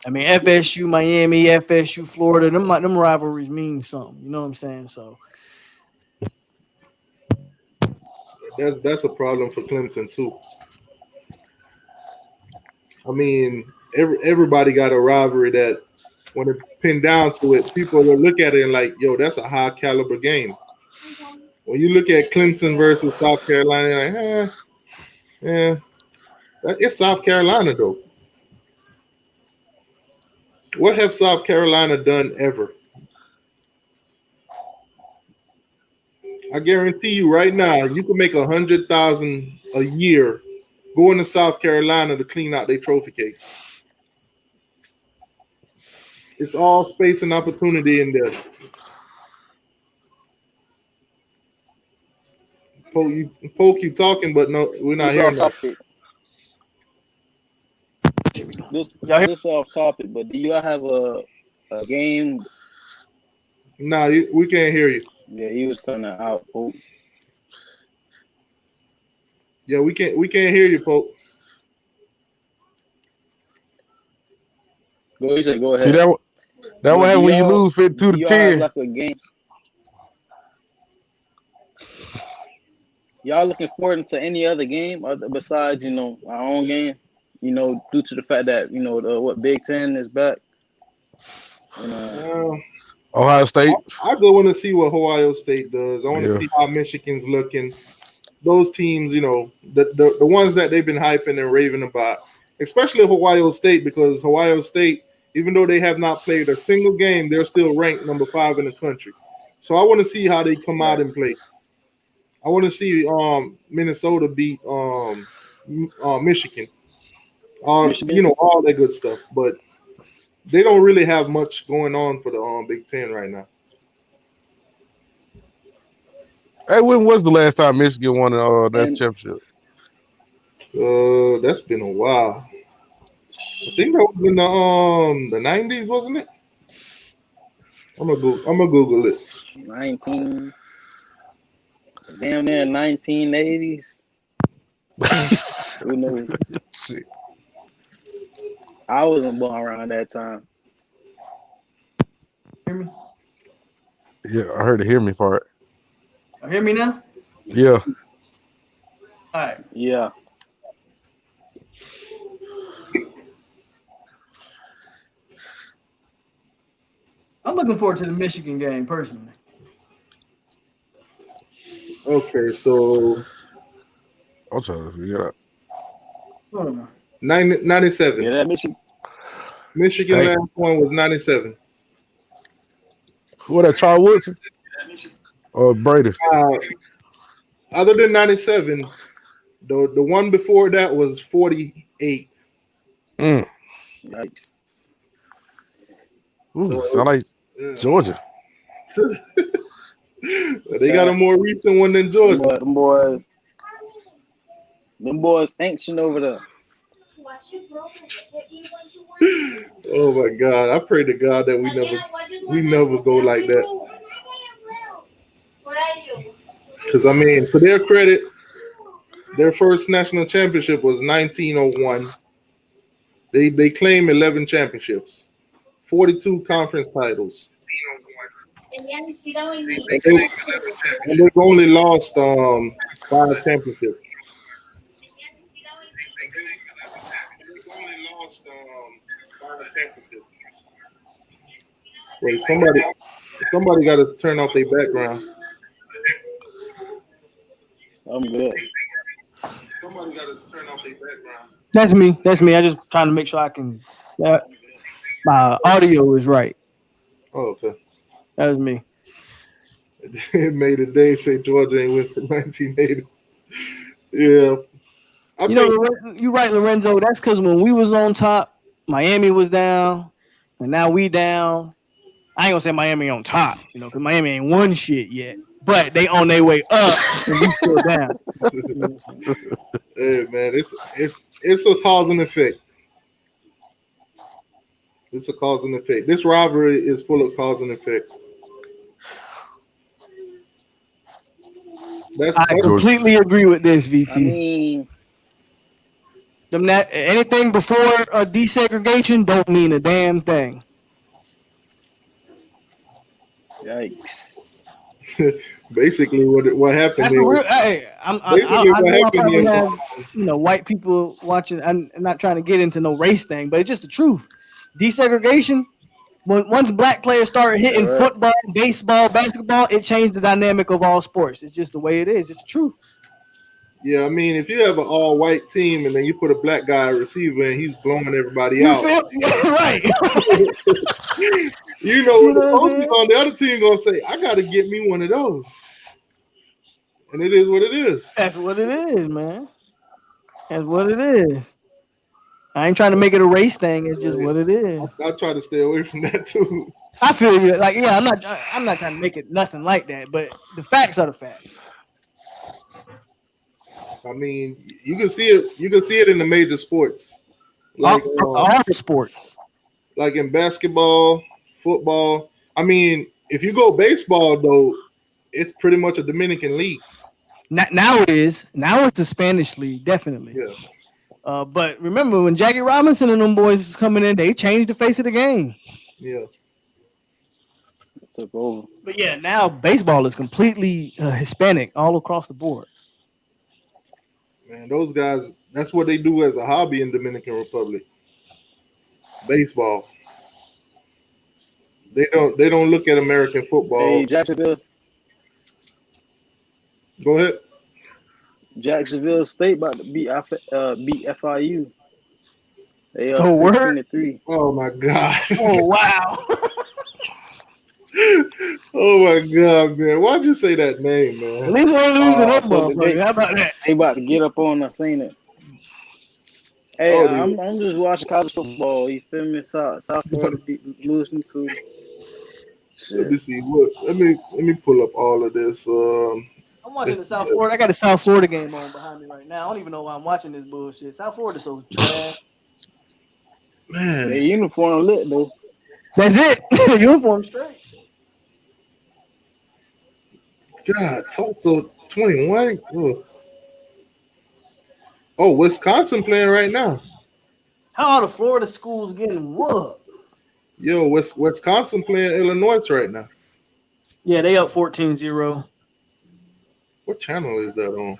I mean, FSU, Miami, FSU, Florida, them rivalries mean something. You know what I'm saying? So that's a problem for Clemson too. I mean, everybody got a rivalry that when it pinned down to it, people will look at it and like, yo, that's a high caliber game. When you look at Clemson versus South Carolina, you're like, it's South Carolina though. What have South Carolina done ever? I guarantee you right now, you can make $100,000 a year going to South Carolina to clean out their trophy case. It's all space and opportunity in there. Polk, you talking, but no, we're not hearing that. This off topic, but do y'all have a game? No, we can't hear you. Yeah, he was kind of out, Polk. Yeah, we can't hear you, Polk. Go ahead. See that what happens when you lose 52-10. Like a game. Y'all looking forward to any other game besides our own game? Due to the fact that the Big Ten is back. Ohio State. I go want to see what Ohio State does. I want to see how Michigan's looking. those teams, the ones that they've been hyping and raving about, especially Ohio State, because Ohio State, even though they have not played a single game, they're still ranked number 5 in the country. So I want to see how they come out and play. I want to see Minnesota beat Michigan. All that good stuff. But they don't really have much going on for the Big Ten right now. Hey, when was the last time Michigan won a national championship? That's been a while. I think that was in the 90s, wasn't it? I'm gonna Google it. 19, damn near 1980s. Who knows? Shit. I wasn't born around that time. Hear me? Yeah, I heard the hear me part. Hear me now? Yeah. All right. Yeah. I'm looking forward to the Michigan game personally. Okay, so I'm trying to figure it out. 97. Yeah, that Michigan. Michigan last one was 97. What, that Charles Woodson? Or Brady? Other than 97, the one before that was 48. Nice. Ooh, sound like Georgia. They got a more recent one than Georgia. Them boys ancient over there. Oh my God! I pray to God that we never go like that. Because I mean, for their credit, their first national championship was 1901. They claim 11 championships, 42 conference titles. And they've only lost 5 championships. Wait, somebody got to turn off their background. I'm good. Somebody got to turn off their background. That's me. I just trying to make sure I can. My audio is right. Oh, okay. That was me. It made a day say Georgia ain't win since 1980. Yeah. You're right, Lorenzo. That's because when we was on top, Miami was down, and now we down. I ain't gonna say Miami on top, because Miami ain't won shit yet. But they on their way up, and we still down. Hey man, it's a cause and effect. It's a cause and effect. This rivalry is full of cause and effect. I completely agree with this, VT. I mean, anything before desegregation don't mean a damn thing. Yikes. Basically, what happened is, white people watching. I'm not trying to get into no race thing, but it's just the truth. Desegregation. Once black players started hitting football, baseball, basketball, it changed the dynamic of all sports. It's just the way it is. It's the truth. Yeah, I mean, if you have an all-white team and then you put a black guy receiver and he's blowing everybody out, right? The coaches on the other team gonna say, "I got to get me one of those," and it is what it is. That's what it is, man. That's what it is. I ain't trying to make it a race thing. It's just what it is. I try to stay away from that too. I feel you. I'm not trying to make it nothing like that, but the facts are the facts. I mean, you can see it. You can see it in the major sports, all the sports, like in basketball, football. I mean, if you go baseball though, it's pretty much a Dominican league. Now it is. Now it's a Spanish league, definitely. Yeah. But remember when Jackie Robinson and them boys is coming in, they changed the face of the game. Yeah. But yeah, now baseball is completely Hispanic all across the board. Man, those guys, that's what they do as a hobby in Dominican Republic. Baseball. They don't look at American football. Hey, Jacksonville. Go ahead. Jacksonville State about to beat FIU. They are Oh, word? 16-3. Oh my God. Oh wow. Oh my God, man. Why'd you say that name, man? At least we're losing that So motherfucker. How about that? they about to get up on us, ain't it? Hey, Oh, I'm just watching college football. You feel me? South Florida losing to. let me see. What? Let me pull up all of this. I'm watching the South Florida. I got a South Florida game on behind me right now. I don't even know why I'm watching this bullshit. South Florida's so trash. Man, Their uniform lit though. That's it. Uniform straight. God, Tulsa 21. Ugh. Oh, Wisconsin playing right now. How are the Florida schools getting whooped? Yo, Wisconsin playing Illinois right now. Yeah, they up 14-0. What channel is that on?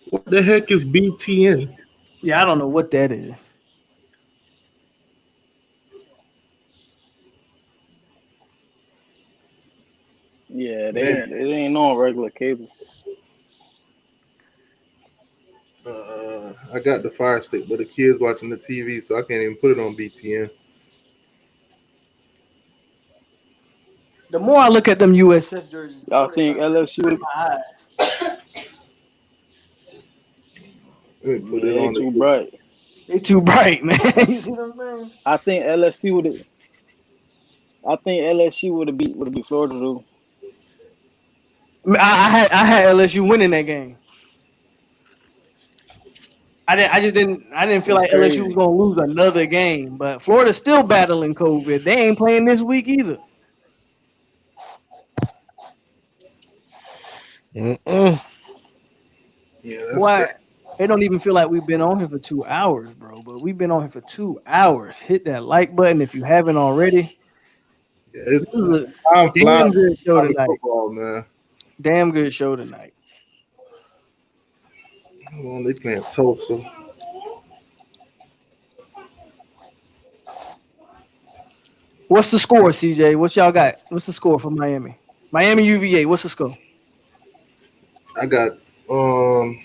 What the heck is BTN? Yeah, I don't know what that is. Yeah, they ain't on regular cable. I got the Fire Stick, but the kids watching the TV, so I can't even put it on BTN. The more I look at them USF jerseys, Y'all think LSU would my eyes. Let me put it on too bright. They too bright, man. You see what I'm saying? I think LSU would have beat Florida though. I had LSU winning that game. I didn't feel like LSU was gonna lose another game, but Florida's still battling COVID. They ain't playing this week either. Yeah, that's why great. it don't even feel like we've been on here for 2 hours, bro. But we've been on here for 2 hours. Hit that like button if you haven't already. Yeah, This is a I'm damn good show tonight. Football, man. Damn good show tonight. Well, they playing Tulsa. What's the score, CJ? What y'all got? What's the score for Miami? Miami UVA. What's the score? I got I'm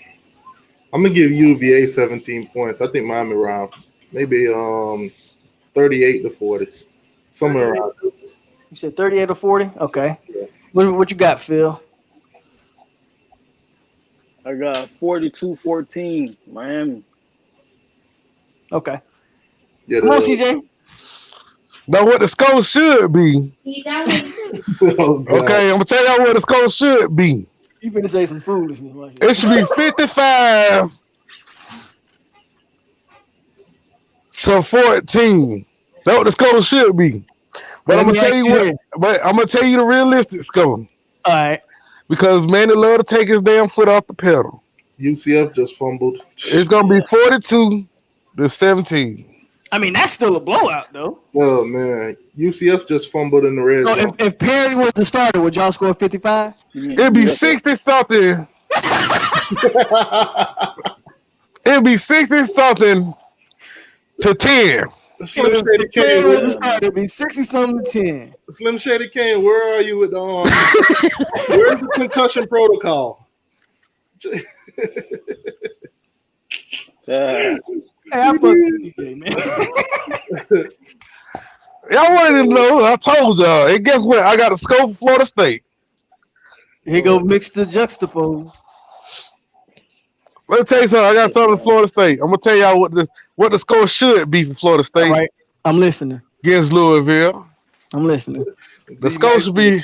gonna give UVA 17 points. I think Miami around maybe 38-40. Somewhere around. You said 38 or 40? Okay. Yeah. What you got, Phil? I got 42-14 Miami. Okay. Yeah, come on, CJ. Now what the score should be. Oh, okay, I'm gonna tell y'all what the score should be. You finna say some foolishness. Like it should be 55-14. That's what the score should be. But I'm gonna tell you what. But I'm gonna tell you the realistic score. All right. Because man, they love to take his damn foot off the pedal. UCF just fumbled. It's gonna be 42-17. I mean, that's still a blowout, though. Oh man, UCF just fumbled in the red zone. So if Perry was the starter, would y'all score 55? It'd be 60-something. It'd be 60-something to 10. Slim Shady Kane. It'd be 60-something to 10. Slim Shady Kane, where are you with the where's the concussion protocol? Yeah. Hey, I fuck with DJ, man. Y'all wanted to know. I told y'all. And guess what? I got a score for Florida State. Here go mix the juxtapose. Let me tell you something. I got something for Florida State. I'm gonna tell y'all what the score should be for Florida State. All right, I'm listening. Against Louisville. I'm listening. The score should be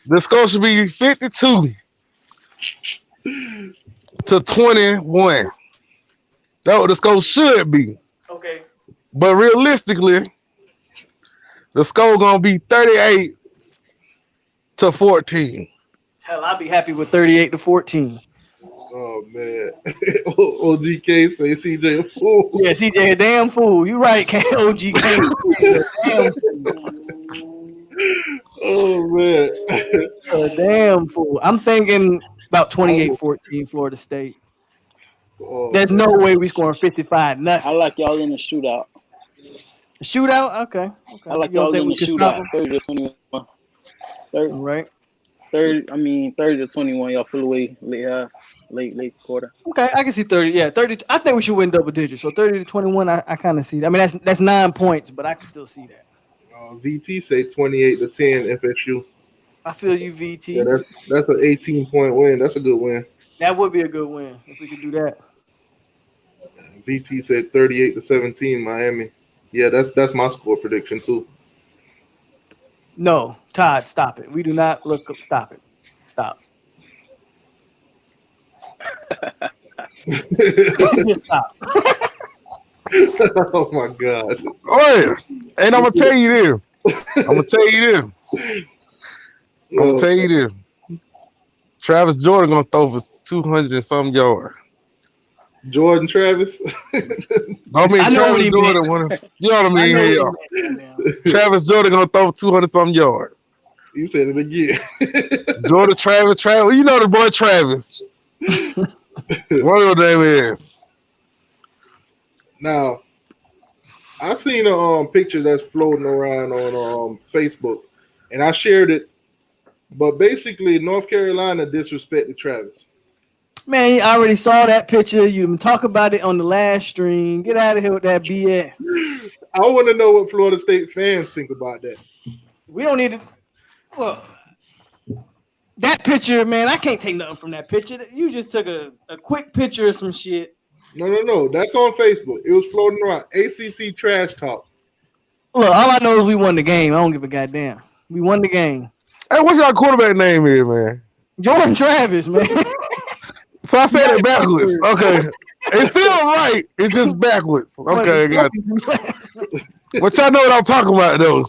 52-21. That's what the score should be. Okay. But realistically, the score gonna be 38-14. Hell, I'd be happy with 38-14. Oh man. OGK say CJ a fool. Yeah, CJ a damn fool. You right, OGK. Damn fool. Oh man. A damn fool. I'm thinking about 28-14 Florida State. Oh, there's no way we scoring 55. Nothing. I like y'all in the shootout. Shootout? Okay. I like y'all in the shootout. 30-21. 30. All right. 30 to 21. Y'all feel away late quarter. Okay, I can see 30. Yeah, 30. I think we should win double digits. So 30 to 21, I kind of see that. I mean, that's 9 points, but I can still see that. VT say 28-10 FSU. I feel you, VT. Yeah, that's an 18-point win. That's a good win. That would be a good win if we could do that. VT said 38-17 Miami. Yeah, that's my score prediction too. No, Todd, stop it. We do not look. Stop it. Stop. Stop. Oh my God. Oh yeah. And I'm gonna tell you this. I'm gonna tell you this. Travis Jordan gonna throw for 200 and some yards. Jordan Travis. I mean, Travis Jordan. You know what I mean? Travis Jordan gonna throw 200 some yards. You said it again. Jordan Travis. You know the boy Travis. What your name is? Now, I seen a picture that's floating around on Facebook, and I shared it. But basically, North Carolina disrespected Travis. Man, I already saw that picture. You talk about it on the last stream. Get out of here with that BS. I want to know what Florida State fans think about that. We don't need to. Well, that picture, man, I can't take nothing from that picture. You just took a quick picture of some shit. No. That's on Facebook. It was floating around. ACC trash talk. Look, all I know is we won the game. I don't give a goddamn. We won the game. Hey, what's your quarterback name is, man? Jordan Travis, man. So I said it backwards. Okay. It's still right. It's just backwards. Okay, I got you. But y'all know what I'm talking about, though.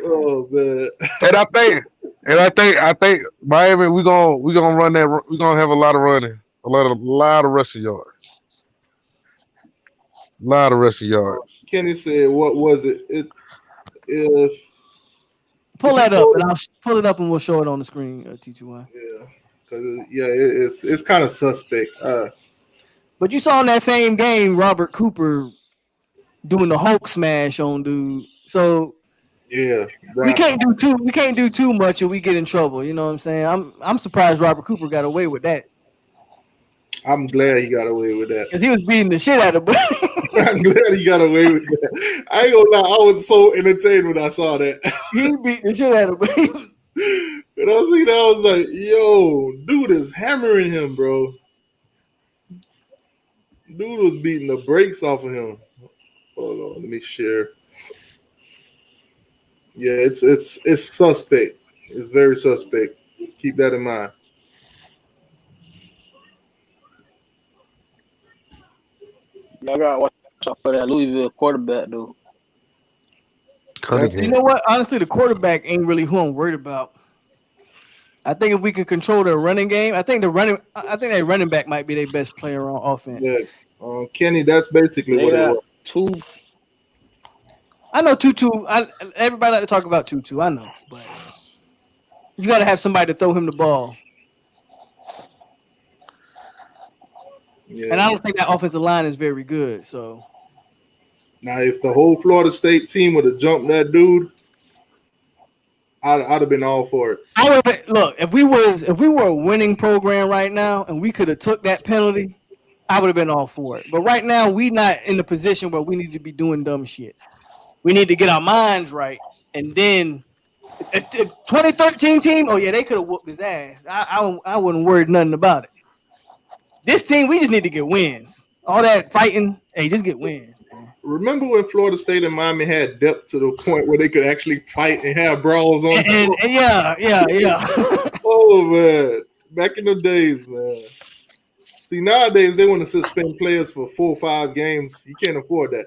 Oh man. And I think Miami, we're gonna run that. We're gonna have a lot of running, a lot of rushing yards. A lot of rushing yards. Kenny said, "What was it? If pull that up, and I'll pull it up, and we'll show it on the screen." T2Y. Yeah, because it's kind of suspect. But you saw in that same game, Robert Cooper doing the Hulk smash on dude. So yeah, we can't do too much, or we get in trouble. You know what I'm saying? I'm surprised Robert Cooper got away with that. I'm glad he got away with that. Because he was beating the shit out of him. I'm glad he got away with that. I ain't gonna lie, I was so entertained when I saw that. He beat the shit out of him. And I see that, I was like, yo, dude is hammering him, bro. Dude was beating the brakes off of him. Hold on, let me share. Yeah, it's suspect. It's very suspect. Keep that in mind. Y'all gotta watch out for that Louisville quarterback, though. You know what? Honestly, the quarterback ain't really who I'm worried about. I think if we can control the running game, I think that running back might be their best player on offense. Yeah, Kenny, that's basically what it was. I know Tutu. Everybody like to talk about Tutu. I know, but you got to have somebody to throw him the ball. Yeah, and I don't think that offensive line is very good. So now, if the whole Florida State team would have jumped that dude, I'd have been all for it. I would have look if we were a winning program right now and we could have took that penalty, I would have been all for it. But right now, we not in the position where we need to be doing dumb shit. We need to get our minds right, and then if 2013 team, oh yeah, they could have whooped his ass. I wouldn't worry nothing about it. This team, we just need to get wins. All that fighting, hey, just get wins. Man. Remember when Florida State and Miami had depth to the point where they could actually fight and have brawls on? And yeah. Oh man, back in the days, man. See, nowadays they want to suspend players for 4 or 5 games. You can't afford that.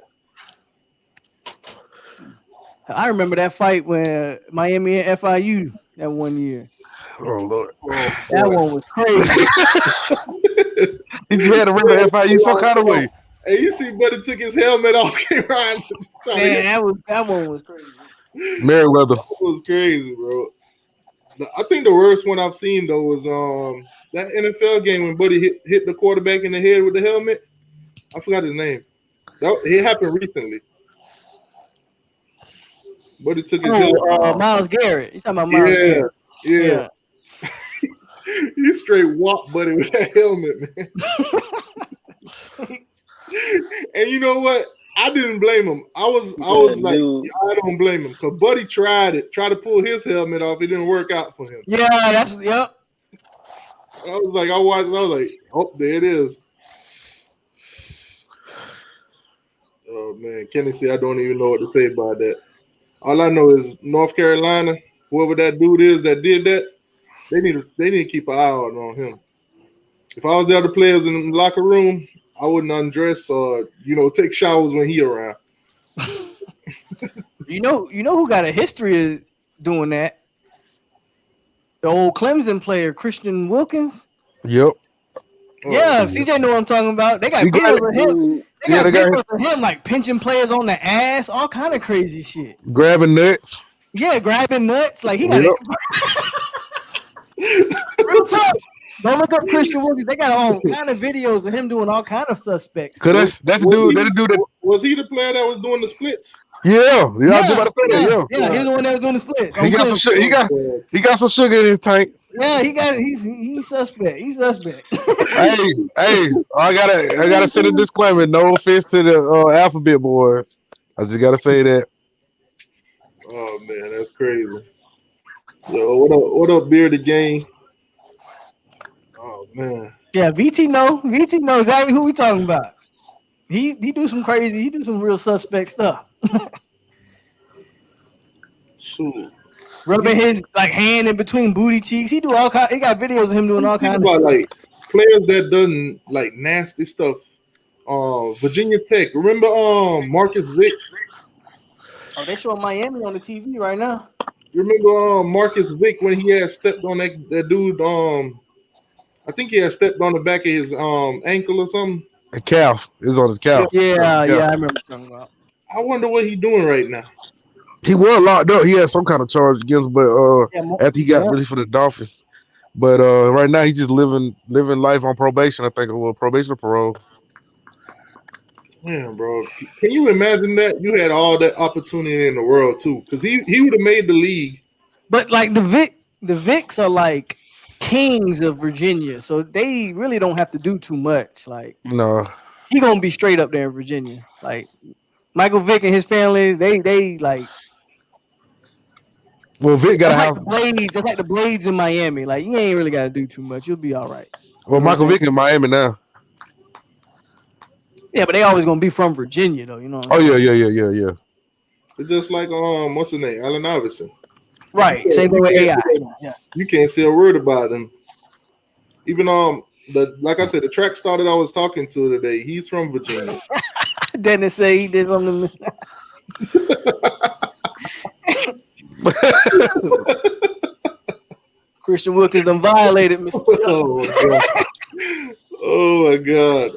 I remember that fight when Miami and FIU that one year. Oh Lord, that one was crazy. You had to remember FIU some kind of way. Hey, you see, Buddy took his helmet off. Man, that one was crazy. Merriweather. That was crazy, bro. I think the worst one I've seen though was that NFL game when Buddy hit the quarterback in the head with the helmet. I forgot his name. It happened recently. Buddy took his helmet off. Myles Garrett. You talking about Myles Garrett? Yeah. You straight walk buddy with that helmet, man. And you know what? I didn't blame him. I was like, I don't blame him because Buddy tried to pull his helmet off. It didn't work out for him. Yeah, yep. I was like, I was like, oh, there it is. Oh man, Kenny said I don't even know what to say about that. All I know is North Carolina, whoever that dude is that did that, they need to keep an eye out on him. If I was the other players in the locker room, I wouldn't undress or take showers when he around. You know who got a history of doing that? The old Clemson player, Christian Wilkins. Yep. Yeah, CJ know what I'm talking about. They got videos of him. They got videos of him like pinching players on the ass, all kind of crazy shit. Grabbing nuts. Yeah, grabbing nuts. Like he got it. Real talk. Don't look up Christian Wilkins. They got all kind of videos of him doing all kind of suspects. Cause that's the dude. Was he the player that was doing the splits? Yeah, I was about to say that. Yeah, he's the one that was doing the splits. He got some sugar. He got some sugar in his tank. Yeah, he's suspect. He's suspect. hey, I gotta send a disclaimer. No offense to the alphabet boys. I just gotta say that. Oh man, that's crazy. Yo, what up, Bearded Gang? Oh man. Yeah, VT knows exactly who we talking about. He do some crazy, he do some real suspect stuff. Shoot. Rubbing his hand in between booty cheeks. He got videos of him doing all kinds of stuff. Like players that done like nasty stuff. Virginia Tech. Remember Marcus Vick? Oh, they showing Miami on the TV right now. You remember Marcus Vick when he had stepped on that dude? I think he had stepped on the back of his ankle or something. A calf. It was on his calf. Yeah, I remember talking about. I wonder what he's doing right now. He was locked up. He had some kind of charge against, but after he got released for the Dolphins. But right now he's just living life on probation. I think it was probation or parole. Man, bro, can you imagine that? You had all that opportunity in the world too, because he would have made the league. But like the Vicks are like kings of Virginia, so they really don't have to do too much. Like, no, he gonna be straight up there in Virginia. Like Michael Vick and his family, they like. Well, Vic got a house. Blades. It's like the Blades in Miami. Like you ain't really got to do too much. You'll be all right. Well, Michael Vick in Miami now. Yeah, but they always gonna be from Virginia, though. You know. Oh yeah. It's just like what's his name, Allen Iverson. Right. Same thing with AI. Yeah. You can't say a word about him. Even like I said, the track star that I was talking to today, he's from Virginia. Dennis say he did something. Christian Wilkins done violated Mr. Oh my God.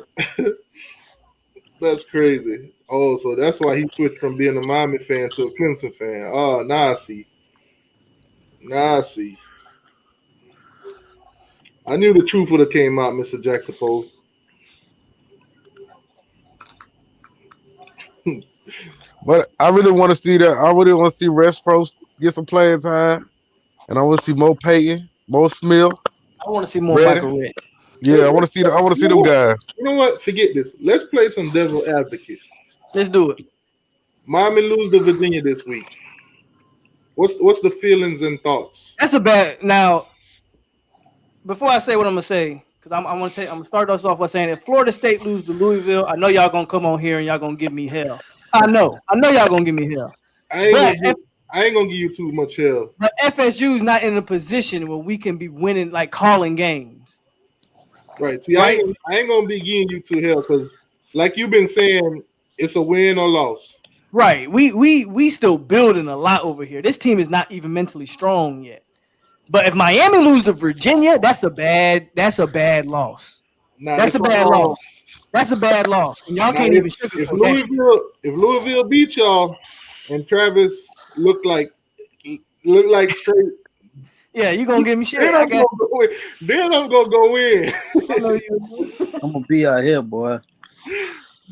That's crazy. Oh, so that's why he switched from being a Miami fan to a Clemson fan. Oh, now I see. I knew the truth would have came out, Mr. Jackson Poe. But I really want to see that. I really want to see Respro get some playing time, and I want to see Mo Payton, Mo Smith. I want to see more Michael Red. Yeah, I want to see them guys. You know what? Forget this. Let's play some devil advocate. Let's do it. Miami lose to Virginia this week. What's the feelings and thoughts? That's a bad. Now, before I say what I'm gonna say, because I'm gonna start us off by saying if Florida State lose to Louisville, I know y'all gonna come on here and y'all gonna give me hell. I know y'all gonna give me hell. I ain't gonna give you too much hell. But FSU's not in a position where we can be winning, like calling games. Right. See, right? I ain't gonna be giving you too hell because, like you've been saying, it's a win or loss. Right. We still building a lot over here. This team is not even mentally strong yet. But if Miami lose to Virginia, that's a bad loss. That's a bad loss. That's a bad loss. And y'all can't even sugarcoat that. If Louisville beat y'all and Travis look like straight. Yeah, you gonna give me shit. Then I'm gonna go in. I'm gonna be out here, boy.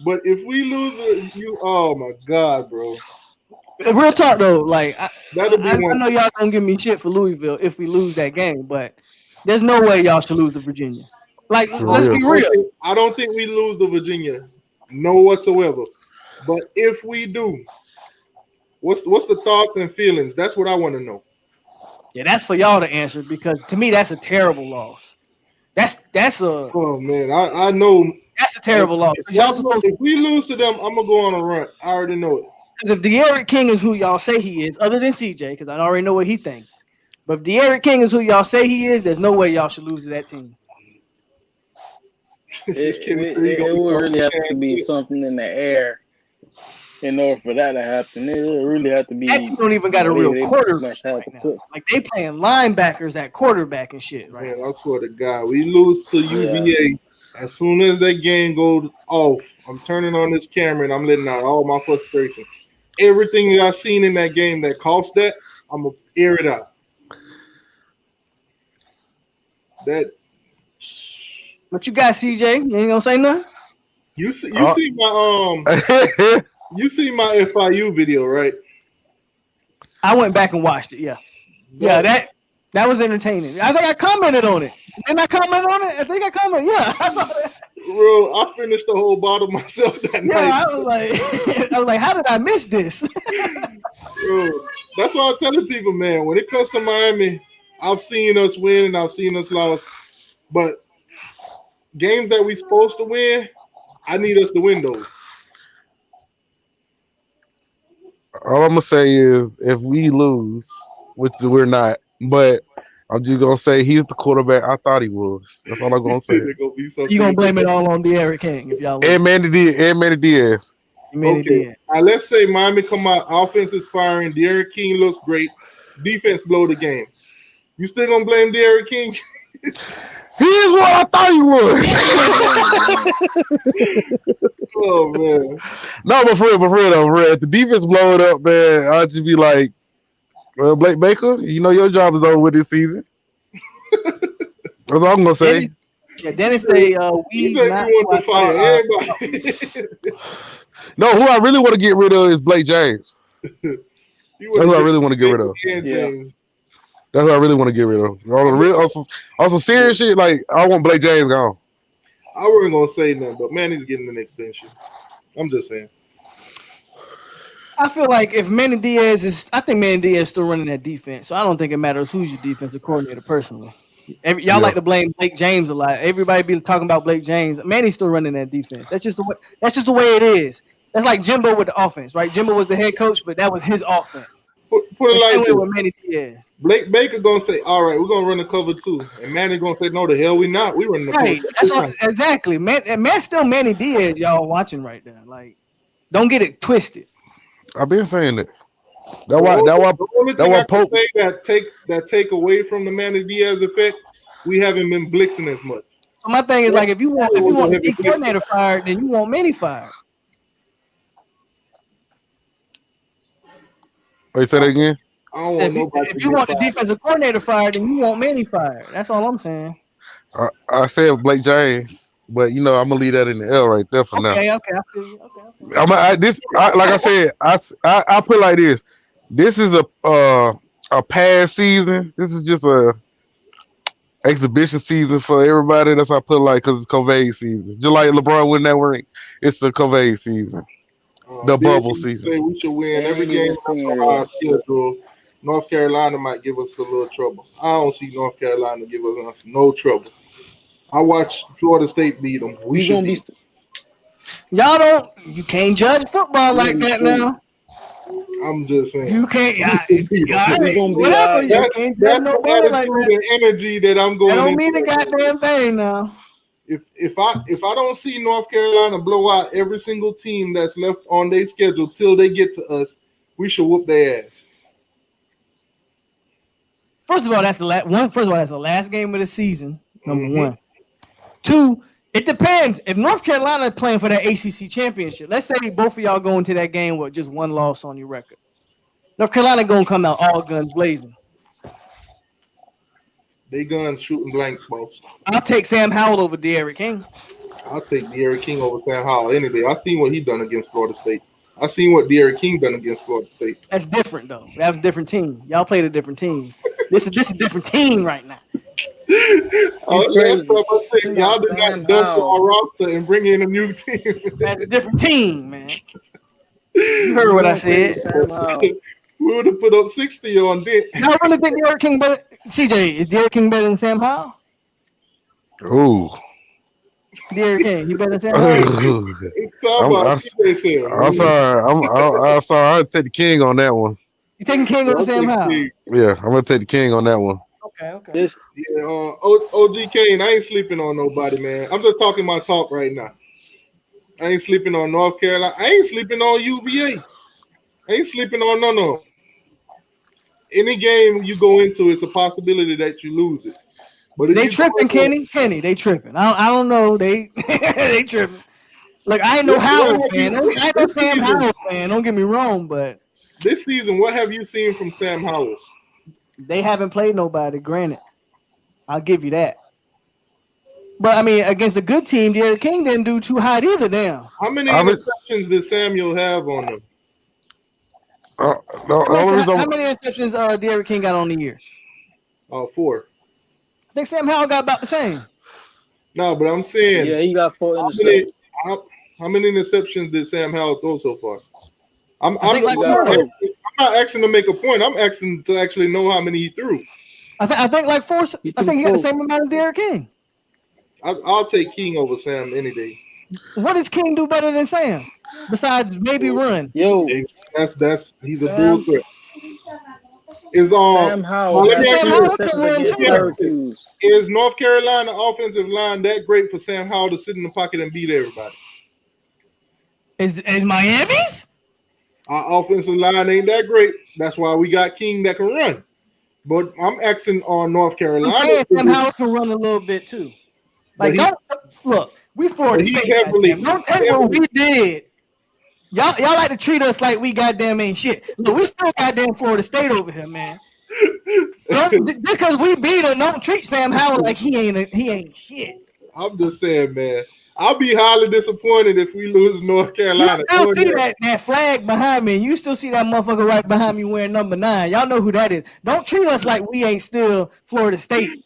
But if we lose it, oh my God, bro. Real talk though, like I one. know y'all gonna give me shit for Louisville if we lose that game, but there's no way y'all should lose to Virginia. Like, let's be real. I don't think we lose to Virginia, no whatsoever. But if we do, what's the thoughts and feelings? That's what I want to know. Yeah, that's for y'all to answer because to me that's a terrible loss. That's a oh man, I know that's a terrible loss. If we lose to them, I'm gonna go on a run. I already know it. Because if De'Aaron King is who y'all say he is, other than CJ, because I already know what he thinks. But if De'Aaron King is who y'all say he is, there's no way y'all should lose to that team. It would really have to be something in the air in order for that to happen. It would really have to be. That team don't even got a real quarterback right now. Like they playing linebackers at quarterback and shit. Right? Man, I swear to God, we lose to UVA. As soon as that game goes off, I'm turning on this camera and I'm letting out all my frustration. Everything that I seen in that game that cost that, I'm gonna air it out. What you got, CJ? You ain't gonna say nothing? You see my you see my FIU video, right? I went back and watched it. Yeah, that was entertaining. I think I commented on it. Didn't I comment on it? I think I commented. Yeah, I saw that. Bro, I finished the whole bottle myself that night. I was like, how did I miss this? Bro, that's why I'm telling people, man. When it comes to Miami, I've seen us win and I've seen us lose, but games that we supposed to win, I need us to win those. All I'm gonna say is if we lose, which we're not, but I'm just gonna say he's the quarterback I thought he was. That's all I'm gonna say. You gonna blame it all on De'Aaron King if y'all and Manny Diaz. Okay. Let's say Miami come out, offense is firing, De'Aaron King looks great, defense blow the game. You still gonna blame De'Aaron King? He is what I thought he was. Oh man. No, but for real though, if the defense blow it up, man, I'd just be like, well, Blake Baker, you know your job is over with this season. That's all I'm gonna say. Dennis say we want to fire everybody. No, who I really want to get rid of is Blake James. That's who I really want to get rid of. James. That's what I really want to get rid of. Also serious shit, like I want Blake James gone. I wasn't gonna say nothing, but man, he's getting an extension. I'm just saying. I feel like if Manny Diaz I think Manny Diaz is still running that defense, so I don't think it matters who's your defensive coordinator personally. Y'all like to blame Blake James a lot. Everybody be talking about Blake James. Manny's still running that defense. That's just the way it is. That's like Jimbo with the offense, right? Jimbo was the head coach, but that was his offense. Put it like with Manny Diaz. Blake Baker gonna say, "All right, we're gonna run the cover 2," and Manny gonna say, "No, the hell we not. We running the cover." That's all, exactly. Man's still Manny Diaz. Y'all watching right now. Like, don't get it twisted. I've been saying that. That's why Polk say that take away from the Manny Diaz effect. We haven't been blitzing as much. So my thing is like, if you want the D coordinator fired, then you want Manny fired. Wait, say that again? If you want the defensive coordinator fired, then you want Manny fired. That's all I'm saying. I said Blake James, but I'm gonna leave that in the L right there for now. Okay, I feel you. Okay. Like I said, I put it like this. This is a past season. This is just a exhibition season for everybody. That's how I put it like because it's COVID season. Just like LeBron winning that ring, it's the COVID season. The bubble season. Say we should win every game on our schedule. North Carolina might give us a little trouble. I don't see North Carolina give us no trouble. I watched Florida State beat them. You can't judge football like that now. I'm just saying. You can't. Whatever. You can't judge nobody like that. The energy that I'm going. That don't mean the goddamn thing now. If I don't see North Carolina blow out every single team that's left on their schedule till they get to us, we should whoop their ass. First of all, that's the last game of the season. Number one. 2, it depends. If North Carolina is playing for that ACC championship, let's say both of y'all go into that game with just one loss on your record. North Carolina gonna come out all guns blazing. They guns shooting blanks, boss. I'll take Sam Howell over De'Aaron King. I'll take De'Aaron King over Sam Howell any day. I seen what he done against Florida State. I seen what Derek King done against Florida State. That's different though. That was a different team. Y'all played a different team. This is a different team right now. Last time I think y'all did Sam not dump Howell. our roster and bring in a new team. That's a different team, man. You heard what I said. Sam Howell. We would have put up 60 on Dick. Y'all really think Derek King better? CJ, is Derek King better than Sam Howell? Ooh. Derek King, he better than Sam Howell? I'm sorry. I'll take the king on that one. You taking King over Sam Howell? Yeah, I'm gonna take the king on that one. Okay. Yeah, OG Kane, I ain't sleeping on nobody, man. I'm just talking my talk right now. I ain't sleeping on North Carolina. I ain't sleeping on UVA. I ain't sleeping on no. Any game you go into, it's a possibility that you lose it. But they tripping, Kenny. They tripping. I don't know. They they tripping. Like I ain't no Howell fan. I ain't no Sam Howell fan. Don't get me wrong, but this season, what have you seen from Sam Howell? They haven't played nobody. Granted, I'll give you that. But I mean, against a good team, Derek King didn't do too hot either. Damn. How many interceptions did Samuel have on them? How many interceptions Derek King got on the year? 4. I think Sam Howell got about the same. No, but I'm saying, yeah, he got 4 interceptions. How many interceptions did Sam Howell throw so far? I'm like not asking to make a point. I'm asking to actually know how many he threw. I think like 4. I think he got the same amount as Derek King. I'll take King over Sam any day. What does King do better than Sam? Besides maybe run. Yo, that's he's a dual threat. Sam Howell. Is North Carolina offensive line that great for Sam Howell to sit in the pocket and beat everybody? Is Miami's? Our offensive line ain't that great. That's why we got King that can run. But I'm asking on North Carolina. I'm saying Sam Howell can run a little bit too. Like, look, we Florida State. Don't take what we did. Y'all like to treat us like we goddamn ain't shit. Look, we still goddamn Florida State over here, man. Just because we beat him, don't treat Sam Howell like he ain't shit. I'm just saying, man. I'll be highly disappointed if we lose North Carolina. You still see that flag behind me, and you still see that motherfucker right behind me wearing number 9. Y'all know who that is. Don't treat us like we ain't still Florida State.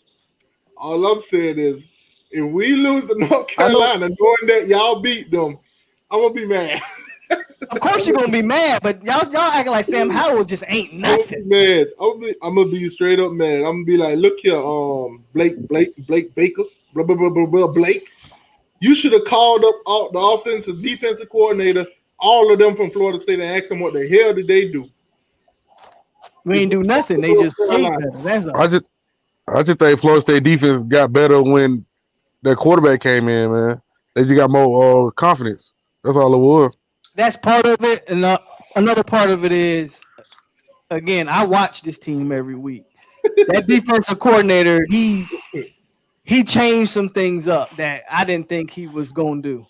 All I'm saying is, if we lose to North Carolina, knowing that y'all beat them, I'm gonna be mad. Of course you're gonna be mad, but y'all acting like Sam Howell just ain't nothing. I'm gonna be straight up mad. I'm gonna be like, look here, Blake Baker, blah blah blah blah blah. Blake, you should have called up all the offensive, defensive coordinator, all of them from Florida State, and asked them what the hell did they do. We ain't do nothing. They just played better. That's all. I just think Florida State defense got better when their quarterback came in, man. They just got more confidence. That's all it was. That's part of it, and another part of it is, again, I watch this team every week. That defensive coordinator, he changed some things up that I didn't think he was gonna do.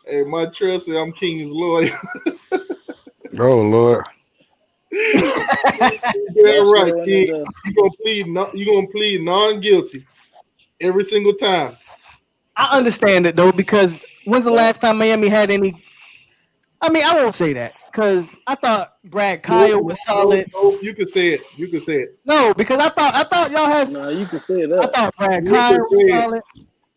Hey, my trust said I'm King's lawyer. Oh Lord. Yeah, right, King. You gonna plead non-guilty every single time. I understand it though, because when's the last time Miami had any? I mean, I won't say that because I thought Brad Kyle was solid. No, you can say it. You can say it. No, because I thought y'all had. No, you can say that. I thought Brad Kyle was solid.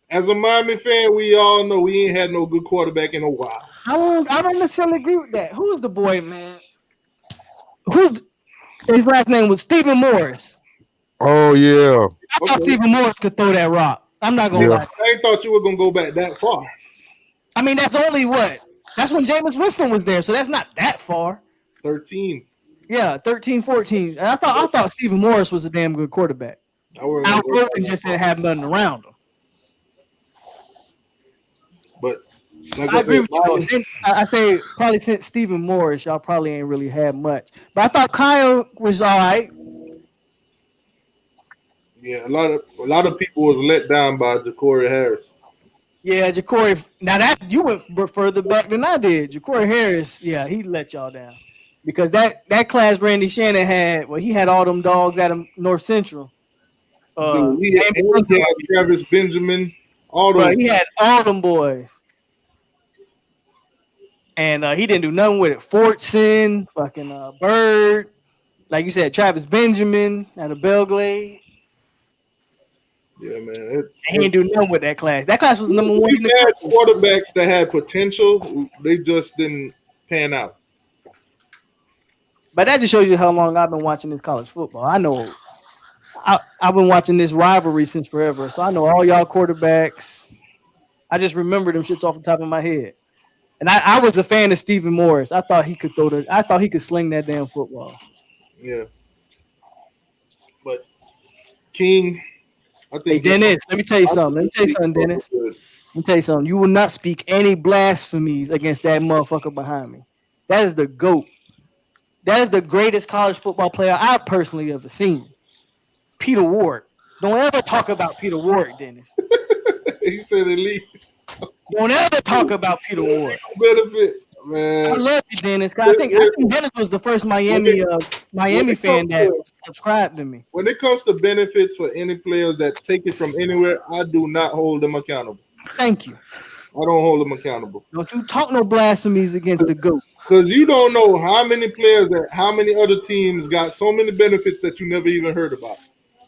As a Miami fan, we all know we ain't had no good quarterback in a while. I don't necessarily agree with that. Who's the boy, man? His last name was Stephen Morris. Oh yeah. I thought Stephen Morris could throw that rock. I'm not gonna lie. I ain't thought you were gonna go back that far. I mean, that's only what? That's when Jameis Winston was there, so that's not that far. 13. Yeah, 13, 14. And I thought Stephen Morris was a damn good quarterback. Al Rosen just didn't have nothing around him. But I agree with you. I say probably since Stephen Morris, y'all probably ain't really had much. But I thought Kyle was all right. Yeah, a lot of people was let down by Ja'Cory Harris. Yeah, Ja'Cory. Now that you went further back than I did. Ja'Cory Harris, yeah, he let y'all down because that class Randy Shannon had. Well, he had all them dogs out of North Central. He had Travis Benjamin, all those. He had all them boys. And he didn't do nothing with it. Fortson, fucking Bird, like you said, Travis Benjamin out of Belgrade. Yeah, man. He didn't do nothing with that class. That class was number one. We've had quarterbacks that had potential. They just didn't pan out. But that just shows you how long I've been watching this college football. I know I've been watching this rivalry since forever. So I know all y'all quarterbacks. I just remember them shits off the top of my head. And I was a fan of Stephen Morris. I thought he could sling that damn football. Yeah. But King, I think. Hey, Dennis, let me tell you something. Dennis. Let me tell you something. You will not speak any blasphemies against that motherfucker behind me. That is the GOAT. That is the greatest college football player I've personally ever seen. Peter Ward. Don't ever talk about Peter Ward, Dennis. He said elite. Don't ever talk about Peter Ward. Benefits, man. I love you, Dennis. I think Dennis was the first Miami fan that subscribed to me. When it comes to benefits for any players that take it from anywhere, I do not hold them accountable. Thank you. I don't hold them accountable. Don't you talk no blasphemies against the GOAT. Because you don't know how many players how many other teams got so many benefits that you never even heard about.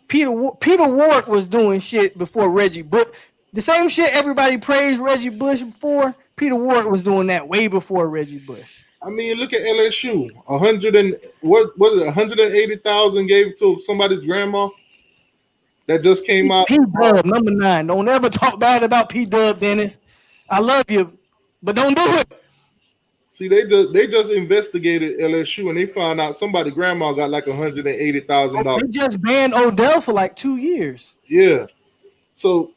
Peter Ward was doing shit before Reggie Bush. The same shit everybody praised Reggie Bush for. Peter Ward was doing that way before Reggie Bush. I mean, look at LSU. 180,000 gave to somebody's grandma that just came out. P-Dub, number 9. Don't ever talk bad about P-Dub, Dennis. I love you, but don't do it. See, they just investigated LSU and they found out somebody's grandma got like $180,000. They just banned Odell for like 2 years. Yeah. So,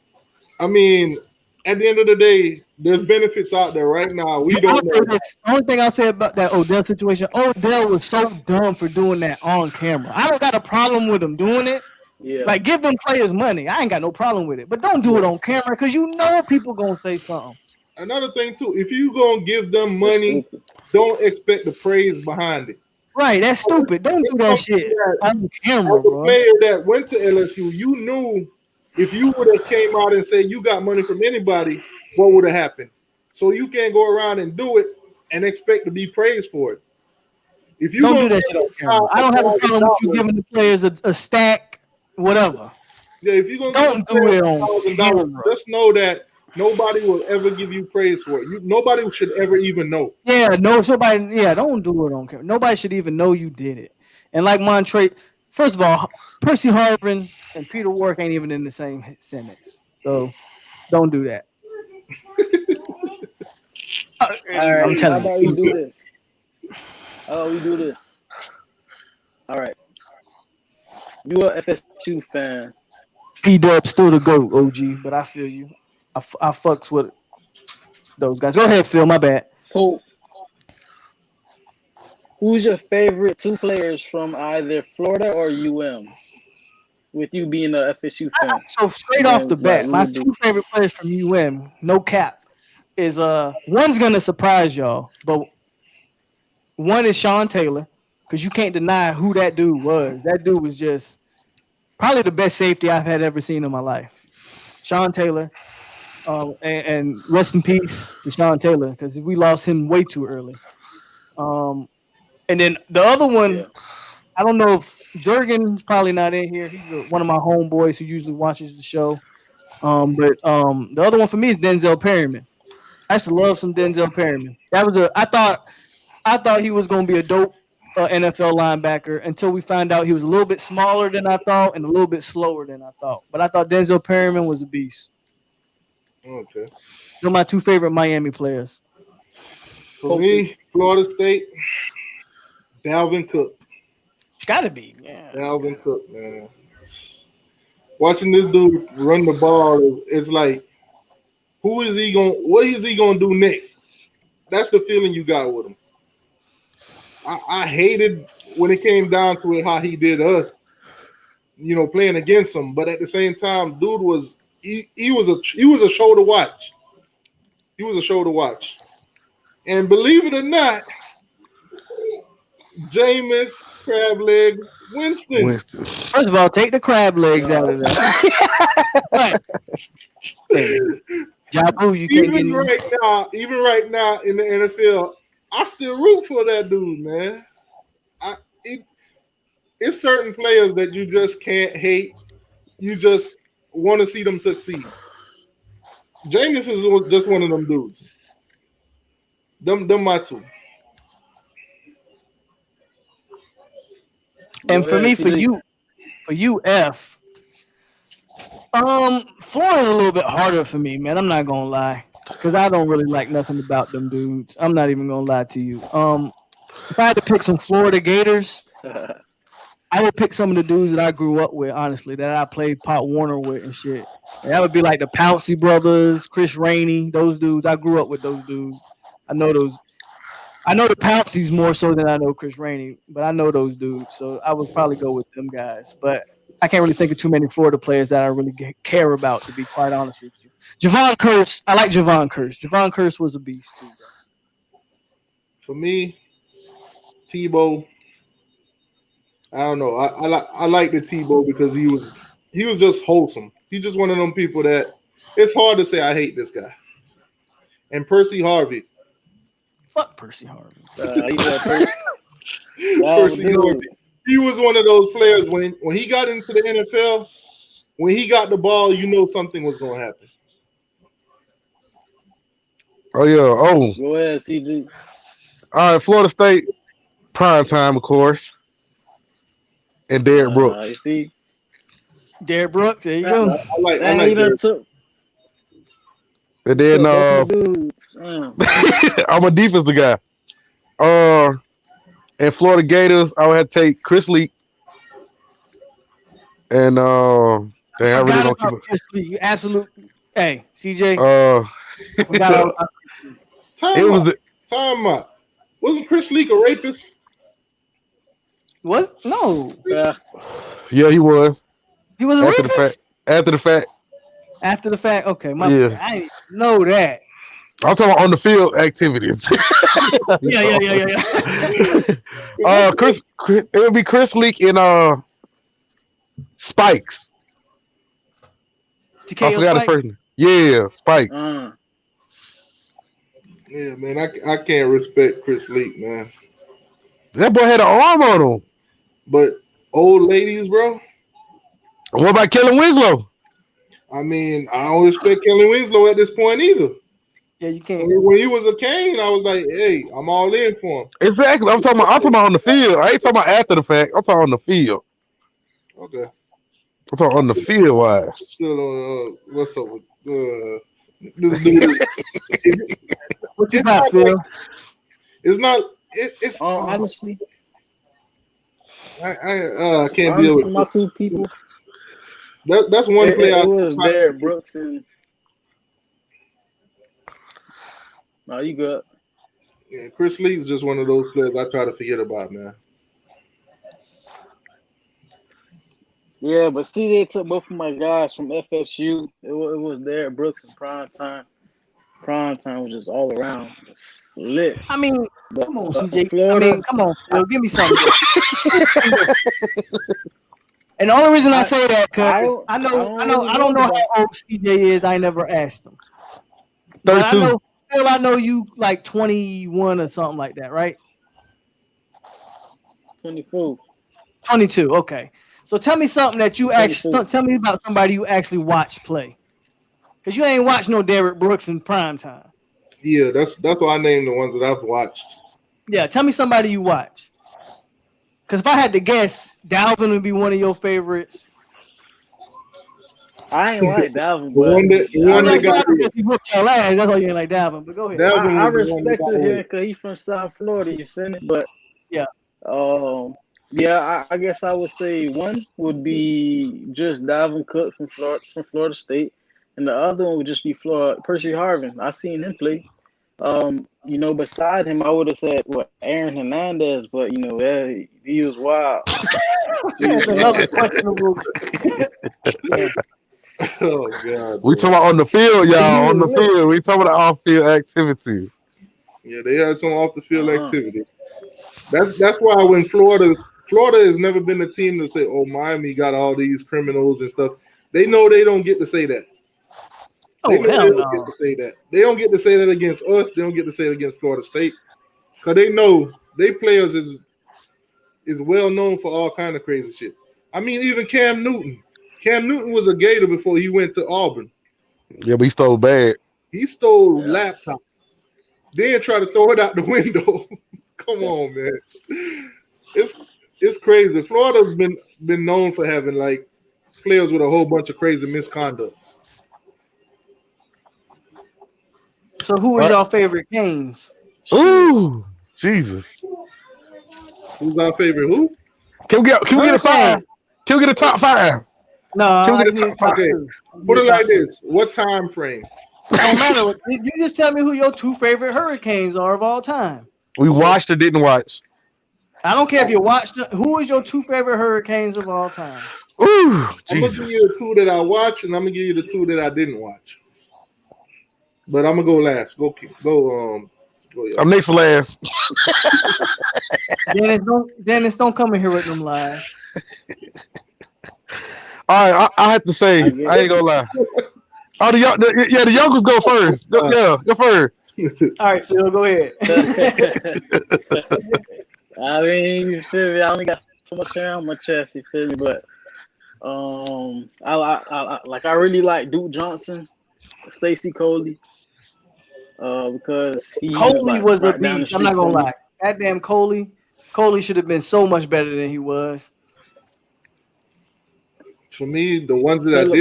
I mean, at the end of the day, there's benefits out there right now. We don't know. The only thing I'll say about that Odell situation, Odell was so dumb for doing that on camera. I don't got a problem with him doing it. Yeah. Like, give them players money. I ain't got no problem with it. But don't do it on camera because you know people going to say something. Another thing, too, if you going to give them money, don't expect the praise behind it. Right, that's stupid. Don't do that shit on camera, bro. As a player that went to LSU, you knew if you would have came out and said you got money from anybody, what would have happened? So you can't go around and do it and expect to be praised for it. If you don't do that shit on camera. I don't have a problem with you giving the players a stack, whatever. Yeah, if you're don't do it on camera, just know that nobody will ever give you praise for it. Nobody should ever even know. Yeah, don't do it on camera. Nobody should even know you did it. And like Montre, first of all, Percy Harvin and Peter Ward ain't even in the same sentence. So don't do that. All right, I'm telling how about we do this? We do this. All right. You a FSU fan. P-Dub still the GOAT, OG, but I feel you. I fucks with those guys. Go ahead, Phil. My bad. Who's your favorite 2 players from either Florida or UM? With you being a FSU fan. So straight off the bat, my 2 favorite players from UM, no cap, is one's gonna surprise y'all, but one is Sean Taylor, because you can't deny who that dude was. That dude was just probably the best safety I've had ever seen in my life. Sean Taylor. And rest in peace to Sean Taylor because we lost him way too early. And then the other one, I don't know if Jurgen's probably not in here. He's one of my homeboys who usually watches the show. But the other one for me is Denzel Perryman. I used to love some Denzel Perryman. I thought he was going to be a dope NFL linebacker until we found out he was a little bit smaller than I thought and a little bit slower than I thought. But I thought Denzel Perryman was a beast. Okay. They're my 2 favorite Miami players. For me, Florida State, Dalvin Cook. Gotta be, yeah. Dalvin Cook, man. Watching this dude run the ball is like, what is he gonna do next? That's the feeling you got with him. I hated when it came down to it how he did us, playing against him. But at the same time, dude was. He was a show to watch. He was a show to watch. And believe it or not, Jameis Crab Leg Winston. First of all, take the crab legs out of there. Jabu, you can't even right now in the NFL, I still root for that dude, man. It's certain players that you just can't hate. You just want to see them succeed. Jameis is just one of them dudes. Them my two. And for me, for you, F. Florida's a little bit harder for me, man. I'm not gonna lie, because I don't really like nothing about them dudes. I'm not even gonna lie to you. If I had to pick some Florida Gators, I would pick some of the dudes that I grew up with, honestly, that I played Pop Warner with and shit. And that would be like the Pouncey brothers, Chris Rainey, those dudes. I grew up with those dudes. I know those. I know the Pounceys more so than I know Chris Rainey, but I know those dudes. So I would probably go with them guys. But I can't really think of too many Florida players that I really care about, to be quite honest with you. Javon Curse, I like Javon Curse. Javon Curse was a beast too, bro. For me, Tebow. I don't know. I like the Tebow because he was just wholesome. He's just one of them people that it's hard to say I hate this guy. And Percy Harvey. Fuck Percy Harvey. Percy Harvey. He was one of those players when he got into the NFL, when he got the ball, you know something was going to happen. Oh, yeah. Oh. Go ahead, CG. All right, Florida State, prime time, of course. And Derrick Brooks. You see? Derrick Brooks, there you go. I like Derrick. And then I'm a defensive guy. And Florida Gators, I would have to take Chris Leak. And I really don't keep Chris Leak. Absolutely. Hey, CJ. Time out. Wasn't Chris Leak a rapist? Was no. Yeah, he was. He was a rapist? After the fact. After the fact, okay. I didn't know that. I'm talking about on the field activities. Yeah. It would be Chris Leak and Spikes. TKO I forgot his first name. Yeah, Spikes. Yeah, man, I can't respect Chris Leak, man. That boy had an arm on him. But old ladies, bro. What about Kellen Winslow? I mean, I don't respect Kellen Winslow at this point either. Yeah, you can't. When he was a Cane, I was like, hey, I'm all in for him. Exactly. I'm talking about on the field. I ain't talking about after the fact. I'm talking on the field. Okay. I'm talking on the field wise. Still what's up with this dude? What you got, Phil? It's not. It's honestly. I can't deal with my two people. That's one play. It was Derrick Brooks and. No, you good. Yeah, Chris Lee's just one of those players I try to forget about, man. Yeah, but see, they took both of my guys from FSU. It was Derrick Brooks in prime time. Prime time was just all around, just lit. I mean, but, come on, CJ. Florida, I mean, come on, Phil. Give me something. And the only reason I say that because I don't know how old CJ is. I never asked him. 32. But I know you like 21 or something like that, right? 24. 22. Okay. So tell me something that you actually tell me about somebody you actually watched play. Because you ain't watched no Derrick Brooks in prime time. Yeah, that's why I named the ones that I've watched. Yeah, tell me somebody you watch. Because if I had to guess, Dalvin would be one of your favorites. I ain't like Dalvin, that's why you ain't like Dalvin. But go ahead. I respected him because he's from South Florida. You feel me? But yeah, I guess I would say one would be just Dalvin Cook from Florida State, and the other one would just be Percy Harvin. I seen him play. Beside him, I would have said Aaron Hernandez, but he was wild. That's another questionable. Oh God! We talking about on the field, y'all. On the field, we talking about off-field activity. Yeah, they had some off-the-field activity. That's why when Florida has never been a team to say, "Oh, Miami got all these criminals and stuff." They know they don't get to say that. They don't get to say that. They don't get to say that against us. They don't get to say it against Florida State. because they know they players is well known for all kind of crazy shit. I mean, even Cam Newton. Cam Newton was a Gator before he went to Auburn. Yeah, but he stole bad. He stole laptop, then try to throw it out the window. Come on, man. It's crazy. Florida's been known for having like players with a whole bunch of crazy misconducts. So who is your favorite Canes? Ooh, Jesus. Who's our favorite? Who? Can we get a 5? Can we get a top 5? No, Can we I get a need top 5? Okay. Put it like this. What time frame? Don't matter. You just tell me who your 2 favorite Hurricanes are of all time. We watched or didn't watch? I don't care if you watched it. Who is your 2 favorite Hurricanes of all time? Ooh, I'm gonna give you the 2 that I watched, and I'm gonna give you the 2 that I didn't watch. But I'm gonna go last. Go. I'm next for last. Dennis, don't come in here with them lies. All right, I have to say, I ain't gonna lie. Oh, the youngest go first. Go first. All right, Phil, go ahead. I mean, you feel me? I only got so much hair on my chest, you feel me? But I really like Duke Johnson, Stacey Coley, because Coley was right a beast. I'm not gonna lie. That damn Coley should have been so much better than he was. For me, the ones that I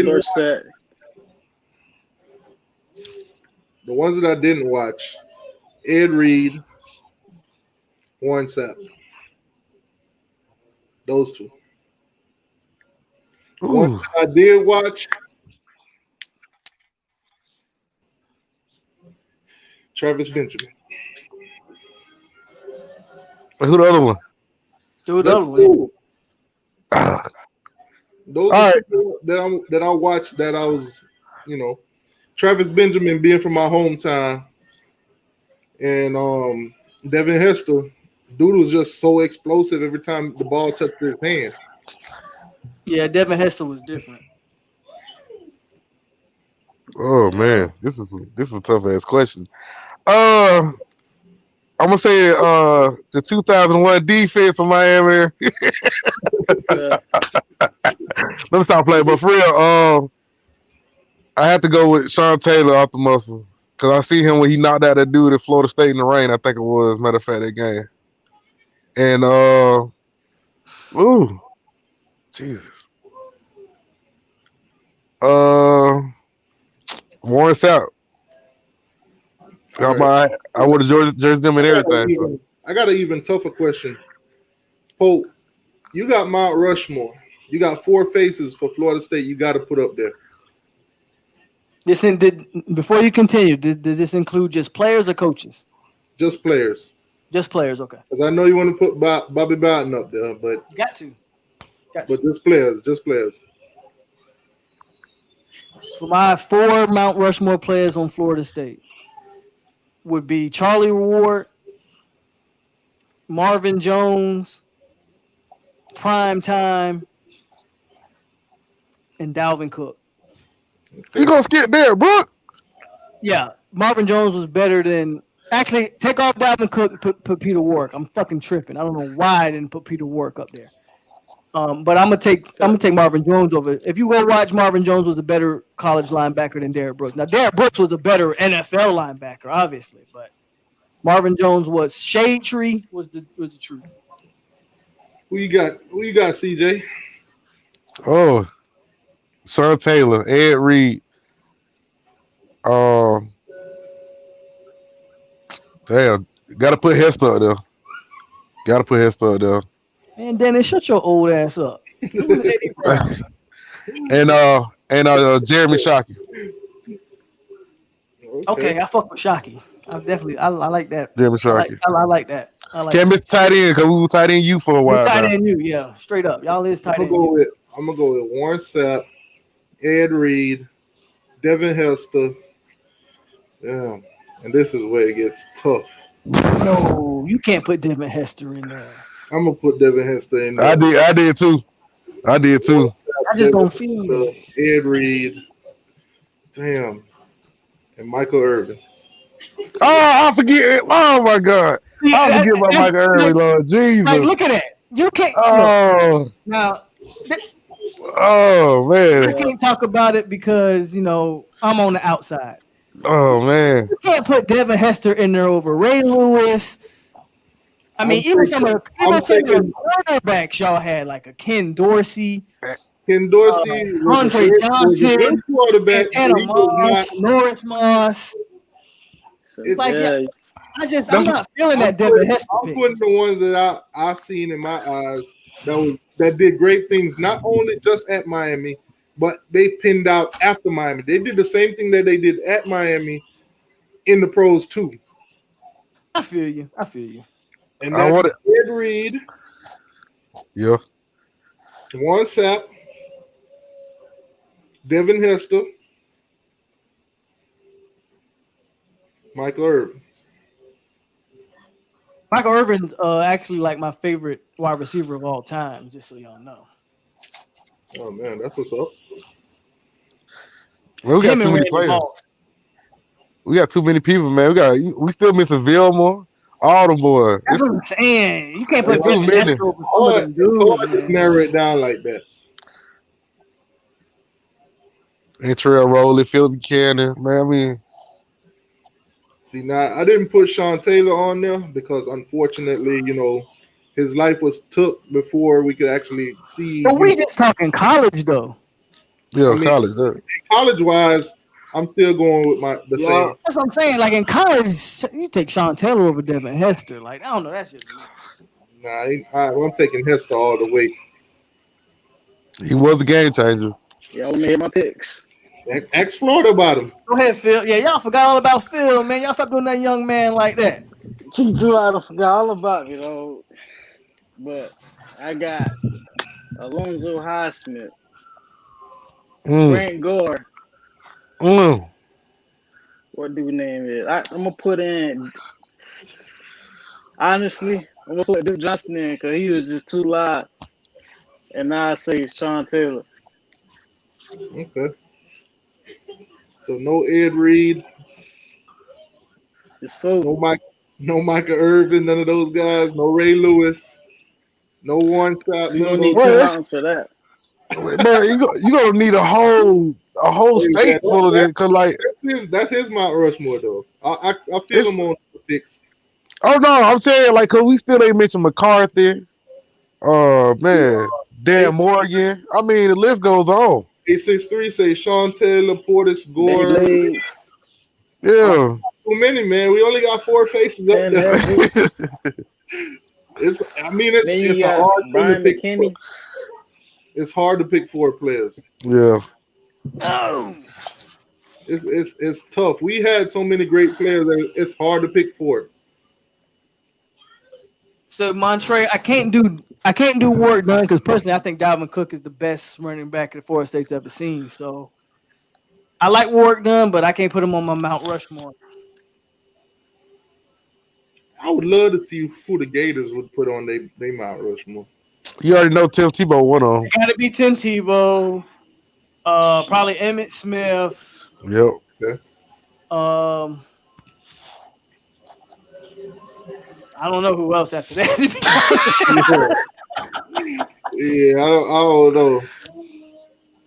didn't watch, Ed Reed, Warren Sapp. Those 2. One that I did watch, Travis Benjamin. Who the other one? Those are 2 that I watched that I was, Travis Benjamin being from my hometown, and Devin Hester. Dude was just so explosive every time the ball touched his hand. Yeah, Devin Hester was different. Oh man, this is a tough ass question. I'm gonna say the 2001 defense of Miami. Let me stop playing, but for real, I have to go with Sean Taylor off the muscle because I see him when he knocked out that dude at Florida State in the rain. I think it was, matter of fact, that game. And Jesus. Warren Sapp. Right. I would have jerseyed them and everything. I got an even tougher question. Polk, you got Mount Rushmore. You got 4 faces for Florida State you got to put up there. Before you continue, does this include just players or coaches? Just players. Just players, okay. Because I know you want to put Bobby Bowden up there, but got to. But just players. For my 4 Mount Rushmore players on Florida State would be Charlie Ward, Marvin Jones, Prime Time, and Dalvin Cook. You gonna skip there, Brooke? Yeah, Marvin Jones was better than. Actually, take off Dalvin Cook, put Peter Warrick. I'm fucking tripping. I don't know why I didn't put Peter Warrick up there. But I'm gonna take Marvin Jones over. If you go watch, Marvin Jones was a better college linebacker than Derrick Brooks. Now Derrick Brooks was a better NFL linebacker, obviously, but Marvin Jones was shade tree was the truth. Who you got, CJ? Oh, Sean Taylor, Ed Reed. Damn, gotta put Hester up there. And Dennis, shut your old ass up. and Jeremy Shockey. Okay, I fuck with Shockey. I like that. Jeremy Shockey. I like that. Can't miss tight end because we were tight end you for a while. Tight end you, yeah, straight up. Y'all is tight end. I'm gonna go with Warren Sapp, Ed Reed, Devin Hester. Yeah, and this is where it gets tough. No, you can't put Devin Hester in there. I'm gonna put Devin Hester in there. I did too. I just don't feel Ed Reed. Damn. And Michael Irvin. Oh, I forget. Oh my God. I forget about Michael Irvin, Lord Jesus. Like, look at that. You can't. Oh, look, now, oh man. I can't talk about it because I'm on the outside. Oh man. You can't put Devin Hester in there over Ray Lewis. I mean, even some of the quarterbacks y'all had, like a Ken Dorsey. Andre Johnson, Anna Moss, Norris Moss. It's like, I'm not feeling that Devin Hester. I'm putting the ones that I seen in my eyes that did great things, not only just at Miami, but they pinned out after Miami. They did the same thing that they did at Miami in the pros too. I feel you. And that's Ed Reed. Yeah. Warren Sapp. Devin Hester. Michael Irvin. Michael Irvin's actually like my favorite wide receiver of all time, just so y'all know. Oh man, that's what's up. Well, we got too many players. We got too many people, man. We still missing Vilma, all the boys. That's what I'm saying. You can't put too many. Just narrow it down like that. And Terrell Rowley, Philip Buchanan, man. I mean, see, now I didn't put Sean Taylor on there because unfortunately, his life was took before we could actually see. But we just talking college though. Yeah, college. College-wise, I'm still going with the same. That's what I'm saying. Like in college, you take Sean Taylor over Devin Hester. Like, I don't know. That's just me. Nah, I'm taking Hester all the way. He was a game changer. Yeah, I made my picks. Ask Florida about him. Go ahead, Phil. Yeah, y'all forgot all about Phil, man. Y'all stop doing that young man like that. I forgot all about it, But I got Alonzo Highsmith, Grant Gore. What dude name is? I'm gonna put in. Honestly, I'm gonna put Duke Johnson in because he was just too loud. And now I say Sean Taylor. Okay. So no Ed Reed. It's full. No Michael Irvin, none of those guys. No Ray Lewis. No Warren Sapp. You don't need 2 rounds for that. Man, you gonna need a whole state full of it, cause like that's his Mount Rushmore though. I feel him on the picks. Oh no, I'm saying like cause we still ain't mentioned McCarthy. Man, Dan Morgan. I mean the list goes on. 863 say Sean Taylor, Portis Gore. Yeah. Too many, man. We only got 4 faces up there. It's a hard thing to pick. It's hard to pick 4 players. Yeah. Oh. It's tough. We had so many great players that it's hard to pick 4. So Montre, I can't do work done because personally I think Dalvin Cook is the best running back that Florida State's ever seen. So I like work done, but I can't put him on my Mount Rushmore. I would love to see who the Gators would put on their Mount Rushmore. You already know Tim Tebow won on. It gotta be Tim Tebow. Probably Emmitt Smith. Yep. Okay. I don't know who else after that. Yeah, I don't know.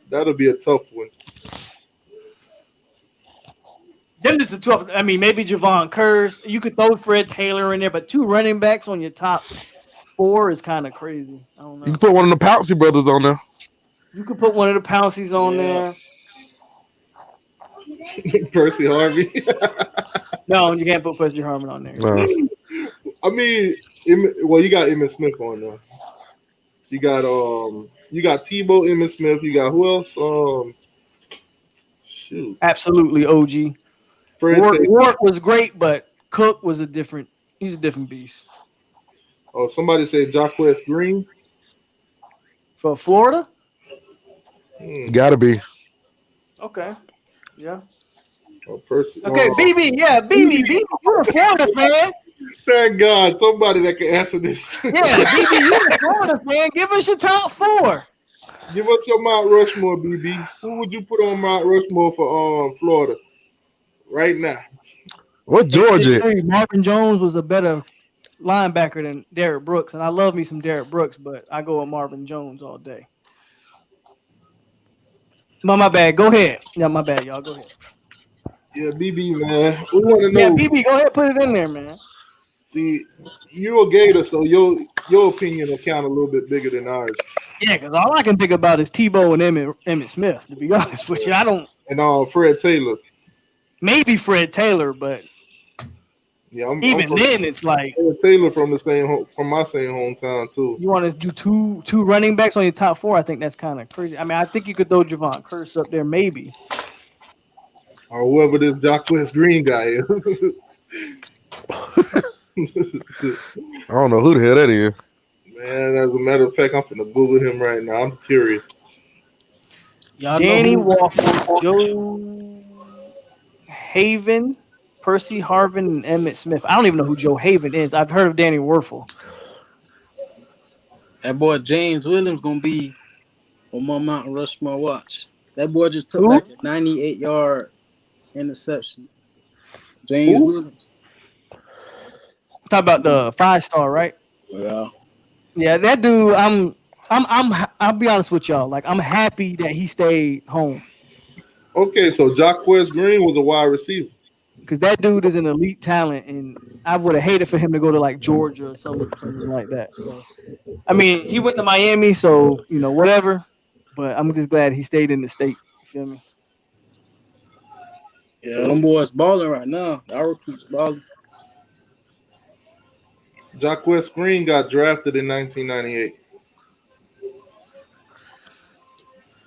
That'll be a tough one. Them just the 12th. I mean, maybe Javon Curse. You could throw Fred Taylor in there, but 2 running backs on your top 4 is kind of crazy. I don't know. You can put one of the Pouncey brothers on there. You could put one of the Pounceys on there. Percy Harvey. No, you can't put Percy Harvin on there. No. I mean, you got Emmitt Smith on there. You got Tebow, Emmitt Smith. You got who else? Shoot. Absolutely, OG. Ward was great, but Cook was he's a different beast. Oh, somebody said Jacquez Green for Florida. Gotta be. Okay. Yeah. Oh, Percy. Okay, BB. Yeah, BB. You're a Florida fan. Thank God, somebody that can answer this. Yeah, BB, you're a Florida fan. Give us your top 4. Give us your Mount Rushmore, BB. Who would you put on Mount Rushmore for Florida right now? What Georgia? Marvin Jones was a better linebacker than Derrick Brooks, and I love me some Derrick Brooks, but I go with Marvin Jones all day. My bad. Go ahead. Yeah, my bad, y'all. Go ahead. Yeah, BB, man. We want to Yeah, know. BB, go ahead, put it in there, man. See, you're a Gator, so your opinion will count a little bit bigger than ours. Yeah, because all I can think about is Tebow and Emmett Smith, to be honest with you. I don't. And Fred Taylor. Maybe Fred Taylor, but yeah, even then, it's like Fred Taylor from my same hometown too. You want to do two running backs on your top four? I think that's kind of crazy. I mean, I think you could throw Javon Curse up there, maybe, or whoever this Jacquez Green guy is. I don't know who the hell that is. Man, as a matter of fact, I'm finna Google him right now. I'm curious. Danny Walker, Joe Haven, Percy Harvin, and Emmett Smith. I don't even know who Joe Haven is. I've heard of Danny Werfel. That boy James Williams gonna be on my Mount Rushmore watch. That boy just took like a 98-yard interception. James Williams. Talk about the 5-star, right? Yeah. Yeah, that dude. I'll be honest with y'all. Like, I'm happy that he stayed home. Okay, so Jacquez Green was a wide receiver. Because that dude is an elite talent, and I would have hated for him to go to like Georgia or something like that. So, I mean, he went to Miami, so whatever. But I'm just glad he stayed in the state. You feel me? Yeah, them boys balling right now. Our recruits balling. Jacquez Green got drafted in 1998.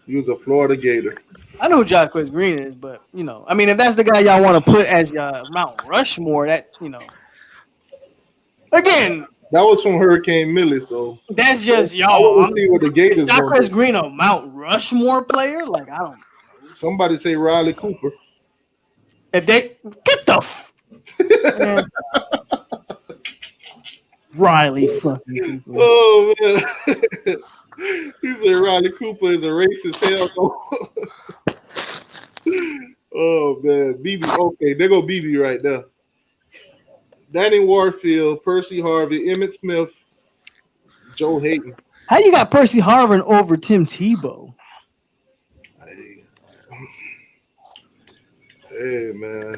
He was a Florida Gator. I know who Jacquez Green is, but I mean, if that's the guy y'all want to put as your Mount Rushmore, that again, that was from Hurricane Millie, so that's just y'all. See what the Gators. Jacquez Green a Mount Rushmore player? Like, I don't. Somebody say Riley Cooper. If they get the Riley fucking Cooper. Oh man. He said Riley Cooper is a racist hell. Oh man, BB. Okay, there go BB right there. Danny Warfield, Percy Harvey, Emmett Smith, Joe Hayden. How you got Percy Harvin over Tim Tebow? Hey man,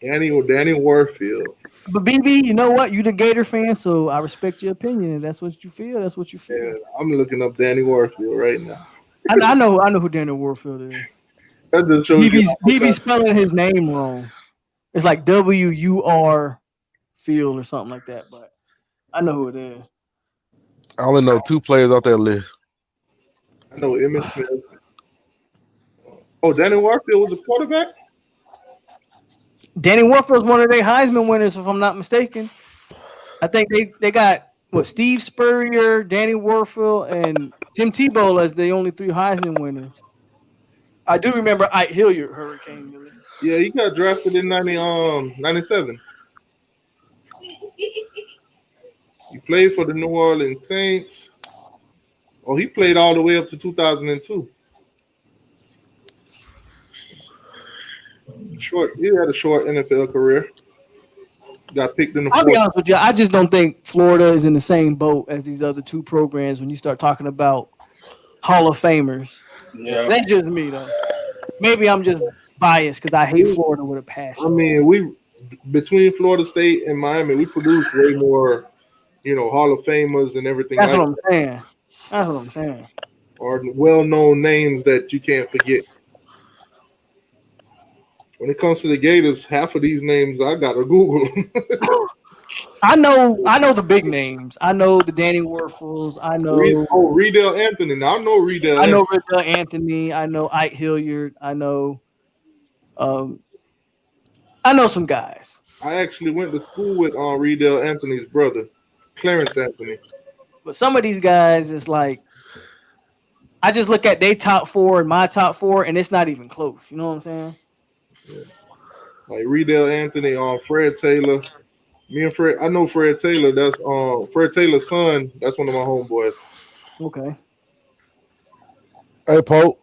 Danny Warfield. But BB, you know what? You the Gator fan, so I respect your opinion. If that's what you feel, that's what you feel. Yeah, I'm looking up Danny Warfield right now. I know who Danny Warfield is. BB's spelling his name wrong. It's like WUR Field or something like that, but I know who it is. I only know 2 players off that list. I know Emmett Smith. Oh, Danny Warfield was a quarterback? Danny Warfield is one of their Heisman winners, if I'm not mistaken. I think they got Steve Spurrier, Danny Warfield, and Tim Tebow as the only 3 Heisman winners. I do remember Ike Hilliard, Hurricane Millie. Yeah, he got drafted in 97. He played for the New Orleans Saints. Oh, he played all the way up to 2002. He had a short NFL career. Got picked in the I'll be honest with you. I just don't think Florida is in the same boat as these other 2 programs when you start talking about Hall of Famers. Yeah. That's just me, though. Maybe I'm just biased because I hate Florida with a passion. I mean, between Florida State and Miami, we produce way more, Hall of Famers and everything. That's what I'm saying. That's what I'm saying. Or well-known names that you can't forget. When it comes to the Gators, half of these names I gotta Google. I know the big names. I know the Danny Werfels. I know Riedel Anthony. Now I know Riedel. I know Riedel Anthony. I know Ike Hilliard. I know some guys. I actually went to school with Riedel Anthony's brother, Clarence Anthony. But some of these guys, it's like I just look at their top 4 and my top 4, and it's not even close. You know what I'm saying? Yeah. Like Riedel Anthony, Fred Taylor. Me and Fred, I know Fred Taylor. That's Fred Taylor's son. That's one of my homeboys. Okay. Hey, Pope.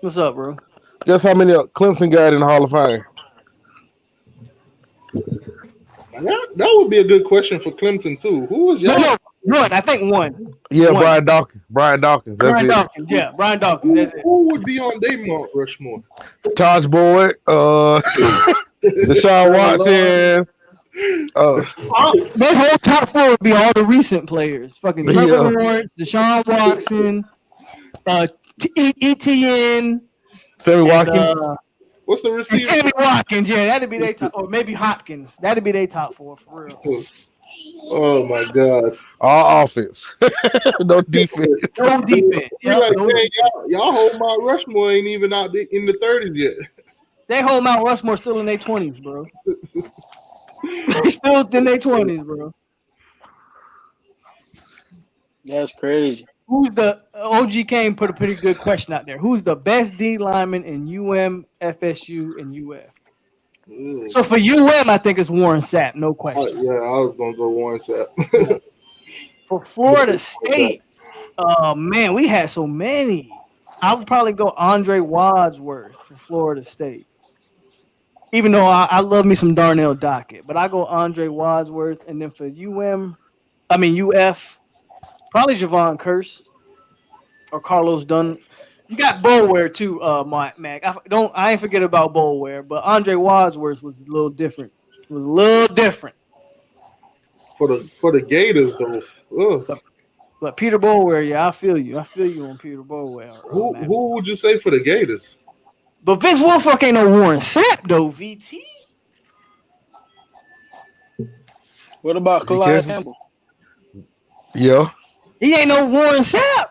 What's up, bro? Guess how many Clemson got in the Hall of Fame? That would be a good question for Clemson too. Who was y'all? No, one. I think one. Yeah, One. Brian Dawkins. Brian Dawkins. That's Brian it. Dawkins. Yeah, Brian Dawkins. That's it. Who would be on their Mount Rushmore? Tosh Boyd. Deshaun Watson. Their whole top four would be all the recent players. Fucking Trevor Lawrence, Deshaun Watson, ETN, Sammy Watkins. What's the receiver? Sammy Watkins, yeah, that'd be their top, or maybe Hopkins. That'd be their top four for real. Oh my God! All offense, no defense. No defense. You're like, dang, y'all whole Mount Rushmore ain't even out in the 30s yet. They whole Mount Rushmore still in their 20s, bro. They still in their 20s, bro. That's crazy. Who's the OG Kane put a pretty good question out there? Who's the best D lineman in UM, FSU, and UF? So for UM, I think it's Warren Sapp, no question. Yeah, I was gonna go Warren Sapp. For Florida State, man, we had so many. I would probably go Andre Wadsworth for Florida State. Even though I love me some Darnell Dockett, but I go Andre Wadsworth, and then for UF, probably Javon Curse or Carlos Dunn. You got Boulware too, Mac. I ain't forget about Boulware, but Andre Wadsworth was a little different. It was a little different. For the Gators though. But Peter Boulware, yeah, I feel you. I feel you on Peter Boulware. Who would you say for the Gators? But Vince Wilfork ain't no Warren Sapp though, VT. What about Calais Campbell? Yeah. He ain't no Warren Sapp.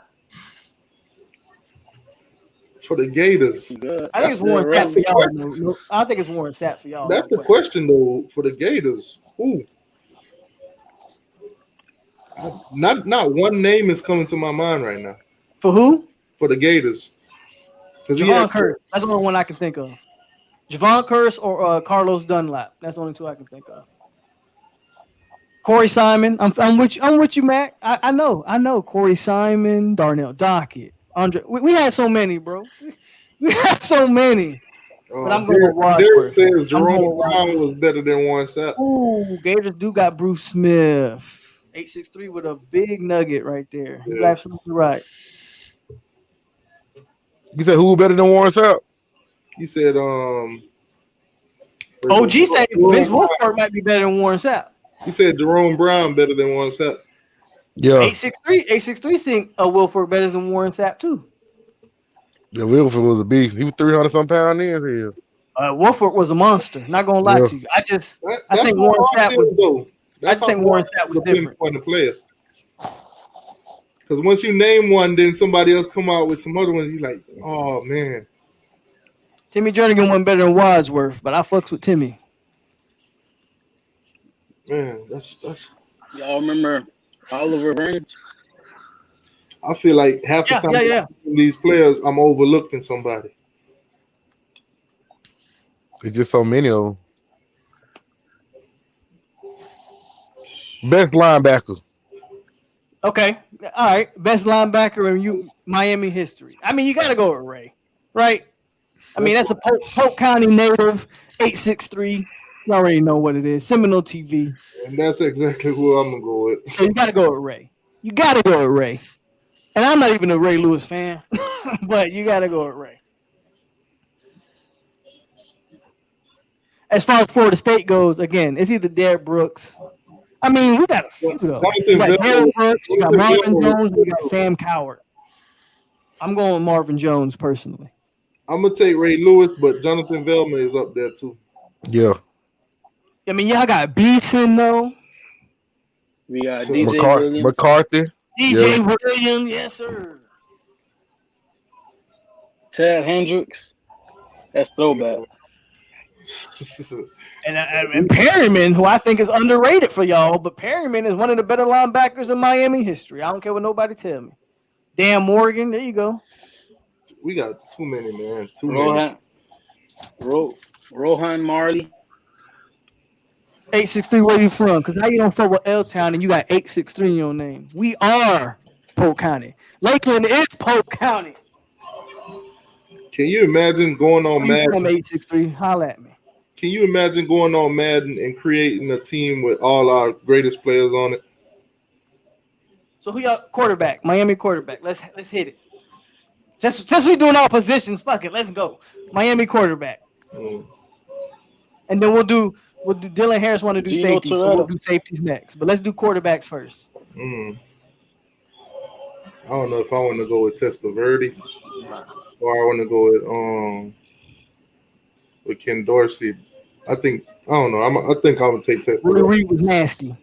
For the Gators. I think it's Warren Sapp for y'all. I think it's Warren Sapp for y'all. That's the question though. For the Gators, who? Not one name is coming to my mind right now. For who? For the Gators. Javon Curse. That's the only one I can think of. Javon Curse or Carlos Dunlap. That's the only two I can think of. Corey Simon. I'm with you, Mac. I know. Corey Simon, Darnell Dockett, Andre. We had so many, bro. We had so many. But I'm going to Wadsworth. Derek says Jerome Brown was better than Warren Sapp. Ooh, Gators do got Bruce Smith. 863 with a big nugget right there. Yeah. You're absolutely right. You said who better than Warren Sapp? He said OG said Vince Wilfork might be better than Warren Sapp. He said Jerome Brown better than Warren Sapp. Yeah. 863 think Wilfork better than Warren Sapp too. Yeah, Wilfork was a beast. He was 300-some pounds in here. Wilfork was a monster. Not gonna lie to you. I think Warren Sapp was. I just think Warren Sapp was different. Player. Because once you name one, then somebody else come out with some other ones. You're like, oh man. Timmy Jernigan went better than Wadsworth, but I fucks with Timmy. Man, that's. Y'all remember Oliver Burns? I feel like half the time these players, I'm overlooking somebody. There's just so many of them. Best linebacker. Okay. All right. Best linebacker in Miami history. I mean, you got to go with Ray, right? I mean, that's a Polk County native, 8'6". You already know what it is. Seminole TV. And that's exactly who I'm going to go with. So you got to go with Ray. You got to go with Ray. And I'm not even a Ray Lewis fan, but you got to go with Ray. As far as Florida State goes, again, it's either Derek Brooks. I mean, we got a few, though. You got Derek Brooks, you got Marvin Jones, you got Sam Coward. I'm going with Marvin Jones, personally. I'm going to take Ray Lewis, but Jonathan Velma is up there, too. Yeah. I mean, y'all got Beeson, though. We got DJ McCarthy. DJ Williams, yes, sir. Ted Hendricks. That's throwback. And Perryman, who I think is underrated for y'all, but Perryman is one of the better linebackers in Miami history. I don't care what nobody tell me. Dan Morgan, there you go. We got too many, man. Rohan Marley. 863, where you from? Because how you don't fuck with L-Town and you got 863 in your name? We are Polk County. Lakeland is Polk County. Can you imagine going on Madden? From 863, holla at me. Can you imagine going on Madden and creating a team with all our greatest players on it? So who y'all quarterback? Miami quarterback. Let's hit it. Just since we doing all positions, fuck it. Let's go. Miami quarterback. And then we'll do Dylan Harris want to do Gino safety, so we'll Toretta. do safeties next. But let's do quarterbacks first. I don't know if I want to go with Testaverde or I want to go with Ken Dorsey. I think I don't know. I think I'm gonna take Testaverde. Willie Reed was nasty.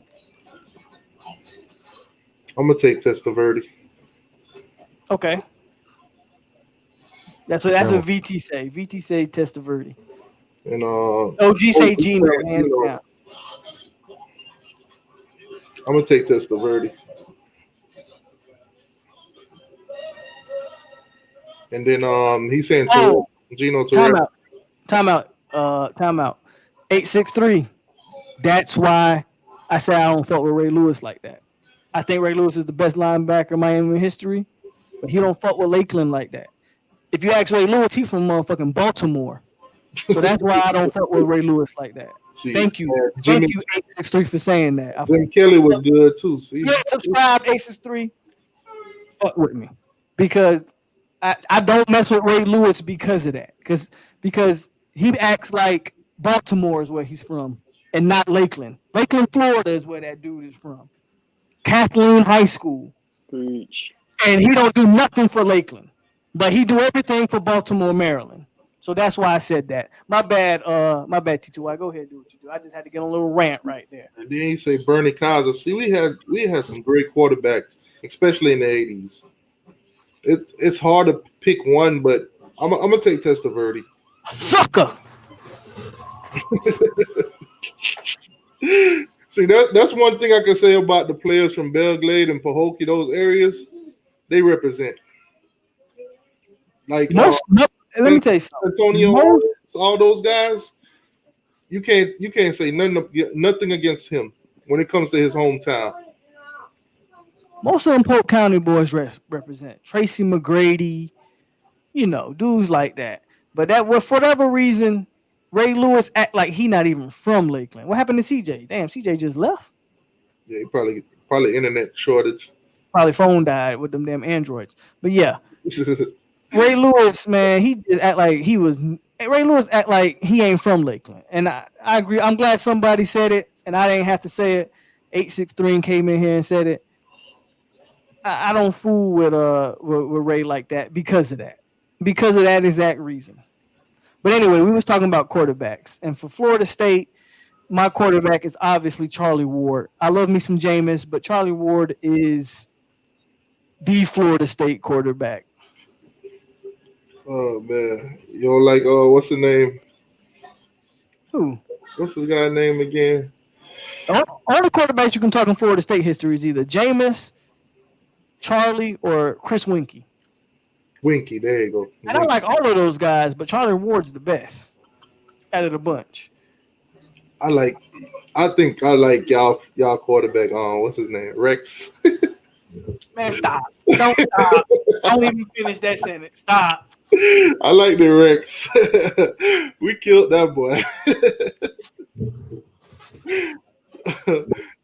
I'm gonna take Testaverde. Okay. That's what VT say. VT say Testaverde. And OG say Gino. Hands down. I'm gonna take Testaverde. And then he's saying Gino Torres. Timeout. 863. That's why I say I don't fuck with Ray Lewis like that. I think Ray Lewis is the best linebacker in Miami history, but he don't fuck with Lakeland like that. If you ask Ray Lewis, he's from motherfucking Baltimore. So that's why I don't fuck with Ray Lewis like that. Thank you. Thank you, 863, for saying that. Jim Kelly was good too. See? Yeah, subscribe, 863. Fuck with me. Because I don't mess with Ray Lewis because of that. Because he acts like Baltimore is where he's from and not Lakeland. Lakeland, Florida is where that dude is from. Kathleen High School. Preach. And he don't do nothing for Lakeland. But he do everything for Baltimore, Maryland. So that's why I said that. My bad, T2Y. Go ahead and do what you do. I just had to get on a little rant right there. And then you say Bernie Kosar. See, we had some great quarterbacks, especially in the 80s. It's hard to pick one, but I'm gonna take Testaverde. Sucker. See, that's one thing I can say about the players from Belgrade and Pahokee, those areas. They represent. Like let me tell you something. Antonio, all those guys, you can't say nothing against him when it comes to his hometown. Most of them Polk County boys represent. Tracy McGrady, dudes like that. But for whatever reason, Ray Lewis act like he not even from Lakeland. What happened to CJ? Damn, CJ just left. Yeah, he probably internet shortage. Probably phone died with them damn Androids. But yeah. Ray Lewis, man, he just act like Ray Lewis act like he ain't from Lakeland. And I agree. I'm glad somebody said it, and I didn't have to say it. 863 came in here and said it. I don't fool with Ray like that because of that. Because of that exact reason. But anyway, we was talking about quarterbacks. And for Florida State, my quarterback is obviously Charlie Ward. I love me some Jameis, but Charlie Ward is the Florida State quarterback. Oh man, like what's the name? Who? What's the guy's name again? All the quarterbacks you can talk in Florida State history is either Jameis, Charlie, or Chris Winkie. Winkie, there you go. And I like all of those guys, but Charlie Ward's the best out of the bunch. I think I like y'all quarterback. What's his name? Rex. Man, stop! Don't stop! Don't even finish that sentence. Stop. I like the Rex. We killed that boy.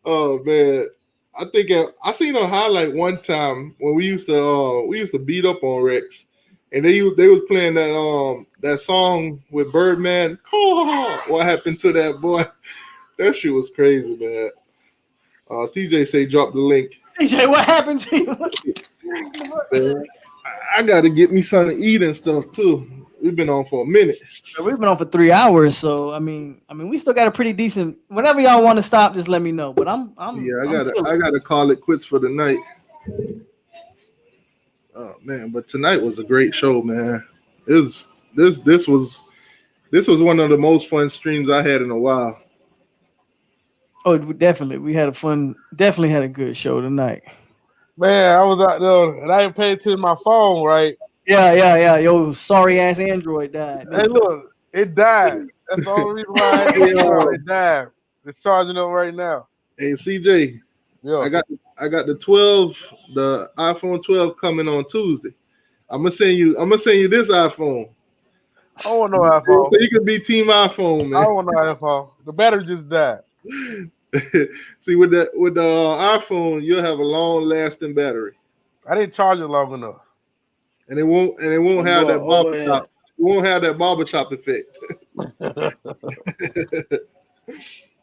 Oh man, I think I seen a highlight one time when we used to beat up on Rex, and they was playing that song with Birdman. Oh, what happened to that boy? That shit was crazy, man. CJ say drop the link. CJ, what happened to you? Man, I got to get me something to eat and stuff too. We've been on for a minute. We've been on for 3 hours, so I mean, we still got a pretty decent. Whenever y'all want to stop, just let me know. But I gotta call it quits for the night. Oh man, but tonight was a great show, man. This was one of the most fun streams I had in a while. Oh, definitely. We had definitely had a good show tonight. Man, I was out there and I didn't pay attention to my phone, right? Yeah. Yo, sorry ass Android died. Hey, look, it died. That's the only reason why it died. It's charging up right now. Hey, CJ. Yeah. I got the iPhone 12 coming on Tuesday. I'm gonna send you this iPhone. I don't want no iPhone. So you can be Team iPhone, man. I don't want no iPhone. The battery just died. See, with the iPhone, you'll have a long lasting battery, I didn't charge it long enough. and it won't have that barber chop. It won't have that barber chop effect.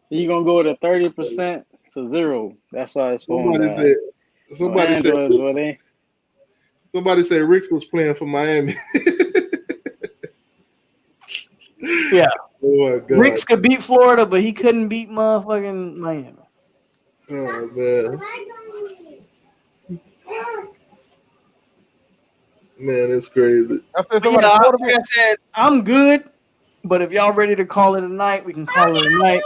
You gonna go to 30% to 0. That's why it's phone died. Somebody said Ricks was playing for Miami. Yeah. Oh my God. Ricks could beat Florida, but he couldn't beat motherfucking Miami. Oh man. Man, it's crazy. Like I said, I'm good, but if y'all ready to call it a night, we can call it a night.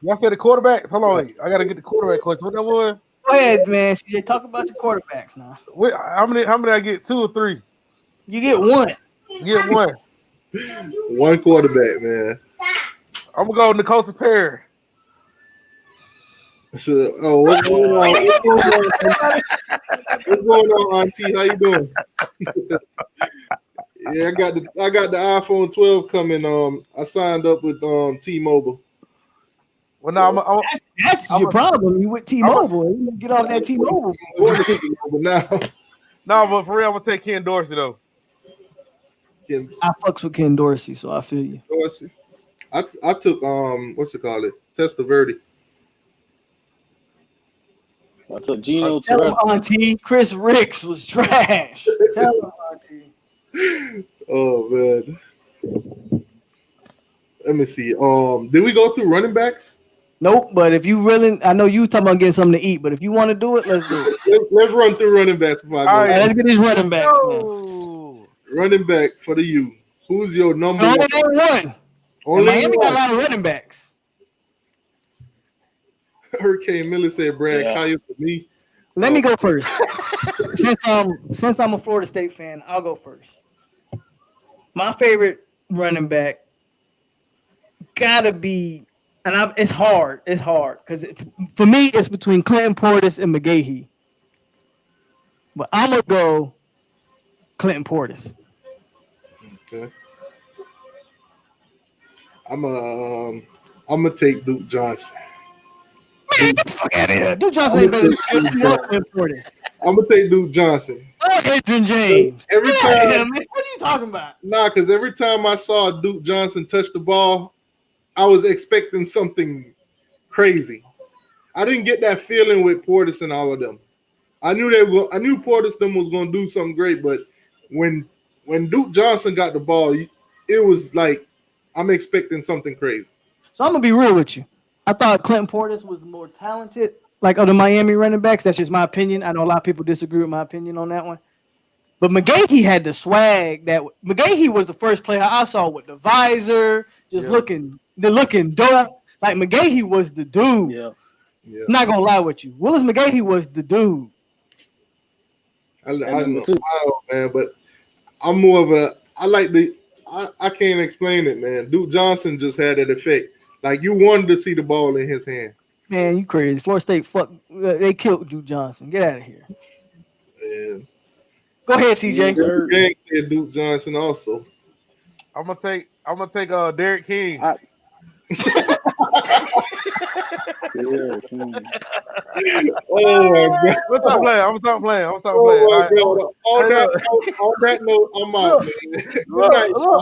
Y'all said the quarterbacks? Hold on, wait. I gotta get the quarterback question. What that was? Go ahead, man. CJ, talk about your quarterbacks now. Wait, how many I get? 2 or 3? You get one. You get one. One quarterback, man. I'm gonna go Nicola Perry. So, what's going on? What's going on, Auntie? How you doing? Yeah, I got the iPhone 12 coming. I signed up with T-Mobile. Well, no, that's your problem. You with T-Mobile. You get off that T-Mobile. Now. No, but for real, I'm gonna take Ken Dorsey though. I fucks with Ken Dorsey, so I feel you. Dorsey. I took what's it called? Testaverde. I took Gino. Tell him, Auntie, Chris Ricks was trash. Tell him, Auntie. Oh man. Let me see. Did we go through running backs? Nope, but if you really, I know you talking about getting something to eat, but if you want to do it, let's do it. Let's run through running backs before I go. All right, let's get these running backs. Running back for the U. Who's your number one? Only Miami got a lot of running backs. Hurricane Miller said Brad Kaya for me. Let me go first. Since I'm a Florida State fan, I'll go first. My favorite running back gotta be, and it's hard. It's hard because for me it's between Clinton Portis and McGahee. But I'm gonna go Clinton Portis. Okay. I'm gonna take Duke Johnson. Man, get the fuck out of here. Duke Johnson ain't better than Clinton Portis. I'm gonna take Duke Johnson. Adrian James. Every time, what are you talking about? Nah, because every time I saw Duke Johnson touch the ball, I was expecting something crazy. I didn't get that feeling with Portis and all of them. I knew Portis them was gonna do something great, but when Duke Johnson got the ball, it was like I'm expecting something crazy. So I'm gonna be real with you. I thought Clinton Portis was the more talented, like of the Miami running backs. That's just my opinion. I know a lot of people disagree with my opinion on that one. But McGahee had the swag that McGahee was the first player I saw with the visor, looking dope. Like McGahee was the dude. Yeah. Yeah. I'm not gonna lie with you. Willis McGahee was the dude. I know, man, but I'm more of a. I can't explain it, man. Duke Johnson just had that effect. Like you wanted to see the ball in his hand. Man, you crazy. Florida State, they killed Duke Johnson. Get out of here. Man. Go ahead, CJ. Gang said Duke Johnson also. I'm gonna take Derek King. Oh my God! I'm gonna stop playing. On that note, I'm out. Look,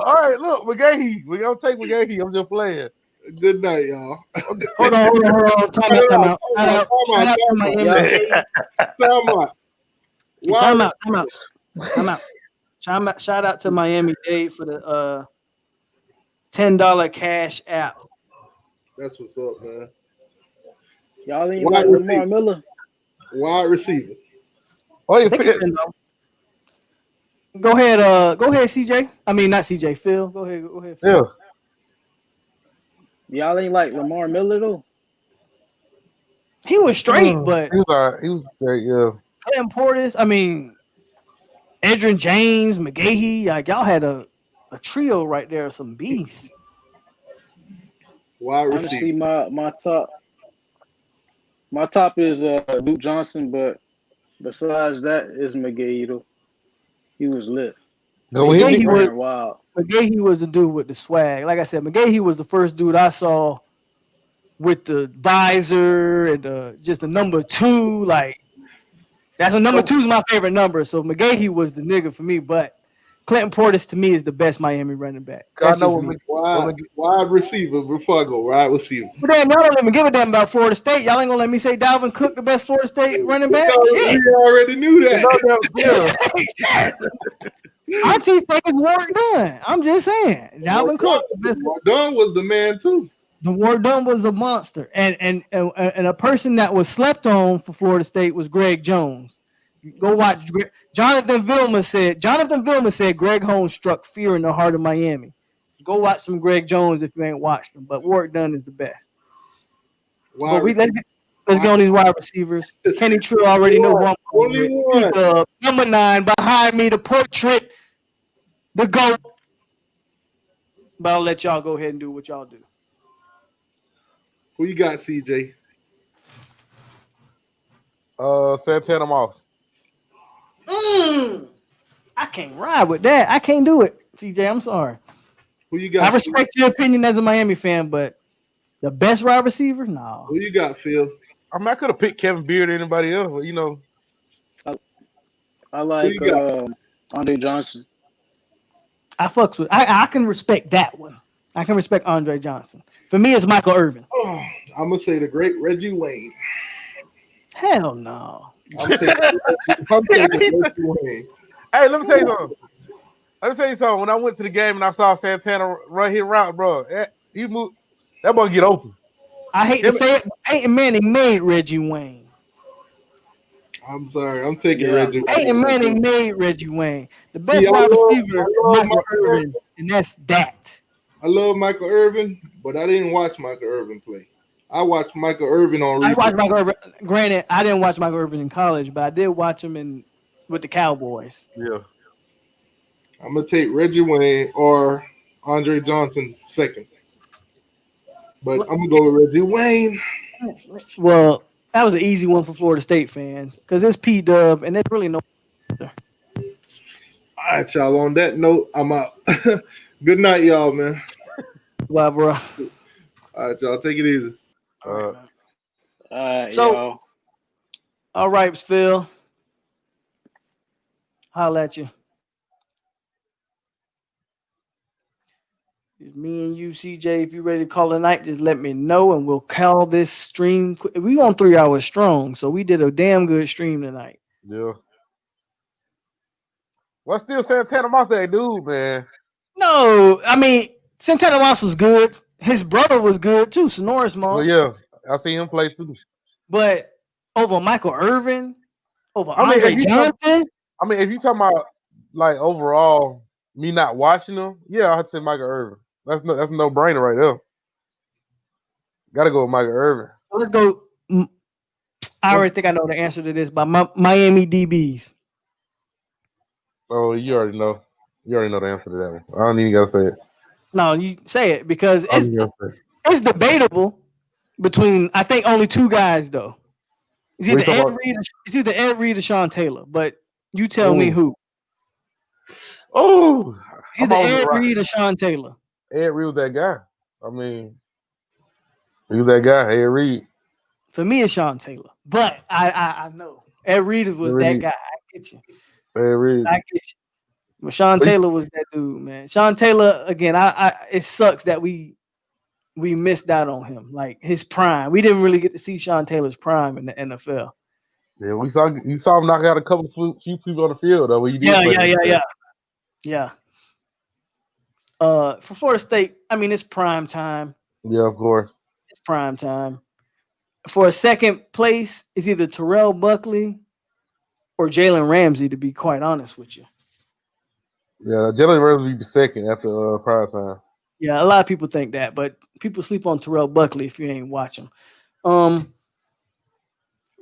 all right, look, McGahee. We gonna take McGahee. I'm just playing. Good night, y'all. Hold on. Time out. Shout out to Miami Dade for the $10 cash app. That's what's up, man. Y'all ain't like Lamar Miller. Wide receiver. Oh, you Go ahead, CJ. I mean, not CJ. Phil. Go ahead. Phil. Y'all ain't like Lamar Miller though. He was straight, but he was all right. He was straight, yeah. Clinton Portis. I mean, Adrian James, McGahee. Like y'all had a trio right there of some beasts. Wide receiver. Honestly, my top is Duke Johnson, but besides that is McGahee though. He was lit. Go ahead, Nick. McGahee was the dude with the swag. Like I said, McGahee was the first dude I saw with the visor and just the number 2. Like that's a number 2 is my favorite number. So McGahee was the nigga for me. But Clinton Portis to me is the best Miami running back. I know wide receiver before I go wide receiver. But then y'all don't let me give a damn about Florida State. Y'all ain't gonna let me say Dalvin Cook the best Florida State running back. We already knew that. Our team taking Warwick Dunn. I'm just saying. Dalvin Cook. Dunn was the man too. The Warwick Dunn was a monster, and a person that was slept on for Florida State was Greg Jones. Go watch. Jonathan Vilma said Greg Holmes struck fear in the heart of Miami. Go watch some Greg Jones if you ain't watched him. But Warwick Dunn is the best. Let's get on these wide receivers. Kenny Trill already know who I'm number 9 behind me, the portrait, the GOAT. But I'll let y'all go ahead and do what y'all do. Who you got, CJ? Santana Moss. I can't ride with that. I can't do it, CJ. I'm sorry. Who you got? I respect your opinion as a Miami fan, but the best wide receiver? No. Who you got, Phil? I mean, I could have picked Kevin Beard or anybody else, but you know. I like Andre Johnson. I fucks with. I can respect that one. I can respect Andre Johnson. For me, it's Michael Irvin. Oh, I'm gonna say the great Reggie Wayne. Hell no. I'm taking Reggie Wayne. Hey, let me tell you something. When I went to the game and I saw Santana run his route, bro, he moved. That boy get open. I hate to say it, but Peyton Manning made Reggie Wayne. I'm sorry. I'm taking Reggie Wayne. Peyton Manning made Reggie Wayne. The best wide receiver is Michael Irvin, and that's that. I love Michael Irvin, but I didn't watch Michael Irvin play. I watched Michael Irvin on replay. I watched Michael Irvin. Granted, I didn't watch Michael Irvin in college, but I did watch him with the Cowboys. Yeah. I'm going to take Reggie Wayne or Andre Johnson second. But I'm going to go with Reggie Wayne. Well, that was an easy one for Florida State fans because it's P-Dub, and there's really no. All right, y'all. On that note, I'm out. Good night, y'all, man. Bye, bro. All right, y'all. Take it easy. All right, so, y'all. All right, Phil. Holla at you. It's me and you, CJ. If you're ready to call it a night, just let me know, and we'll call this stream. We on 3 hours strong, so we did a damn good stream tonight. Yeah. Well, still Santana Moss, that dude, man. No, I mean Santana Moss was good. His brother was good too, Sonoris Moss. Well, yeah, I see him play too. But over Michael Irvin, over Andre Johnson. If you talking about like overall, me not watching him, yeah, I'd say Michael Irvin. That's a no brainer right there. Got to go with Michael Irvin. Well, let's go. I already think I know the answer to this by Miami DBs. Oh, you already know. You already know the answer to that one. I don't even gotta say it. No, you say it because it's debatable between I think only 2 guys though. It's either Ed Reed or Sean Taylor, but you tell me who. Oh, either Ed Reed or Sean Taylor. Ed Reed was that guy. I mean, he was that guy, Ed Reed. For me, it's Sean Taylor, but I know Ed Reed was that guy. I get you. Ed Reed. I get you. But Sean Taylor was that dude, man. Sean Taylor, again, it sucks that we missed out on him, like his prime. We didn't really get to see Sean Taylor's prime in the NFL. Yeah, you saw him knock out a couple few people on the field though. Yeah. For Florida State, I mean, it's prime time. Yeah, of course. It's prime time. For a second place, it's either Terrell Buckley or Jalen Ramsey, to be quite honest with you. Yeah, Jalen Ramsey would be second after prime time. Yeah, a lot of people think that, but people sleep on Terrell Buckley if you ain't watching. Let's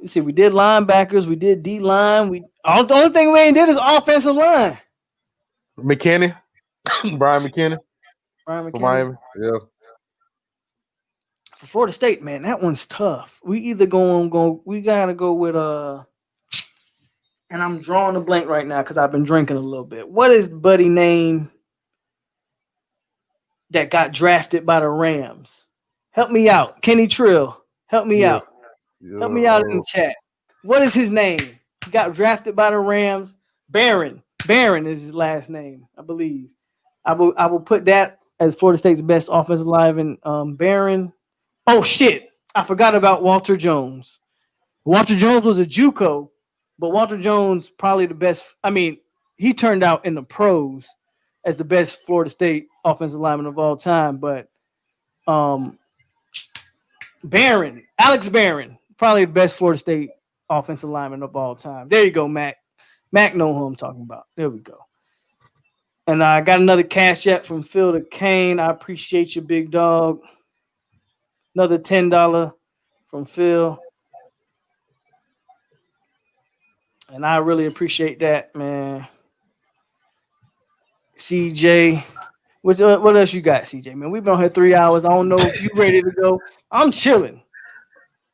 see, we did linebackers, we did D-line. The only thing we ain't did is offensive line. McKinney. Brian McKinney. For Miami. Yeah. For Florida State, man, that one's tough. We either we gotta go with and I'm drawing a blank right now because I've been drinking a little bit. What is buddy name that got drafted by the Rams? Help me out. Kenny Trill. Help me Yeah. out. Help me out in the chat. What is his name? He got drafted by the Rams. Barron. Barron is his last name, I believe. I will put that as Florida State's best offensive lineman. Barron. Oh shit! I forgot about Walter Jones. Walter Jones was a JUCO, but Walter Jones probably the best. I mean, he turned out in the pros as the best Florida State offensive lineman of all time. But Barron, Alex Barron, probably the best Florida State offensive lineman of all time. There you go, Mac. Mac know who I'm talking about. There we go. And I got another cash app from Phil to Kane. I appreciate you, big dog. Another $10 from Phil. And I really appreciate that, man. CJ. What else you got, CJ, man? We've been on here 3 hours. I don't know if you ready to go. I'm chilling.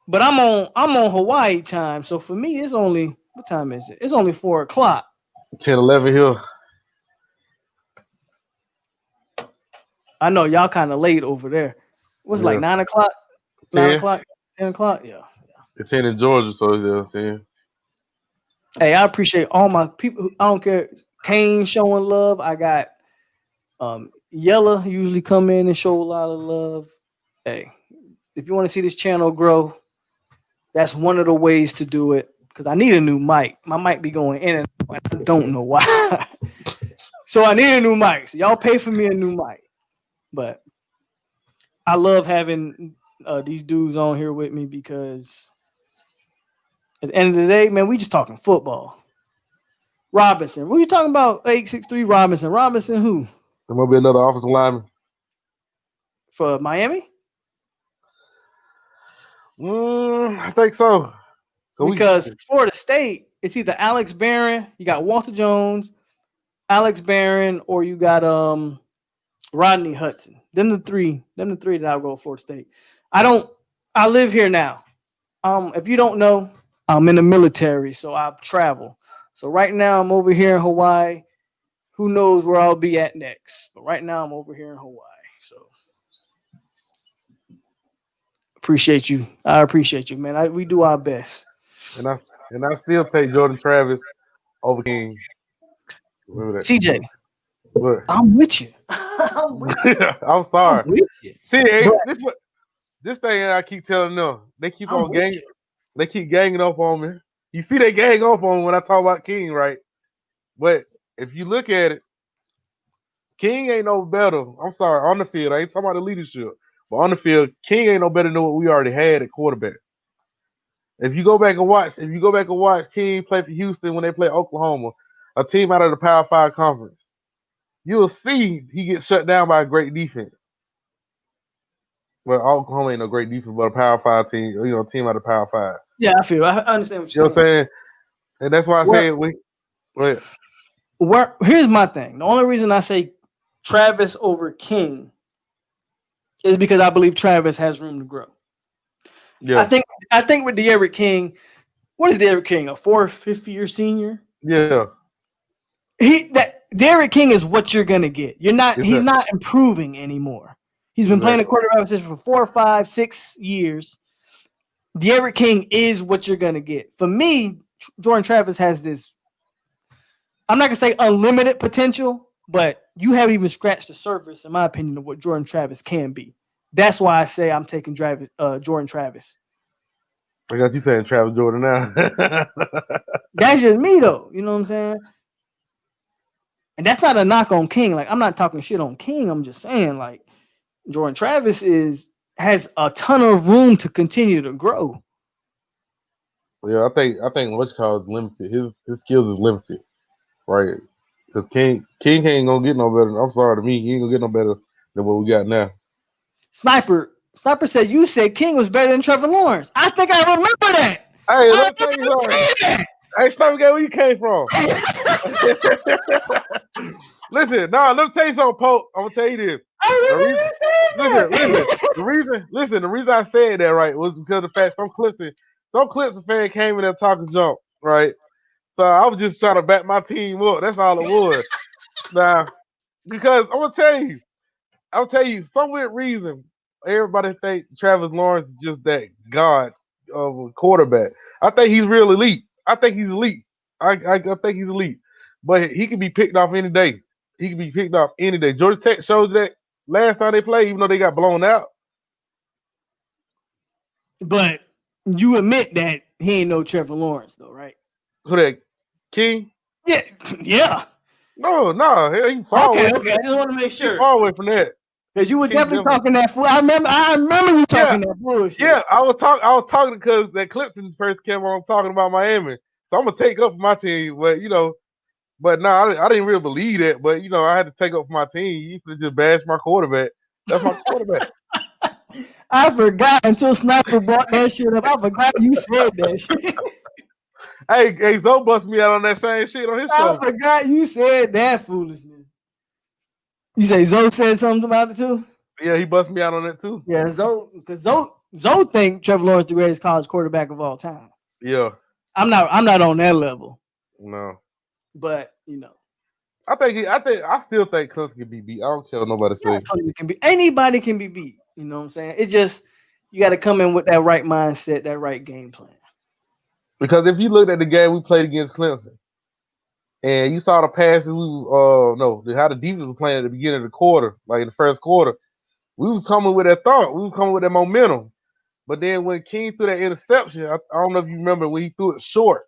But I'm on Hawaii time. So for me, it's only, what time is it? It's only 4 o'clock. 10, 11 here. I know y'all kind of late over there. What's like 9 o'clock? 9 o'clock? 10 o'clock? Yeah. It's 10 in Georgia, so it's 10. Hey, I appreciate all my people. I don't care. Kane showing love. I got Yella usually come in and show a lot of love. Hey, if you want to see this channel grow, that's one of the ways to do it. Because I need a new mic. My mic be going in and out. I don't know why. So I need a new mic. So y'all pay for me a new mic. But I love having these dudes on here with me because at the end of the day, man, we just talking football. Robinson. What are you talking about? 863 Robinson. Robinson who? There might be another offensive lineman. For Miami? I think so. Because Florida State, it's either Alex Barron, you got Walter Jones, Alex Barron, or you got Rodney Hudson. Them the three that I'll go with Florida State. I live here now. If you don't know, I'm in the military, so I travel. So right now I'm over here in Hawaii. Who knows where I'll be at next? But right now I'm over here in Hawaii. So appreciate you. I appreciate you, man. We do our best. And I still take Jordan Travis over King. Remember that. CJ. What? I'm with you. I'm with you. I'm sorry. I'm with you. See, this thing I keep telling them. They keep on ganging. They keep ganging up on me. You see, they gang up on me when I talk about King, right? But if you look at it, King ain't no better. I'm sorry, on the field. I ain't talking about the leadership. But on the field, King ain't no better than what we already had at quarterback. If you go back and watch King play for Houston when they play Oklahoma, a team out of the Power 5 conference, you'll see he gets shut down by a great defense. Well, Oklahoma ain't no great defense, but a Power 5 team, team out of Power 5. Yeah, I understand what you're saying. You know what I'm saying? And that's why I say here's my thing. The only reason I say Travis over King is because I believe Travis has room to grow. Yeah. I think with De'Aaron King, what is De'Aaron King? A 4th, 5th year senior? Yeah. De'Aaron King is what you're gonna get. He's not improving anymore. He's been playing a quarterback position for 4, 5, 6 years. De'Aaron King is what you're gonna get. For me, Jordan Travis has this, I'm not gonna say unlimited potential, but you haven't even scratched the surface, in my opinion, of what Jordan Travis can be. That's why I say I'm taking Jordan Travis. I got you saying Travis Jordan now. That's just me, though. You know what I'm saying? And that's not a knock on King. Like, I'm not talking shit on King. I'm just saying, like, Jordan Travis has a ton of room to continue to grow. Yeah, I think what's called is limited. His skills is limited, right? Because King ain't gonna get no better. I'm sorry to me, he ain't gonna get no better than what we got now. Sniper said you said King was better than Trevor Lawrence. I think I remember that. Hey, let me tell you something. Hey, Sniper guy, where you came from? Listen, let me tell you something, Polk. I'm gonna tell you this. The reason I said that, right, was because of the fact some Clemson fan came in there talking junk, right? So I was just trying to back my team up. That's all it was. Now, because I'm gonna tell you, some weird reason everybody think Travis Lawrence is just that god of a quarterback. I think he's real elite. I think he's elite. I think he's elite. But he can be picked off any day. He can be picked off any day. Georgia Tech showed that last time they played, even though they got blown out. But you admit that he ain't no Trevor Lawrence, though, right? Who that? King? Yeah, yeah. No, he far away. Okay. I just want to make He's sure. far away from that. Because you were King definitely talking that fool. I remember you talking that bullshit. Yeah, I was talking because that Clemson first came on talking about Miami. So I'm gonna take up for my team, but I didn't really believe that. But I had to take up for my team. You could just bash my quarterback. That's my quarterback. I forgot until Sniper brought that shit up. I forgot you said that shit. Hey, Zoe bust me out on that same shit on his show. I forgot you said that foolishness. You say Zoe said something about it too? Yeah, he bust me out on that too. Yeah, because Zoe think Trevor Lawrence the greatest college quarterback of all time. Yeah. I'm not on that level. No. But I still think Clemson can be beat. I don't care what nobody says. Anybody can be beat. You know what I'm saying? It's just you got to come in with that right mindset, that right game plan. Because if you looked at the game we played against Clemson, and you saw the passes how the defense was playing at the beginning of the quarter, like in the first quarter, we was coming with that thought. We was coming with that momentum. But then when King threw that interception, I don't know if you remember when he threw it short.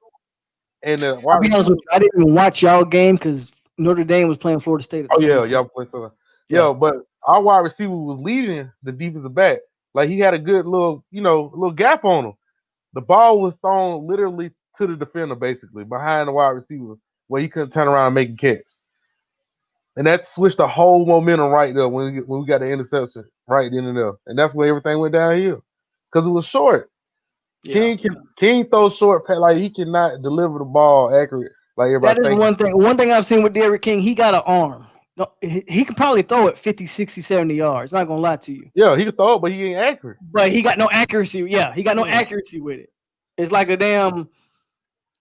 And I'll be honest with you, I didn't even watch y'all game because Notre Dame was playing Florida State. Y'all played something. Yeah, but our wide receiver was leading the defensive back. Like he had a good little gap on him. The ball was thrown literally to the defender, basically, behind the wide receiver, where he couldn't turn around and make a catch. And that switched the whole momentum right there when we got the interception right then and there. And that's where everything went downhill. Because it was short. Yeah. King throws short pass, like he cannot deliver the ball accurate like everybody thinks. One thing. One thing I've seen with Derrick King, he got an arm. No, he can probably throw it 50, 60, 70 yards. Not gonna lie to you. Yeah, he can throw it, but he ain't accurate. But he got no accuracy. Yeah, he got no accuracy with it. It's like a damn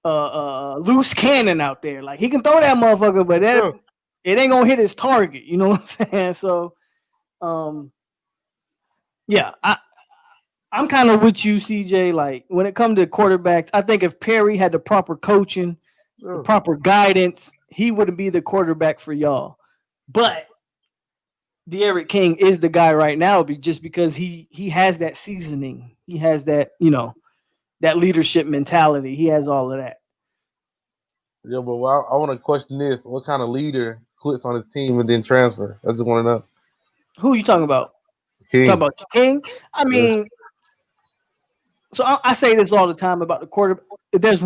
loose cannon out there. Like he can throw that motherfucker, but it ain't gonna hit his target. You know what I'm saying? So, I'm kind of with you, CJ. Like when it comes to quarterbacks, I think if Perry had the proper coaching, the proper guidance, he wouldn't be the quarterback for y'all. But Derrick King is the guy right now, just because he has that seasoning, he has that that leadership mentality, he has all of that. Yeah, but I want to question this: what kind of leader quits on his team and then transfer? I just want to know. Who are you talking about? King. Talking about King? I mean, so I say this all the time about the quarterback. I'm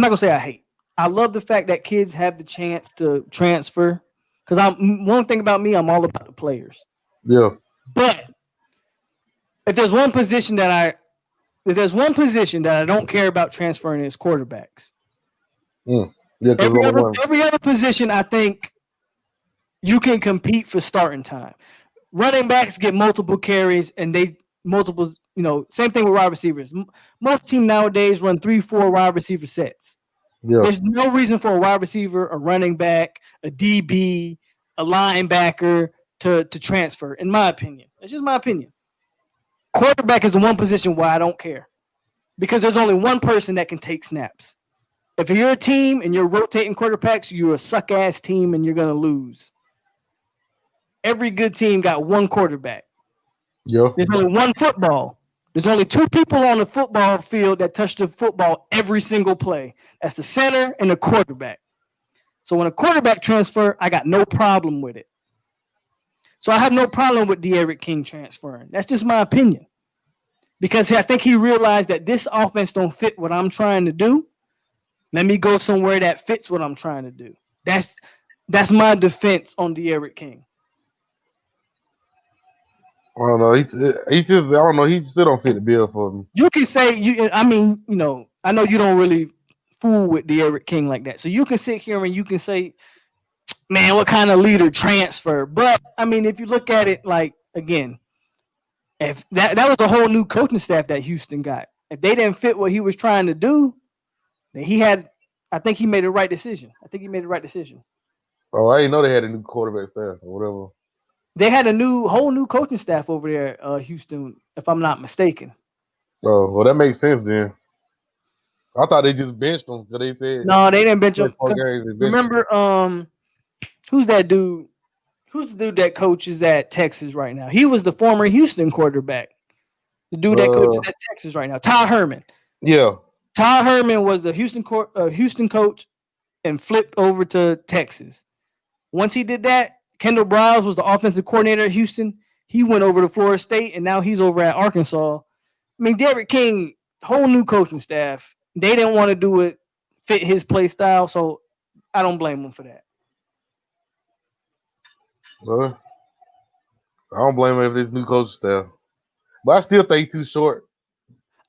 not gonna say I hate. I love the fact that kids have the chance to transfer. Because one thing about me, I'm all about the players. Yeah. But if there's one position that I don't care about transferring, is quarterbacks. Yeah, every other position, I think you can compete for starting time. Running backs get multiple carries, and same thing with wide receivers. Most teams nowadays run 3-4 wide receiver sets. Yeah. There's no reason for a wide receiver, a running back, a DB, a linebacker to transfer, in my opinion. It's just my opinion. Quarterback is the one position where I don't care, because there's only one person that can take snaps. If you're a team and you're rotating quarterbacks, you're a suck-ass team and you're going to lose. Every good team got one quarterback. Yeah. There's only one football. There's only two people on the football field that touch the football every single play. That's the center and the quarterback. So when a quarterback transfer, I got no problem with it. So I have no problem with Derrick King transferring. That's just my opinion. Because I think he realized that this offense don't fit what I'm trying to do. Let me go somewhere that fits what I'm trying to do. That's my defense on Derrick King. I don't know. He still don't fit the bill for me. You can say I know you don't really fool with Derrick King like that. So you can sit here and you can say, man, what kind of leader transfer? But I mean, if you look at it, like, again, if that was a whole new coaching staff that Houston got. If they didn't fit what he was trying to do, I think he made the right decision. Oh, I didn't know they had a new quarterback staff or whatever. They had a whole new coaching staff over there, Houston, if I'm not mistaken. Oh, well, that makes sense then. I thought they just benched them because they said no, they didn't bench him. Remember, who's that dude? Who's the dude that coaches at Texas right now? He was the former Houston quarterback. The dude that coaches at Texas right now, Todd Herman. Yeah, Todd Herman was the Houston coach and flipped over to Texas. Once he did that, Kendall Browse was the offensive coordinator at Houston. He went over to Florida State, and now he's over at Arkansas. I mean, Derek King, whole new coaching staff. They didn't want to do it, fit his play style, so I don't blame him for that. Well, I don't blame him for this new coaching staff. But I still think he's too short.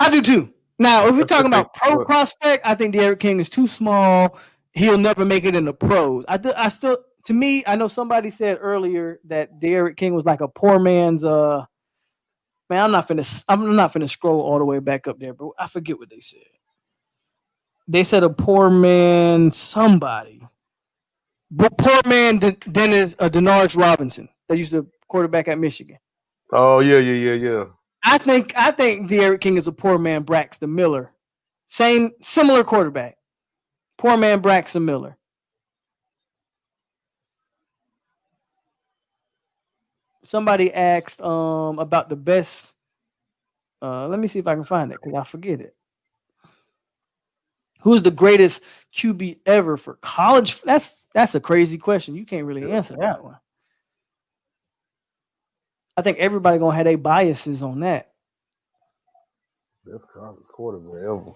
I do too. Now, if we're talking about pro prospect, I think Derek King is too small. He'll never make it in the pros. To me, I know somebody said earlier that Derek King was like a poor man's man. I'm not finna scroll all the way back up there, but I forget what they said. They said a poor man somebody. But poor man Dennis Denard Robinson that used to quarterback at Michigan. Oh yeah. I think Derek King is a poor man Braxton Miller. Similar quarterback. Poor man Braxton Miller. Somebody asked about the best. Let me see if I can find it because I forget it. Who's the greatest QB ever for college? That's a crazy question. You can't really answer that one. I think everybody gonna have their biases on that. Best college quarterback ever.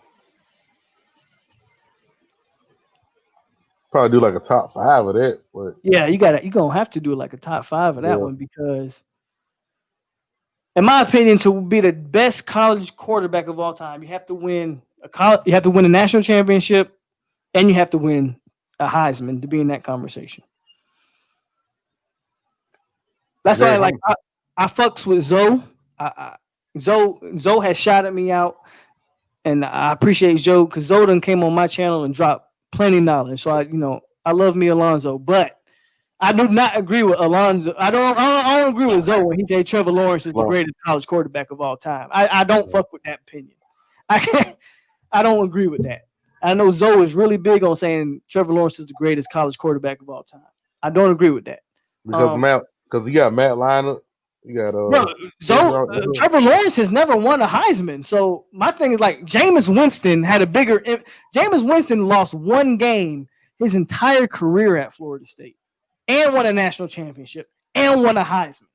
Probably do like a top 5 of that, but yeah, you're gonna have to do like a top 5 of that one because, in my opinion, to be the best college quarterback of all time, you have to win a national championship, and you have to win a Heisman to be in that conversation. That's why I fucks with Zoe. Zoe has shouted me out, and I appreciate Zoe because Zoe done came on my channel and dropped plenty of knowledge. So I love me Alonzo, but I do not agree with Alonzo. I don't agree with Zoe when he said Trevor Lawrence is the greatest college quarterback of all time. I don't fuck with that opinion. I don't agree with that. I know Zoe is really big on saying Trevor Lawrence is the greatest college quarterback of all time. I don't agree with that. Because you got Matt Leinart, you got Trevor Lawrence has never won a Heisman. So my thing is like Jameis Winston Jameis Winston lost one game his entire career at Florida State and won a national championship and won a Heisman.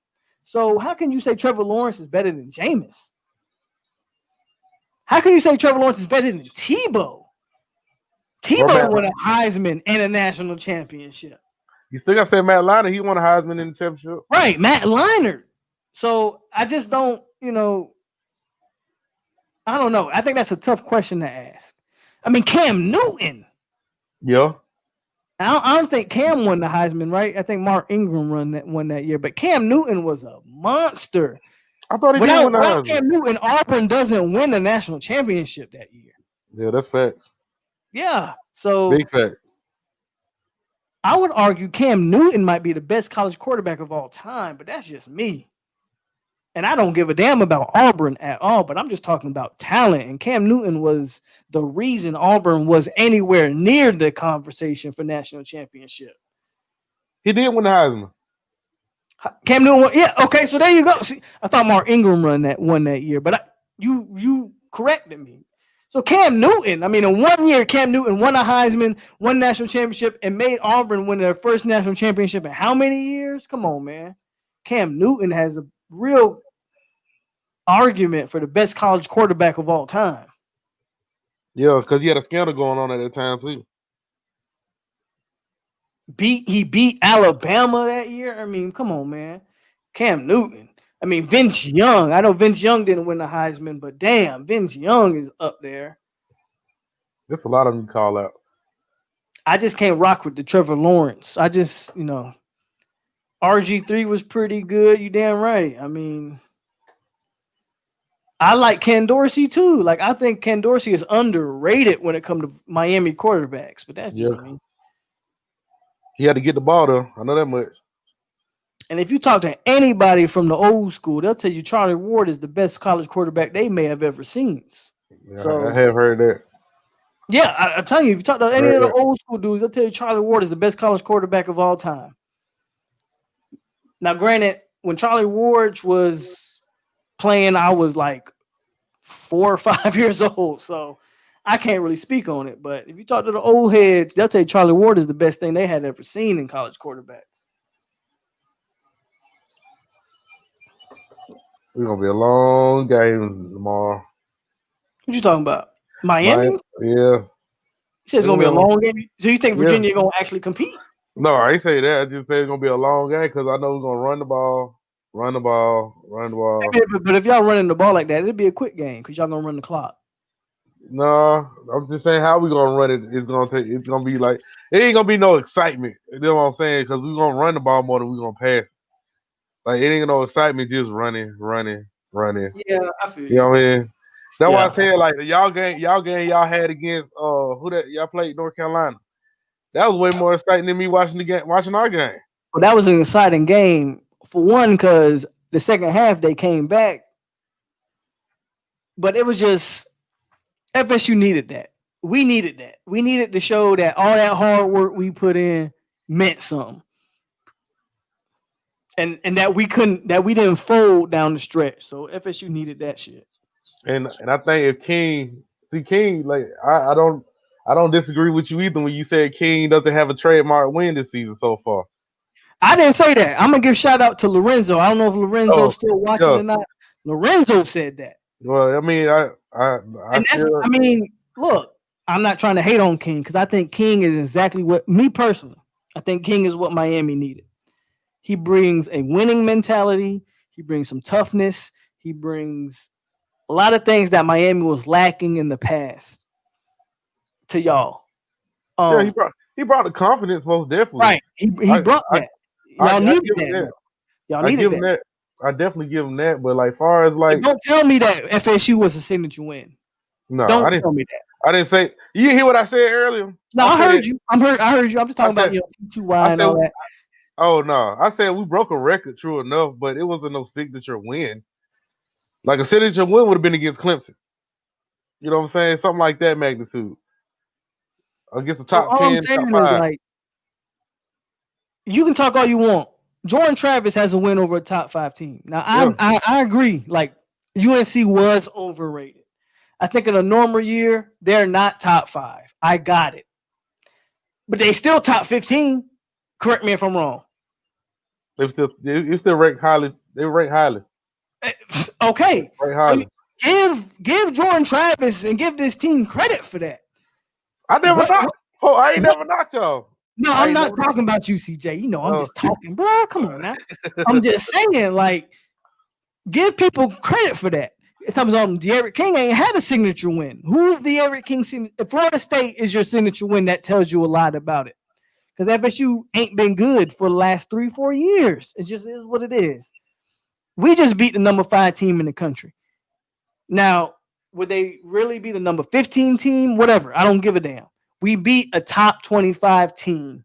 So how can you say Trevor Lawrence is better than Jameis? How can you say Trevor Lawrence is better than Tebow? Tebow won a Heisman and a national championship. You still got to say Matt Leinart. He won a Heisman in the championship. Right, Matt Leinart. So I just don't, I don't know. I think that's a tough question to ask. I mean, Cam Newton. Yeah. I don't think Cam won the Heisman, right? I think Mark Ingram won that year. But Cam Newton was a monster. I thought he did win the Heisman. Cam Newton, Auburn doesn't win the national championship that year. Yeah, that's facts. Yeah. So big fact. I would argue Cam Newton might be the best college quarterback of all time, but that's just me. And I don't give a damn about Auburn at all, but I'm just talking about talent. And Cam Newton was the reason Auburn was anywhere near the conversation for national championship. He did win the Heisman. Cam Newton won, yeah, okay, so there you go. See, I thought Mark Ingram won that year, but you corrected me. So Cam Newton, I mean, in 1 year, Cam Newton won a Heisman, won national championship, and made Auburn win their first national championship in how many years? Come on, man. Cam Newton has a real argument for the best college quarterback of all time. Yeah, because he had a scandal going on at that time, too. He beat Alabama that year. I mean, come on, man. Cam Newton. I mean, Vince Young. I know Vince Young didn't win the Heisman, but damn, Vince Young is up there. There's a lot of them call out. I just can't rock with the Trevor Lawrence. I just, RG3 was pretty good. You damn right. I mean, I like Ken Dorsey too. Like I think Ken Dorsey is underrated when it comes to Miami quarterbacks, but that's just me. He had to get the ball though. I know that much. And if you talk to anybody from the old school, they'll tell you Charlie Ward is the best college quarterback they may have ever seen. Yeah, So I have heard that. Yeah, I'm telling you, if you talk to any of the old school dudes, they'll tell you Charlie Ward is the best college quarterback of all time. Now, granted, when Charlie Ward was playing, I was like 4 or 5 years old, so I can't really speak on it. But if you talk to the old heads, they'll tell you Charlie Ward is the best thing they had ever seen in college quarterbacks. It's gonna be a long game tomorrow. What you talking about? Miami? Yeah. You said it's gonna be a long game. So you think Virginia gonna actually compete? No, I ain't say that. I just say it's gonna be a long game because I know we're gonna run the ball. But if y'all running the ball like that, it'd be a quick game because y'all gonna run the clock. No, I'm just saying how we gonna run it. It's gonna be like it ain't gonna be no excitement. You know what I'm saying? Because we're gonna run the ball more than we're gonna pass. Like it ain't no excitement, just running. Yeah, I feel you. You know what I mean? That's why I said like y'all game y'all had against who that y'all played North Carolina. That was way more exciting than me watching our game. Well, that was an exciting game for one because the second half they came back, but it was just FSU needed that. We needed that. We needed to show that all that hard work we put in meant something, and that we didn't fold down the stretch. So FSU needed that shit. And I think if King, like I don't disagree with you either when you said King doesn't have a trademark win this season so far. I didn't say that. I'm gonna give shout out to Lorenzo. I don't know if Lorenzo's still watching or not. Lorenzo said that. Well, I mean, look, I'm not trying to hate on King because I think King is exactly what me personally. I think King is what Miami needed. He brings a winning mentality. He brings some toughness. He brings a lot of things that Miami was lacking in the past to y'all. Yeah, he brought the confidence most definitely. Right, he brought that. Y'all needed that. Y'all needed that. I definitely give him that. But like, far as like, don't tell me that FSU was a signature win. No, I didn't tell me that. I didn't say. You didn't hear what I said earlier? No, I heard you. I heard you. I'm just talking about T2Y and all that. Oh no, I said we broke a record, true enough, but it wasn't no signature win. Like a signature win would have been against Clemson. You know what I'm saying? Something like that magnitude. Against the top 10, top 5. Like, you can talk all you want. Jordan Travis has a win over a top 5 team. Now, I agree. Like, UNC was overrated. I think in a normal year, they're not top 5. I got it. But they still top 15. Correct me if I'm wrong. They still ranked highly. They rank highly. Okay. So give Jordan Travis and give this team credit for that. I ain't never knocked y'all. No, I'm not talking about you, CJ. You know, I'm just talking, bro. Come on now. I'm just saying, like, give people credit for that. It's talking about De'Aaron King ain't had a signature win. Who is De'Aaron King? If Florida State is your signature win, that tells you a lot about it. Because FSU ain't been good for the last 3-4 years. It just is what it is. We just beat the number 5 team in the country. Now, would they really be the number 15 team? Whatever. I don't give a damn. We beat a top 25 team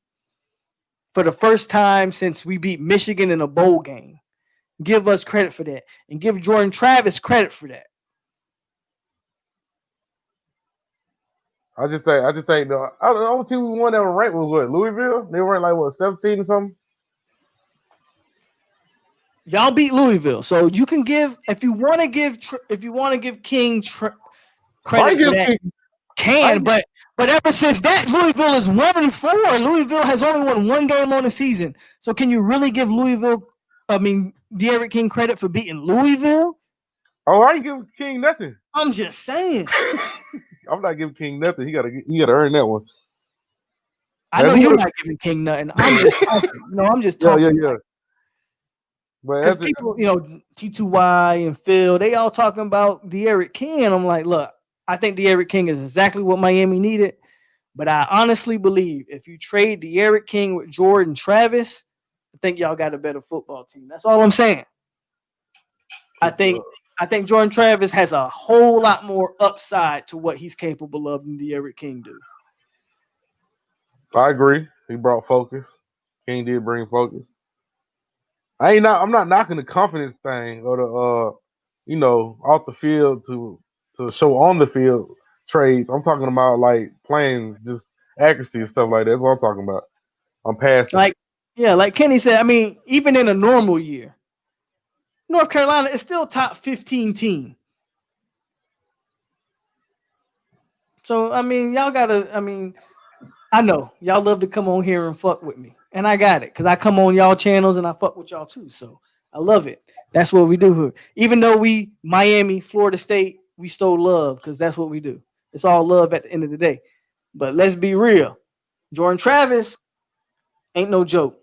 for the first time since we beat Michigan in a bowl game. Give us credit for that. And give Jordan Travis credit for that. I just think the only team we won that were ranked was what? Louisville? They were like what, 17 or something? Y'all beat Louisville. So you can give if you want to give King credit for that. But ever since that, Louisville is 1-4. Louisville has only won 1 game on the season. So can you really give De'Aaron King credit for beating Louisville? Oh, I ain't giving King nothing. I'm just saying. I'm not giving King nothing. He gotta earn that one. I know you're not giving King nothing. I'm just talking. I'm just talking. Yeah. Because people, T2Y and Phil, they all talking about De'Aaron King. I'm like, look, I think De'Aaron King is exactly what Miami needed. But I honestly believe if you trade De'Aaron King with Jordan Travis, I think y'all got a better football team. That's all I'm saying. I think I think Jordan Travis has a whole lot more upside to what he's capable of than De'Aaron King do. I agree. He brought focus. King did bring focus. I'm not knocking the confidence thing or the off the field to show on the field trades. I'm talking about like playing just accuracy and stuff like that. That's what I'm talking about. I'm passing. Like Kenny said, I mean, even in a normal year, North Carolina is still top 15 team. So, I mean, I know y'all love to come on here and fuck with me. And I got it because I come on y'all channels and I fuck with y'all too. So I love it. That's what we do here. Even though we Miami, Florida State, we stole love because that's what we do. It's all love at the end of the day. But let's be real. Jordan Travis ain't no joke.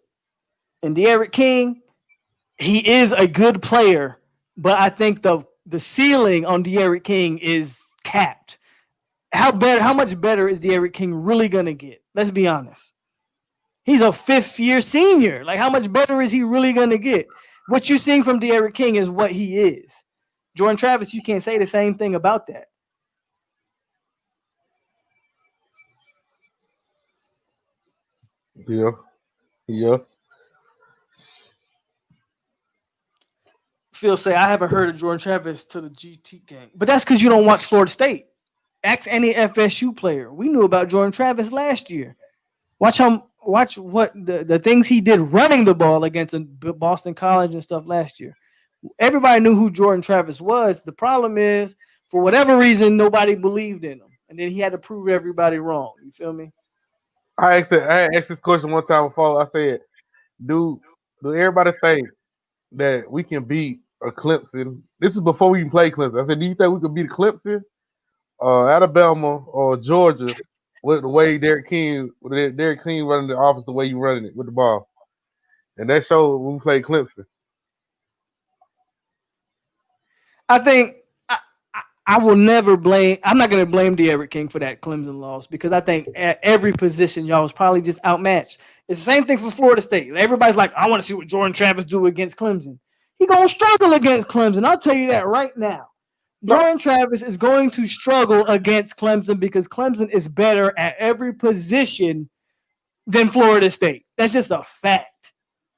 And De'Aaron King, he is a good player, but I think the ceiling on De'Aaron King is capped. How much better is De'Aaron King really gonna get? Let's be honest. He's a 5th-year senior. Like, how much better is he really gonna get? What you're seeing from De'Aaron King is what he is. Jordan Travis, you can't say the same thing about that. Yeah. Phil say, I haven't heard of Jordan Travis to the GT game. But that's because you don't watch Florida State. Ask any FSU player. We knew about Jordan Travis last year. Watch what the things he did running the ball against Boston College and stuff last year. Everybody knew who Jordan Travis was. The problem is, for whatever reason, nobody believed in him. And then he had to prove everybody wrong. You feel me? I asked this question one time before. I said, do everybody think that we can beat a Clemson? This is before we even play Clemson. I said, do you think we could beat a Clemson, Alabama, or Georgia with the way Derek King running the offense the way you running it with the ball? And that showed when we played Clemson. I think I will never blame. I'm not going to blame De'Aaron King for that Clemson loss because I think at every position y'all was probably just outmatched. It's the same thing for Florida State. Everybody's like, I want to see what Jordan Travis do against Clemson. He gonna struggle against Clemson. I'll tell you that right now. Jordan Travis is going to struggle against Clemson because Clemson is better at every position than Florida State. That's just a fact.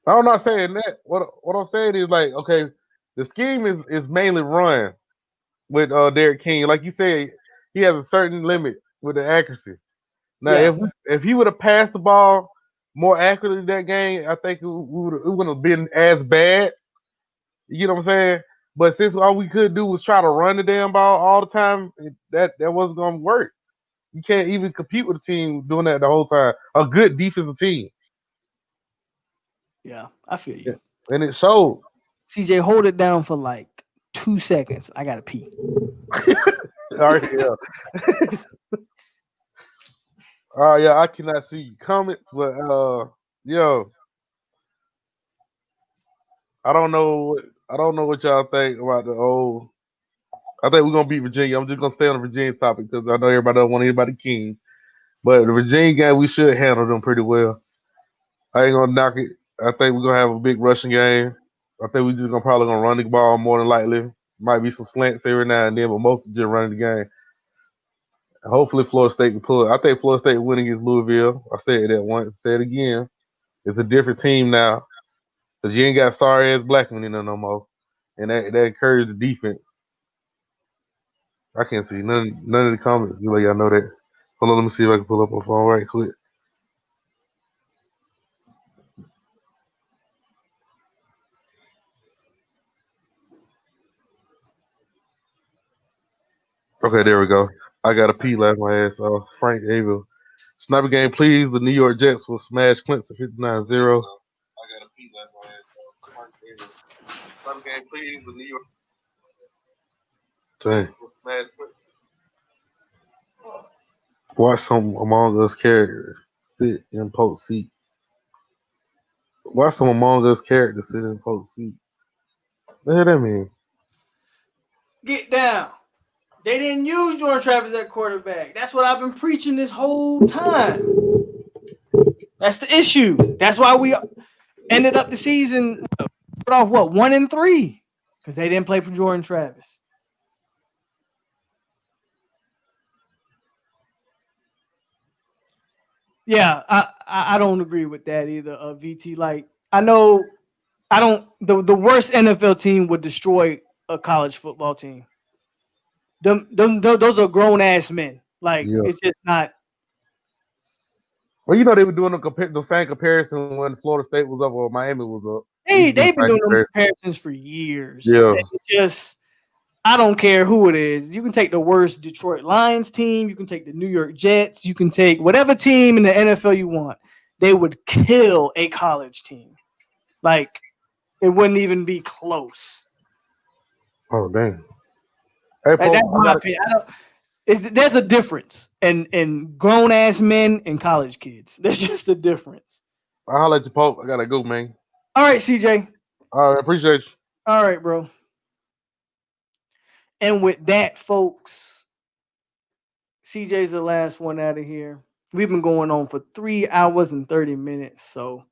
I'm not saying that. What I'm saying is like, okay, the scheme is mainly run with Derek King. Like you said, he has a certain limit with the accuracy. Now, if he would have passed the ball more accurately that game, I think it wouldn't have been as bad. You know what I'm saying? But since all we could do was try to run the damn ball all the time, that wasn't going to work. You can't even compete with a team doing that the whole time. A good defensive team. Yeah, I feel you. And it showed. CJ, hold it down for like 2 seconds. I gotta pee. All right, yeah. Yeah, I cannot see comments, but yo, I don't know what y'all think about the old. I think we're gonna beat Virginia. I'm just gonna stay on the Virginia topic because I know everybody don't want anybody king. But the Virginia game, we should handle them pretty well. I ain't gonna knock it. I think we're gonna have a big rushing game. I think we just probably gonna run the ball more than likely. Might be some slants every now and then, but mostly just running the game. Hopefully Florida State can pull it. I think Florida State winning against Louisville. I said that once, say it again. It's a different team now. Because you ain't got sorry ass Blackman in there no more. And that encouraged the defense. I can't see none of the comments. You let y'all know that. Hold on, let me see if I can pull up my phone right quick. Okay, there we go. I got a P last my ass off. Frank Abel. Sniper game, please. The New York Jets will smash Clemson 59-0. I got a P last my ass off. Frank Abel. Sniper game, please. The New York Jets will smash Clemson. Watch some Among Us characters sit in Polk seat. Watch some Among Us characters sit in Polk seat. What does that mean? Get down. They didn't use Jordan Travis at quarterback. That's what I've been preaching this whole time. That's the issue. That's why we ended up the season off 1-3. because they didn't play for Jordan Travis. Yeah, I don't agree with that either. VT, like I know I don't the worst NFL team would destroy a college football team. Those are grown ass men. Like Yeah. it's just not. Well, you know they were doing the same comparison when Florida State was up or Miami was up. They've Do the been same doing them comparison. comparisons for years. Yeah. It's just I don't care who it is. You can take the worst Detroit Lions team. You can take the New York Jets. You can take whatever team in the NFL you want. They would kill a college team. Like it wouldn't even be close. Oh dang. Hey, Like, Pope, that's my opinion. There's a difference in grown ass men and college kids. There's just a difference. I'll holler at you, Pope. I gotta go, man. All right, CJ. All right, appreciate you. All right, bro. And with that, folks, CJ's the last one out of here. We've been going on for 3 hours and 30 minutes. So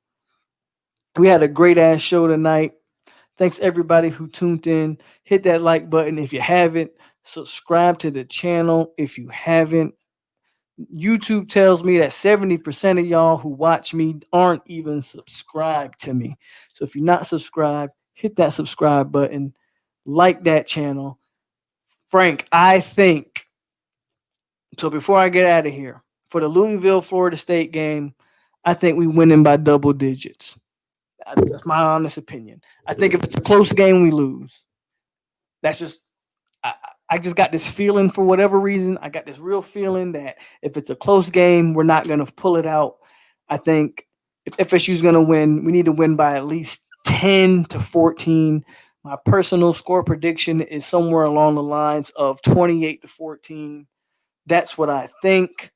we had a great ass show tonight. Thanks everybody who tuned in. Hit that like button if you haven't. Subscribe to the channel if you haven't. YouTube tells me that 70% of y'all who watch me aren't even subscribed to me. So if you're not subscribed, hit that subscribe button. Like that channel. Frank, I think, so before I get out of here, for the Louisville, Florida State game, I think we winning by double digits. That's my honest opinion. I think if it's a close game, we lose. That's just, I just got this feeling for whatever reason. I got this real feeling that if it's a close game, we're not going to pull it out. I think if FSU's going to win, we need to win by at least 10-14. My personal score prediction is somewhere along the lines of 28-14. That's what I think.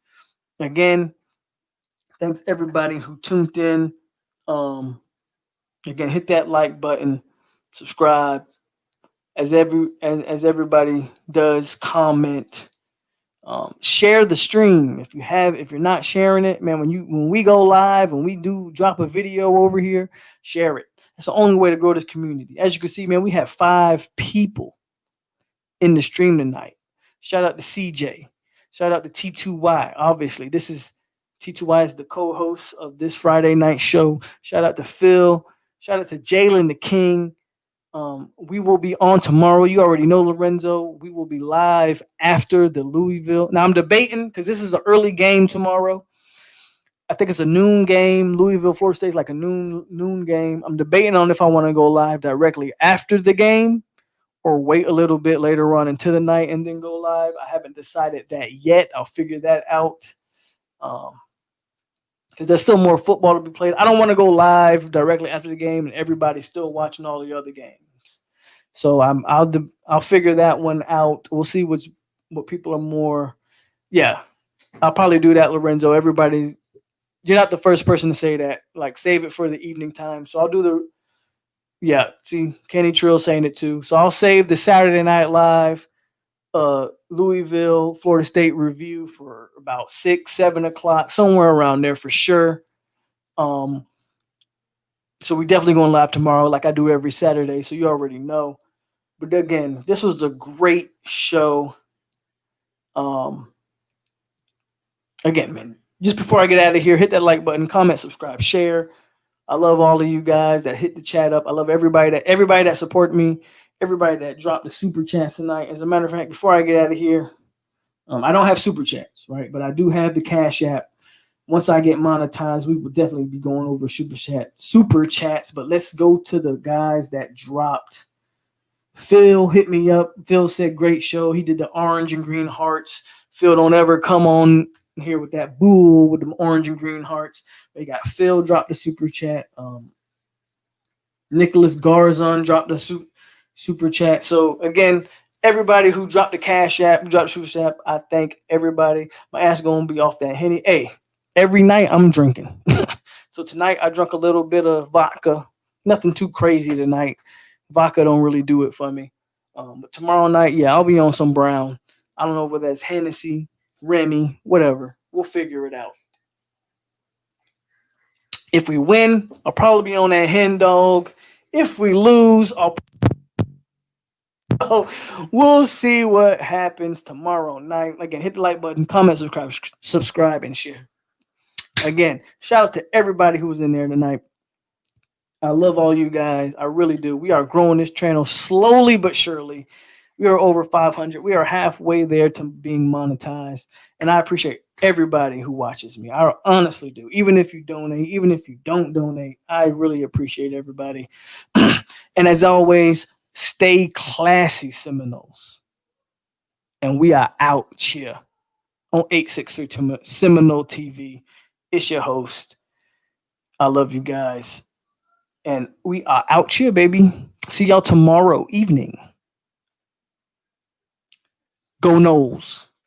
Again, thanks everybody who tuned in. Again, hit that like button, subscribe. As everybody does, comment, share the stream. If you're not sharing it, man, when we go live, when we do drop a video over here, share it. That's the only way to grow this community. As you can see, man, we have 5 people in the stream tonight. Shout out to CJ. Shout out to T2Y. Obviously, this is T2Y is the co-host of this Friday night show. Shout out to Phil. Shout out to Jalen the King. We will be on tomorrow. You already know, Lorenzo. We will be live after the Louisville. Now, I'm debating because this is an early game tomorrow. I think it's a noon game. Louisville, Florida State is like a noon game. I'm debating on if I want to go live directly after the game or wait a little bit later on into the night and then go live. I haven't decided that yet. I'll figure that out. Because there's still more football to be played. I don't want to go live directly after the game and everybody's still watching all the other games. So I'll figure that one out. We'll see what people are more. Yeah, I'll probably do that, Lorenzo. You're not the first person to say that. Like, save it for the evening time. So I'll do see, Kenny Trill saying it too. So I'll save the Saturday Night Live Louisville, Florida State review for about 6-7 o'clock, somewhere around there for sure. So we definitely going live tomorrow, like I do every Saturday. So you already know. But again, this was a great show. Again, man, just before I get out of here, hit that like button, comment, subscribe, share. I love all of you guys that hit the chat up. I love everybody that supported me, everybody that dropped the super chats tonight. As a matter of fact, before I get out of here, I don't have super chats, right? But I do have the Cash App. Once I get monetized, we will definitely be going over super chats. But let's go to the guys that dropped. Phil hit me up. Phil said, great show. He did the orange and green hearts. Phil, don't ever come on here with that bull with the orange and green hearts. They got Phil dropped the super chat. Nicholas Garzon dropped the super chat. So again, everybody who dropped the Cash App, who dropped the super chat, I thank everybody. My ass gonna be off that Henny. Hey, every night I'm drinking. So tonight I drank a little bit of vodka. Nothing too crazy tonight. Vodka don't really do it for me. But tomorrow night, yeah, I'll be on some brown. I don't know whether that's Hennessy, Remy, whatever. We'll figure it out. If we win, I'll probably be on that hen dog. If we lose, I'll So we'll see what happens tomorrow night. Again, hit the like button, comment, subscribe, and share. Again, shout out to everybody who was in there tonight. I love all you guys. I really do. We are growing this channel slowly but surely. We are over 500. We are halfway there to being monetized. And I appreciate everybody who watches me. I honestly do. Even if you donate, even if you don't donate, I really appreciate everybody. And as always, stay classy, Seminoles. And we are out here on 863 Seminole TV. It's your host. I love you guys. And we are out here, baby. See y'all tomorrow evening. Go Noles.